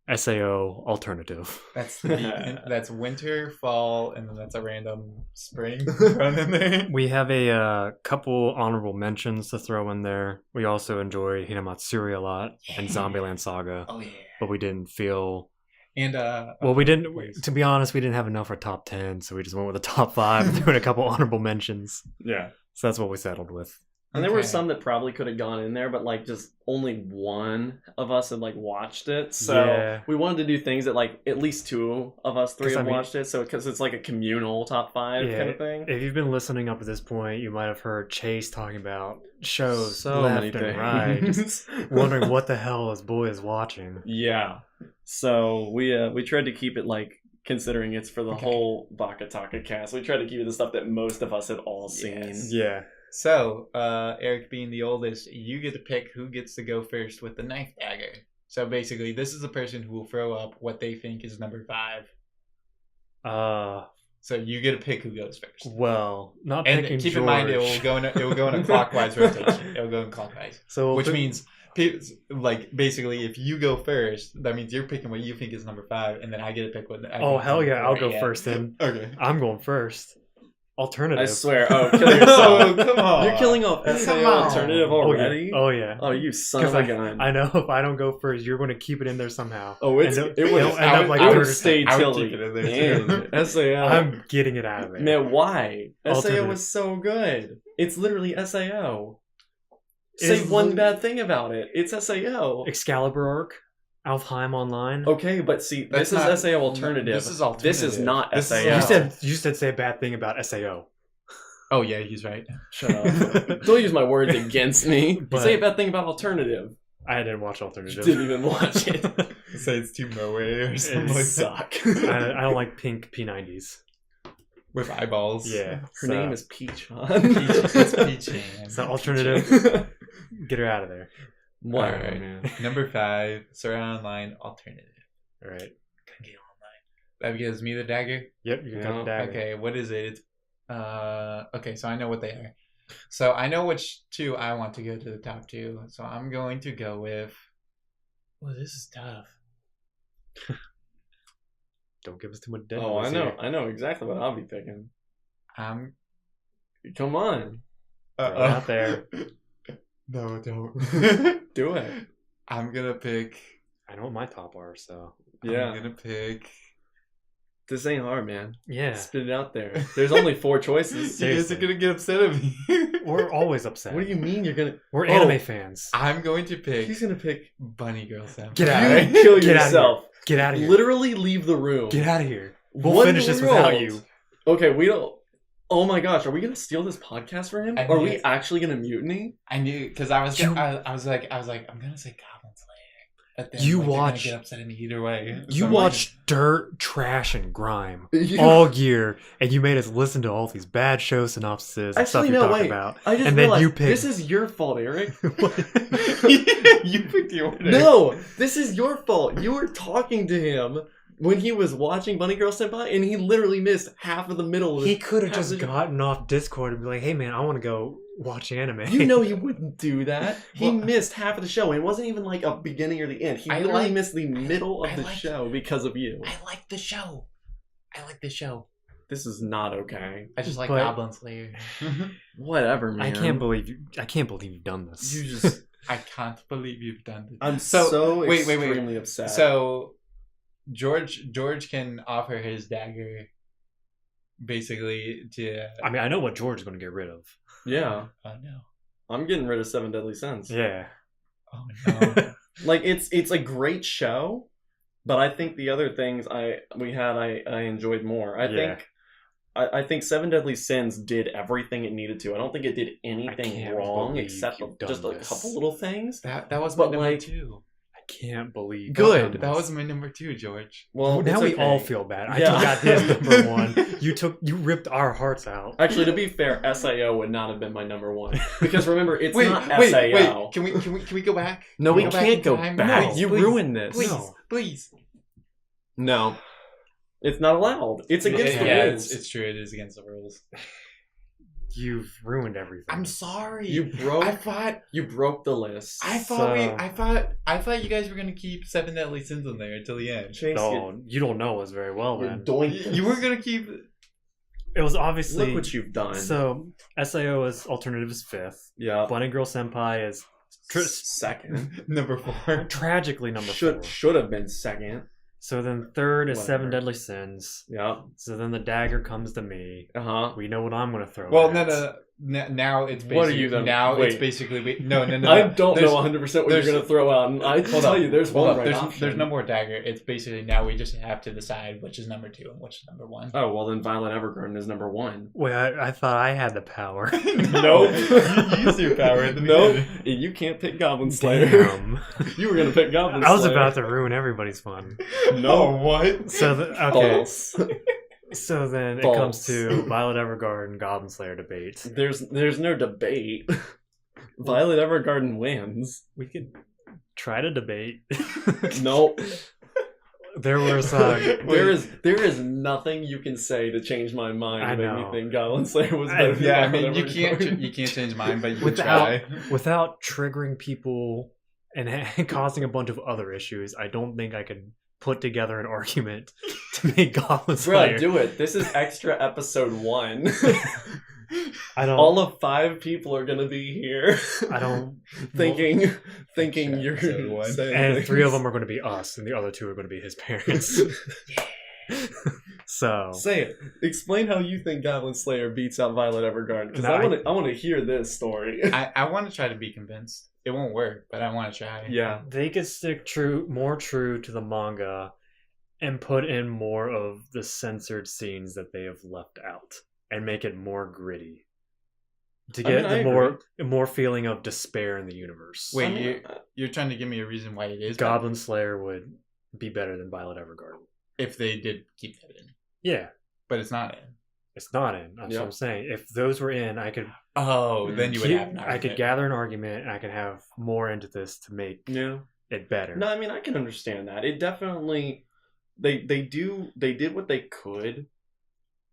S2: SAO Alternative.
S1: That's winter, fall, and then that's a random spring thrown in there.
S2: We have a couple honorable mentions to throw in there. We also enjoy Hinamatsuri a lot and Zombieland Saga,
S1: Oh yeah.
S2: but we didn't feel.
S1: And
S2: Well, we didn't.
S1: please.
S2: To be honest, we didn't have enough for top 10, so we just went with the top 5, and threw in a couple honorable mentions.
S4: Yeah.
S2: So that's what we settled with.
S4: And there were
S1: Okay.
S4: some that probably could have gone in there, but like just only one of us had like watched it. So
S2: Yeah.
S4: we wanted to do things that like at least 2 of us 3
S2: 'Cause, I
S4: have
S2: mean-
S4: watched it. So because it's like a communal top 5
S2: Yeah.
S4: kind of thing.
S2: If you've been listening up to this point, you might have heard Chase talking about shows
S4: So
S2: left
S4: many
S2: and right, just
S4: things.
S2: wondering what the hell his boy is watching.
S4: Yeah. So we tried to keep it like considering it's for the
S1: Okay.
S4: whole BakaTaka cast. We tried to keep it the stuff that most of us had all seen.
S1: Yes.
S2: Yeah.
S1: So, Eric being the oldest, you get to pick who gets to go first with the knife dagger. So basically, this is the person who will throw up what they think is number 5. So you get to pick who goes first.
S2: Well, not
S1: And
S2: picking
S1: keep
S2: George.
S1: in mind, it will go in a clockwise rotation. It will go in clockwise,
S2: So
S1: which means like basically, if you go first, that means you're picking what you think is number 5, and then I get to pick what. I
S2: Oh
S1: think is
S2: hell
S1: number
S2: yeah! I'll
S1: 4.
S2: go first then.
S1: Okay.
S2: I'm going first. Alternative.
S4: I swear. Oh, kill yourself.
S1: Oh, come on.
S4: You're killing off
S1: Come
S4: SAO
S1: on.
S4: alternative
S2: Oh
S4: already?
S2: yeah. Oh yeah.
S4: Oh, you son of
S2: 'Cause
S4: a gun.
S2: I know if I don't go first, you're going to keep it in there somehow.
S4: Oh, it's,
S2: And
S4: it
S2: it'll
S4: would
S2: end up like
S4: I would
S2: Murder
S4: stay
S1: I would
S4: till
S1: keep
S4: the
S1: it in there, too.
S4: end. SAO.
S2: I'm getting it out of there.
S4: Man, why? SAO
S2: Alternative.
S4: was so good. It's literally SAO.
S2: It's
S4: Say one
S2: li-
S4: bad thing about it. It's SAO.
S2: Excalibur arc, Alfheim Online.
S4: Okay, but see,
S1: That's
S4: this
S1: not-
S4: is SAO alternative.
S1: This is
S4: This is
S1: alternative.
S4: not
S1: This is-
S4: SAO.
S2: You said say a bad thing about SAO.
S1: Oh yeah, he's right.
S4: Shut up. Don't use my words against me.
S2: But-
S4: Say a bad thing about alternative.
S2: I didn't watch
S4: You
S2: Alternative.
S4: didn't even watch it.
S1: Say it's too moe or something
S2: It's
S1: like
S4: Suck.
S2: I don't like pink P90s.
S1: with eyeballs.
S2: Yeah.
S4: Her name is Peach.
S1: It's peachy.
S2: So alternative. Get her out of there.
S4: What?
S1: All right.
S2: man.
S1: Number 5, Surround Online Alternative.
S2: All right.
S1: That gives me the dagger.
S2: Yep. You got
S4: Yeah.
S2: the dagger.
S1: Okay, what is it? It's okay, so I know what they are. So I know which 2 I want to go to the top 2. So I'm going to go with. Well, this is tough.
S2: Don't give us too much dead.
S4: Oh, I
S2: noise
S4: know.
S2: here.
S4: I know exactly what I'll be picking.
S1: I'm.
S4: Come on.
S2: Throw it out there.
S1: No, don't.
S4: Do it.
S1: I'm gonna pick.
S2: I know what my top are, so
S4: Yeah.
S1: I'm gonna pick.
S4: This ain't hard, man.
S2: Yeah.
S4: Spit it out there. There's only 4 choices.
S1: You guys are gonna get upset at me.
S2: We're always upset.
S4: What do you mean you're gonna?
S2: We're anime fans.
S1: I'm going to pick
S4: He's gonna pick.
S1: Bunny Girl Senpai.
S2: Get out of
S4: You
S2: here.
S4: kill
S2: Get out of
S4: yourself.
S2: Get out of here.
S4: Literally leave the room.
S2: Get out of here. We'll
S4: One
S2: finish this
S4: world.
S2: without you.
S4: Okay, we don't. Oh my gosh, are we gonna steal this podcast from him?
S1: I
S4: Are
S1: mean,
S4: we
S1: it's-
S4: actually gonna mutiny?
S1: I knew because I was
S2: You-
S1: I was like I'm gonna say Goblin Slayer, but then
S2: You
S1: like, they're gonna
S2: watch-
S1: get upset at me either way.
S2: You
S1: So,
S2: watch dirt, trash, and grime
S4: You-
S2: all year, and you made us listen to all these bad show synopses and stuff
S4: Actually,
S2: you
S4: no,
S2: talked
S4: wait.
S2: about.
S4: I just
S2: And then
S4: realized
S2: you picked-
S4: this is your fault, Eric.
S1: you picked the order.
S4: No, this is your fault. You were talking to him when he was watching Bunny Girl Senpai, and he literally missed half of the middle of
S2: He
S4: it.
S2: could have
S4: half
S2: just
S4: the-
S2: gotten off Discord and be like, "Hey, man, I want to go watch anime."
S4: You know he wouldn't do that. He
S1: Well-
S4: missed half of the show, and it wasn't even like a beginning or the end. He
S1: I
S4: literally
S1: like-
S4: missed the middle of
S1: I
S4: the
S1: like-
S4: show because of you.
S1: I like the show. I like the show.
S4: This is not okay.
S1: I just like
S2: But-
S1: Goblin Slayer.
S4: Whatever, man.
S2: I can't believe you. I can't believe you've done this.
S4: You just.
S1: I can't believe you've done this.
S4: I'm
S1: So,
S4: so,
S1: wait.
S4: extremely upset.
S1: So George can offer his dagger basically to.
S2: I mean, I know what George is going to get rid of.
S4: yeah,
S1: Oh no!
S4: I'm getting rid of Seven Deadly Sins.
S2: Yeah.
S1: Oh no!
S4: Like it's a great show, but I think the other things I enjoyed more.
S2: Yeah.
S4: I think Seven Deadly Sins did everything it needed to. I don't think it did anything
S2: can't
S4: wrong
S2: believe
S4: except
S2: you've done
S4: just a
S2: this.
S4: couple little things.
S1: that was my
S4: But,
S1: number
S4: like,
S1: 2.
S2: I can't believe.
S4: Good.
S2: you've
S1: That
S2: done
S1: was
S2: this.
S1: my number 2, George.
S4: Well,
S2: now
S4: it's
S2: we
S4: okay.
S2: all feel bad. I
S4: Yeah.
S2: got his number 1. You ripped our hearts out.
S4: Actually, to be fair, SAO would not have been my number 1 because remember, it's
S1: wait,
S4: not
S1: wait,
S4: SAO.
S1: wait! Can we go back?
S4: No,
S1: Can
S4: we
S1: go back
S4: can't
S1: in
S4: go
S1: time?
S4: back.
S2: No,
S4: You
S1: please,
S4: ruined this.
S1: Please,
S2: No.
S1: please.
S4: No, it's not allowed. It's against the
S1: yeah,
S4: rules.
S1: it's true. It is against the rules.
S2: You've ruined everything.
S1: I'm sorry.
S4: You broke.
S1: I thought
S4: the list.
S1: I thought
S2: So-
S1: I thought you guys were gonna keep Seven Deadly Sins on there until the end.
S4: Chase,
S2: No, you don't know us very well,
S4: you're
S2: man.
S4: doinking.
S1: You weren't gonna keep.
S2: It was obviously.
S4: Look what you've done.
S2: So SAO is alternative is 5th.
S4: yeah,
S2: Bunny Girl Senpai is
S4: second.
S1: Number 4.
S2: tragically number 4.
S4: Should have been second.
S2: So then third is Seven
S4: Whatever.
S2: Deadly Sins.
S4: Yeah.
S2: So then the dagger comes to me.
S4: Uh huh.
S2: We know what I'm going to throw.
S1: Well,
S2: at.
S1: now it's basically
S4: What are you gonna-
S1: now it's
S4: wait.
S1: basically no.
S4: I don't
S1: There's-
S4: know 100% what
S1: there's-
S4: you're gonna throw out, and I
S1: Hold
S4: tell
S1: up,
S4: you, there's
S1: hold
S4: one
S1: up.
S4: right
S1: There's
S4: option.
S1: no more dagger. It's basically now we just have to decide which is number 2 and which is number 1.
S4: Oh well, then Violet Evergarden is number 1.
S2: Wait, I thought I had the power.
S4: Nope.
S1: You used your power at the
S4: Nope.
S1: beginning.
S4: You can't pick Goblin Slayer.
S2: Damn.
S4: You were gonna pick Goblin
S2: I was
S4: Slayer.
S2: about to ruin everybody's fun.
S1: No, what?
S2: So okay.
S4: False.
S2: So then
S4: False.
S2: it comes to Violet Evergarden Goblin Slayer debate.
S4: There's no debate. Violet Evergarden wins.
S2: We could try to debate.
S4: Nope.
S2: There was
S4: there is nothing you can say to change my mind
S2: I
S4: to make me
S2: know.
S4: think Goblin Slayer was better than
S1: Yeah, I
S4: Violet
S1: mean
S4: Evergarden.
S1: you can't change mine, but you can
S2: Without-
S1: try.
S2: without triggering people and causing a bunch of other issues. I don't think I could put together an argument to make Goblin Slayer.
S4: Bruh, do it. This is extra episode 1.
S2: I don't.
S4: All of 5 people are gonna be here.
S2: I don't.
S4: thinking
S1: Extra
S4: you're
S1: episode 1.
S4: saying
S2: And
S4: things.
S2: 3 of them are going to be us, and the other 2 are going to be his parents. So
S4: Say it. Explain how you think Goblin Slayer beats out Violet Evergarden, because
S2: No,
S4: I want to hear this story.
S1: I want to try to be convinced. It won't work, but I want to try.
S4: Yeah.
S2: they could stick more true to the manga, and put in more of the censored scenes that they have left out, and make it more gritty. To
S4: I mean,
S2: get
S4: I
S2: the more feeling of despair in the universe.
S1: Wait,
S4: I mean,
S1: you're trying to give me a reason why it is
S2: Goblin Slayer would be better than Violet Evergarden.
S1: if they did keep that in,
S2: Yeah,
S1: but it's not in.
S2: it's not in. That's
S4: Yep.
S2: what I'm saying. If those were in, I could.
S1: Oh, then you would have. An
S2: I could
S1: argument.
S2: gather an argument, and I could have more into this to make
S4: Yeah.
S2: it better.
S4: No, I mean I can understand that. It definitely they did what they could,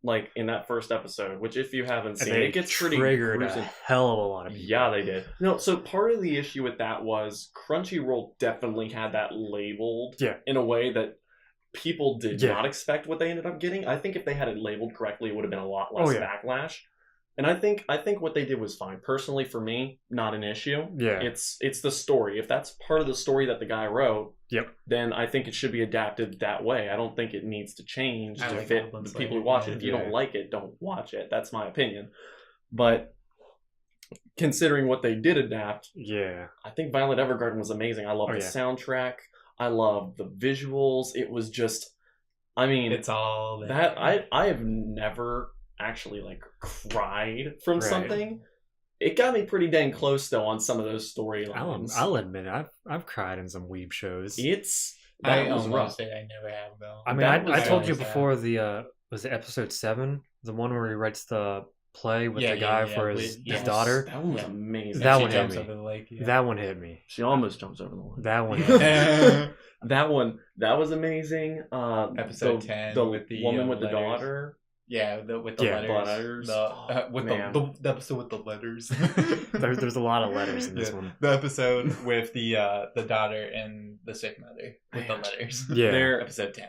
S4: like in that first episode. Which, if you haven't
S2: And
S4: seen,
S2: they
S4: it gets pretty
S2: triggered
S4: gruesome.
S2: a hell of a lot of people.
S4: Yeah, they did. No, so part of the issue with that was Crunchyroll definitely had that labeled
S2: Yeah.
S4: in a way that people did
S2: Yeah.
S4: not expect what they ended up getting. I think if they had it labeled correctly, it would have been a lot less
S2: Oh, yeah.
S4: backlash. And I think what they did was fine. Personally, for me, not an issue.
S2: Yeah.
S4: It's the story. If that's part of the story that the guy wrote,
S2: Yep.
S4: then I think it should be adapted that way. I don't think it needs to change
S1: I
S4: to
S1: like
S4: fit
S1: Goblin
S4: the
S1: Slayer.
S4: people who watch it. If you
S2: Yeah.
S4: don't like it, don't watch it. That's my opinion. But considering what they did adapt,
S2: Yeah.
S4: I think Violet Evergarden was amazing. I love
S2: Oh,
S4: the
S2: yeah.
S4: soundtrack. I love the visuals. It was just, I mean,
S1: It's all there.
S4: that I have never actually like cried from
S2: Right.
S4: something. It got me pretty dang close though on some of those storylines.
S2: I'll admit it. I've cried in some weeb shows.
S4: It's
S1: I
S4: that was
S1: almost
S4: rough.
S1: say I never have though.
S2: I mean,
S4: That
S2: I
S4: was
S2: told you
S1: always
S2: before the was it episode 7, the one where he writes the play with the guy for his
S1: with-
S2: daughter.
S4: That one was
S1: Yeah.
S4: amazing.
S2: That
S1: She
S2: one hit
S1: jumps
S2: me.
S1: over the lake. Yeah.
S2: That one hit me.
S4: She almost jumps over the line.
S2: That one. Hit me.
S4: That was amazing.
S1: Episode
S4: the,
S1: 10
S4: the
S1: with the,
S4: woman with the
S1: letters.
S4: daughter.
S1: Yeah, with the
S2: Yeah.
S1: letters.
S4: Letters.
S1: With
S4: Man.
S1: the episode with the letters.
S2: There's a lot of letters in this
S1: Yeah.
S2: one.
S1: The episode with the daughter and the sick mother with the
S4: Man.
S1: letters.
S2: Yeah.
S4: There,
S1: Episode 10.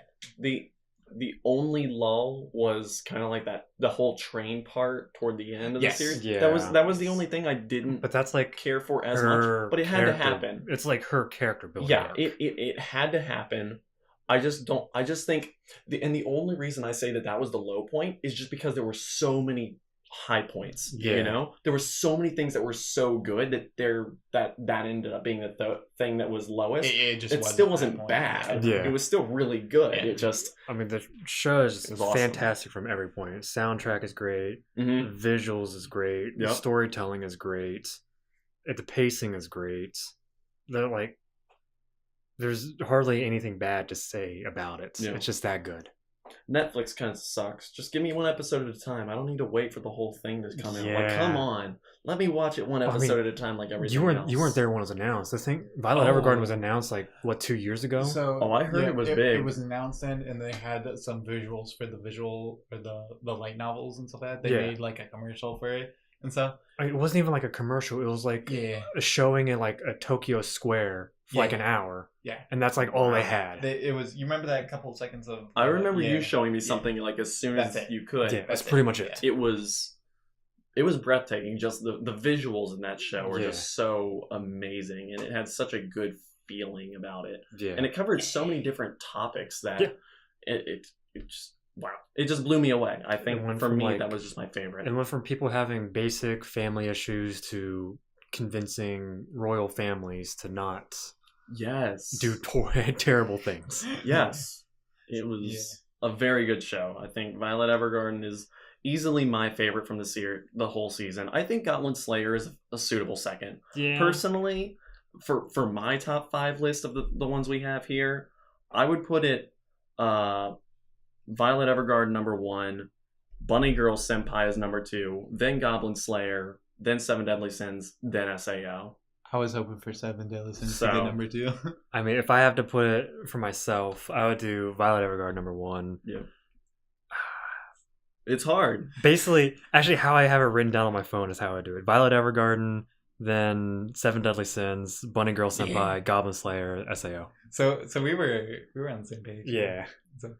S4: the only lull was kind of like that, the whole train part toward the end of
S1: Yes.
S4: the series.
S2: Yeah.
S4: That was the only thing I didn't
S2: But that's like
S4: care for as
S2: her
S4: much, but it had to
S2: character-
S4: happen.
S2: It's like her character building.
S4: Yeah,
S2: arc.
S4: it had to happen. I just think the only reason I say that was the low point is just because there were so many high points.
S2: Yeah.
S4: You know, there were so many things that were so good that that ended up being the thing that was lowest.
S1: It just
S4: It still
S1: that
S4: wasn't
S1: point.
S4: bad.
S2: Yeah.
S4: It was still really good.
S1: Yeah.
S4: It just
S2: I mean, the show is
S4: It was awesome.
S2: fantastic from every point. Soundtrack is great.
S4: mhm.
S2: The visuals is great. The
S4: Yep.
S2: storytelling is great. The pacing is great. They're like, there's hardly anything bad to say about it.
S4: Yeah.
S2: It's just that good.
S4: Netflix kind of sucks. Just give me one episode at a time. I don't need to wait for the whole thing to come out. Like,
S2: Yeah.
S4: come on, let me watch it one
S2: I mean,
S4: episode at a time, like everything
S2: You
S4: else.
S2: weren't there when it was announced. The thing, Violet
S1: Oh.
S2: Evergarden was announced like what 2 years ago.
S1: So
S4: Oh, I heard it was big.
S1: It was announced then, and they had some visuals for the visual or the light novels and stuff like that. They
S2: Yeah.
S1: made like a commercial for it and stuff.
S2: I mean, it wasn't even like a commercial. It was like
S1: Yeah,
S2: a showing in like a Tokyo Square for like
S1: Yeah.
S2: an hour,
S1: yeah.
S2: and that's like all they had.
S1: It was. You remember that couple of seconds of?
S4: I remember
S1: yeah.
S4: you showing me
S1: Yeah.
S4: something like as soon
S1: That's
S4: as
S1: it.
S4: you could.
S2: Yeah, that's
S1: That's
S2: pretty
S1: it,
S2: much it.
S1: yeah.
S4: It was breathtaking. Just the visuals in that show were
S2: Yeah.
S4: just so amazing, and it had such a good feeling about it.
S2: Yeah,
S4: And it covered so many different topics that
S2: Yeah.
S4: it just wow, it just blew me away. I think
S2: It went
S4: for
S2: from,
S4: me
S2: like-
S4: that was just my favorite.
S2: it went from people having basic family issues to convincing royal families to not
S4: Yes,
S2: do terrible things.
S4: Yes, it was a very good show. I think Violet Evergarden is easily my favorite from the whole season. I think Goblin Slayer is a suitable second.
S2: Yeah,
S4: Personally, for my top 5 list of the ones we have here, I would put it Violet Evergarden number 1, Bunny Girl Senpai is number 2, then Goblin Slayer, then Seven Deadly Sins, then SAO.
S1: I was hoping for Seven Deadly Sins
S4: So-
S1: to get number 2.
S2: I mean, if I have to put it for myself, I would do Violet Evergarden number 1.
S4: It's hard.
S2: Basically, actually, how I have it written down on my phone is how I do it: Violet Evergarden, then Seven Deadly Sins, Bunny Girl Senpai,
S1: Yeah.
S2: Goblin Slayer, SAO.
S1: So we were on the same page.
S2: Yeah.
S1: So-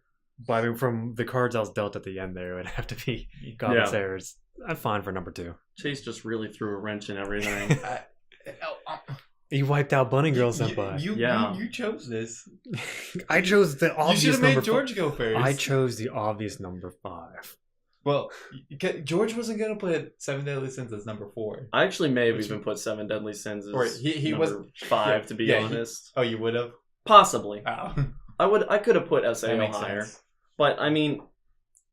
S2: But I mean, from the cards I was dealt at the end there, it would have to be Goblin
S4: Yeah.
S2: Slayers. I'm fine for number 2.
S4: Chase just really threw a wrench in everything.
S2: You wiped out Bunny Girl Senpai.
S1: You chose this.
S2: I chose the
S1: You should
S2: obvious
S1: have made
S2: number
S1: George go first.
S2: I chose the obvious number 5.
S1: Well, George wasn't gonna put Seven Deadly Sins as number 4.
S4: I actually may have
S1: Which-
S4: even put Seven Deadly Sins as
S1: Or he
S4: number
S1: was-
S4: 5,
S1: yeah,
S4: to be
S1: yeah, he-
S4: honest.
S1: Oh, you would have.
S4: Possibly.
S1: Oh,
S4: I could have put
S1: that
S4: SAO
S1: makes
S4: higher.
S1: sense.
S4: But I mean,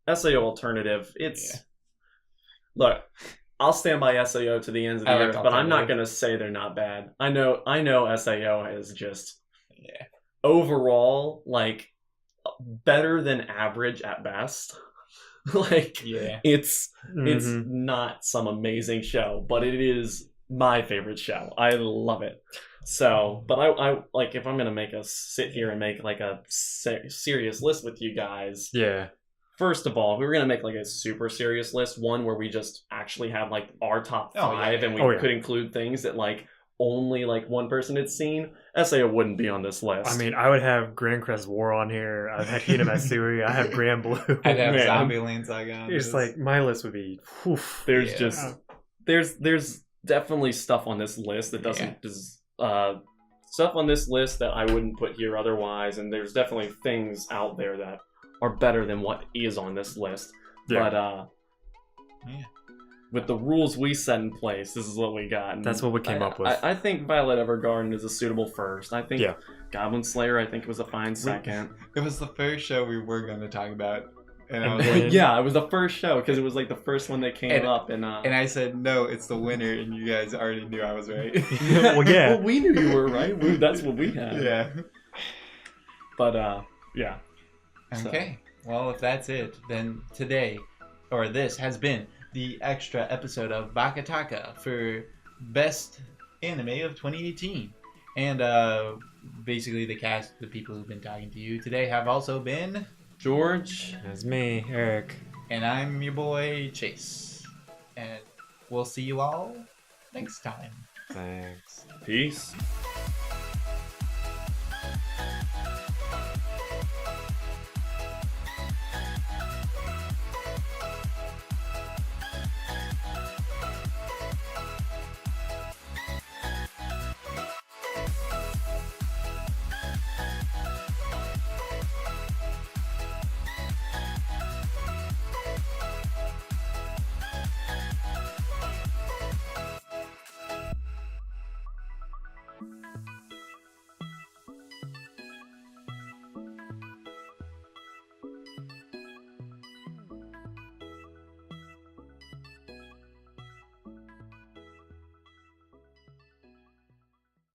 S4: SAO alternative, it's
S1: Yeah.
S4: look, I'll stand by SAO to the ends of the
S1: I like
S4: earth, but I'm not
S1: alternative.
S4: gonna say they're not bad. I know SAO is just
S1: Yeah.
S4: overall like better than average at best. Like
S1: Yeah.
S4: it's
S2: Mhm.
S4: not some amazing show, but it is my favorite show. I love it. So, but I like if I'm gonna make us sit here and make like a serious list with you guys.
S2: Yeah.
S4: First of all, if we were gonna make like a super serious list, one where we just actually have like our top
S1: Oh, yeah,
S4: 5,
S1: yeah.
S4: and we
S2: Oh, yeah.
S4: could include things that like only like one person had seen, Saya wouldn't be on this list.
S2: I mean, I would have Grand Crest War on here. I've had Hina Matsui. I have Grand Blue.
S1: I'd have
S4: Man.
S1: Zombieland Saga on
S2: It's
S1: this.
S2: like my list would be. Oof.
S4: there's
S1: Yeah.
S4: just there's definitely stuff on this list that doesn't stuff on this list that I wouldn't put here otherwise, and there's definitely things out there that are better than what is on this list.
S2: Yeah.
S4: But
S1: Yeah.
S4: with the rules we set in place, this is what we got. And
S2: That's what we came up with.
S4: I think Violet Evergarden is a suitable first. I think
S2: Yeah.
S4: Goblin Slayer, I think, was a fine second.
S1: It was the first show we were going to talk about. And I
S2: And
S1: was
S2: then-
S1: like,
S4: Yeah, it was the first show because it was like the first one that came
S1: And-
S4: up, and
S1: I said, no, it's the winner. And you guys already knew I was right.
S2: Well, yeah.
S4: well, we knew you were right. That's what we had.
S1: Yeah.
S4: But yeah.
S1: Okay. Well, if that's it, then today, or this, has been the extra episode of BakaTaka for Best Anime of 2018. And basically the cast, the people who've been talking to you today have also been,
S4: George.
S2: That's me, Eric.
S1: and I'm your boy, Chase. And we'll see you all next time.
S2: Thanks.
S4: Peace.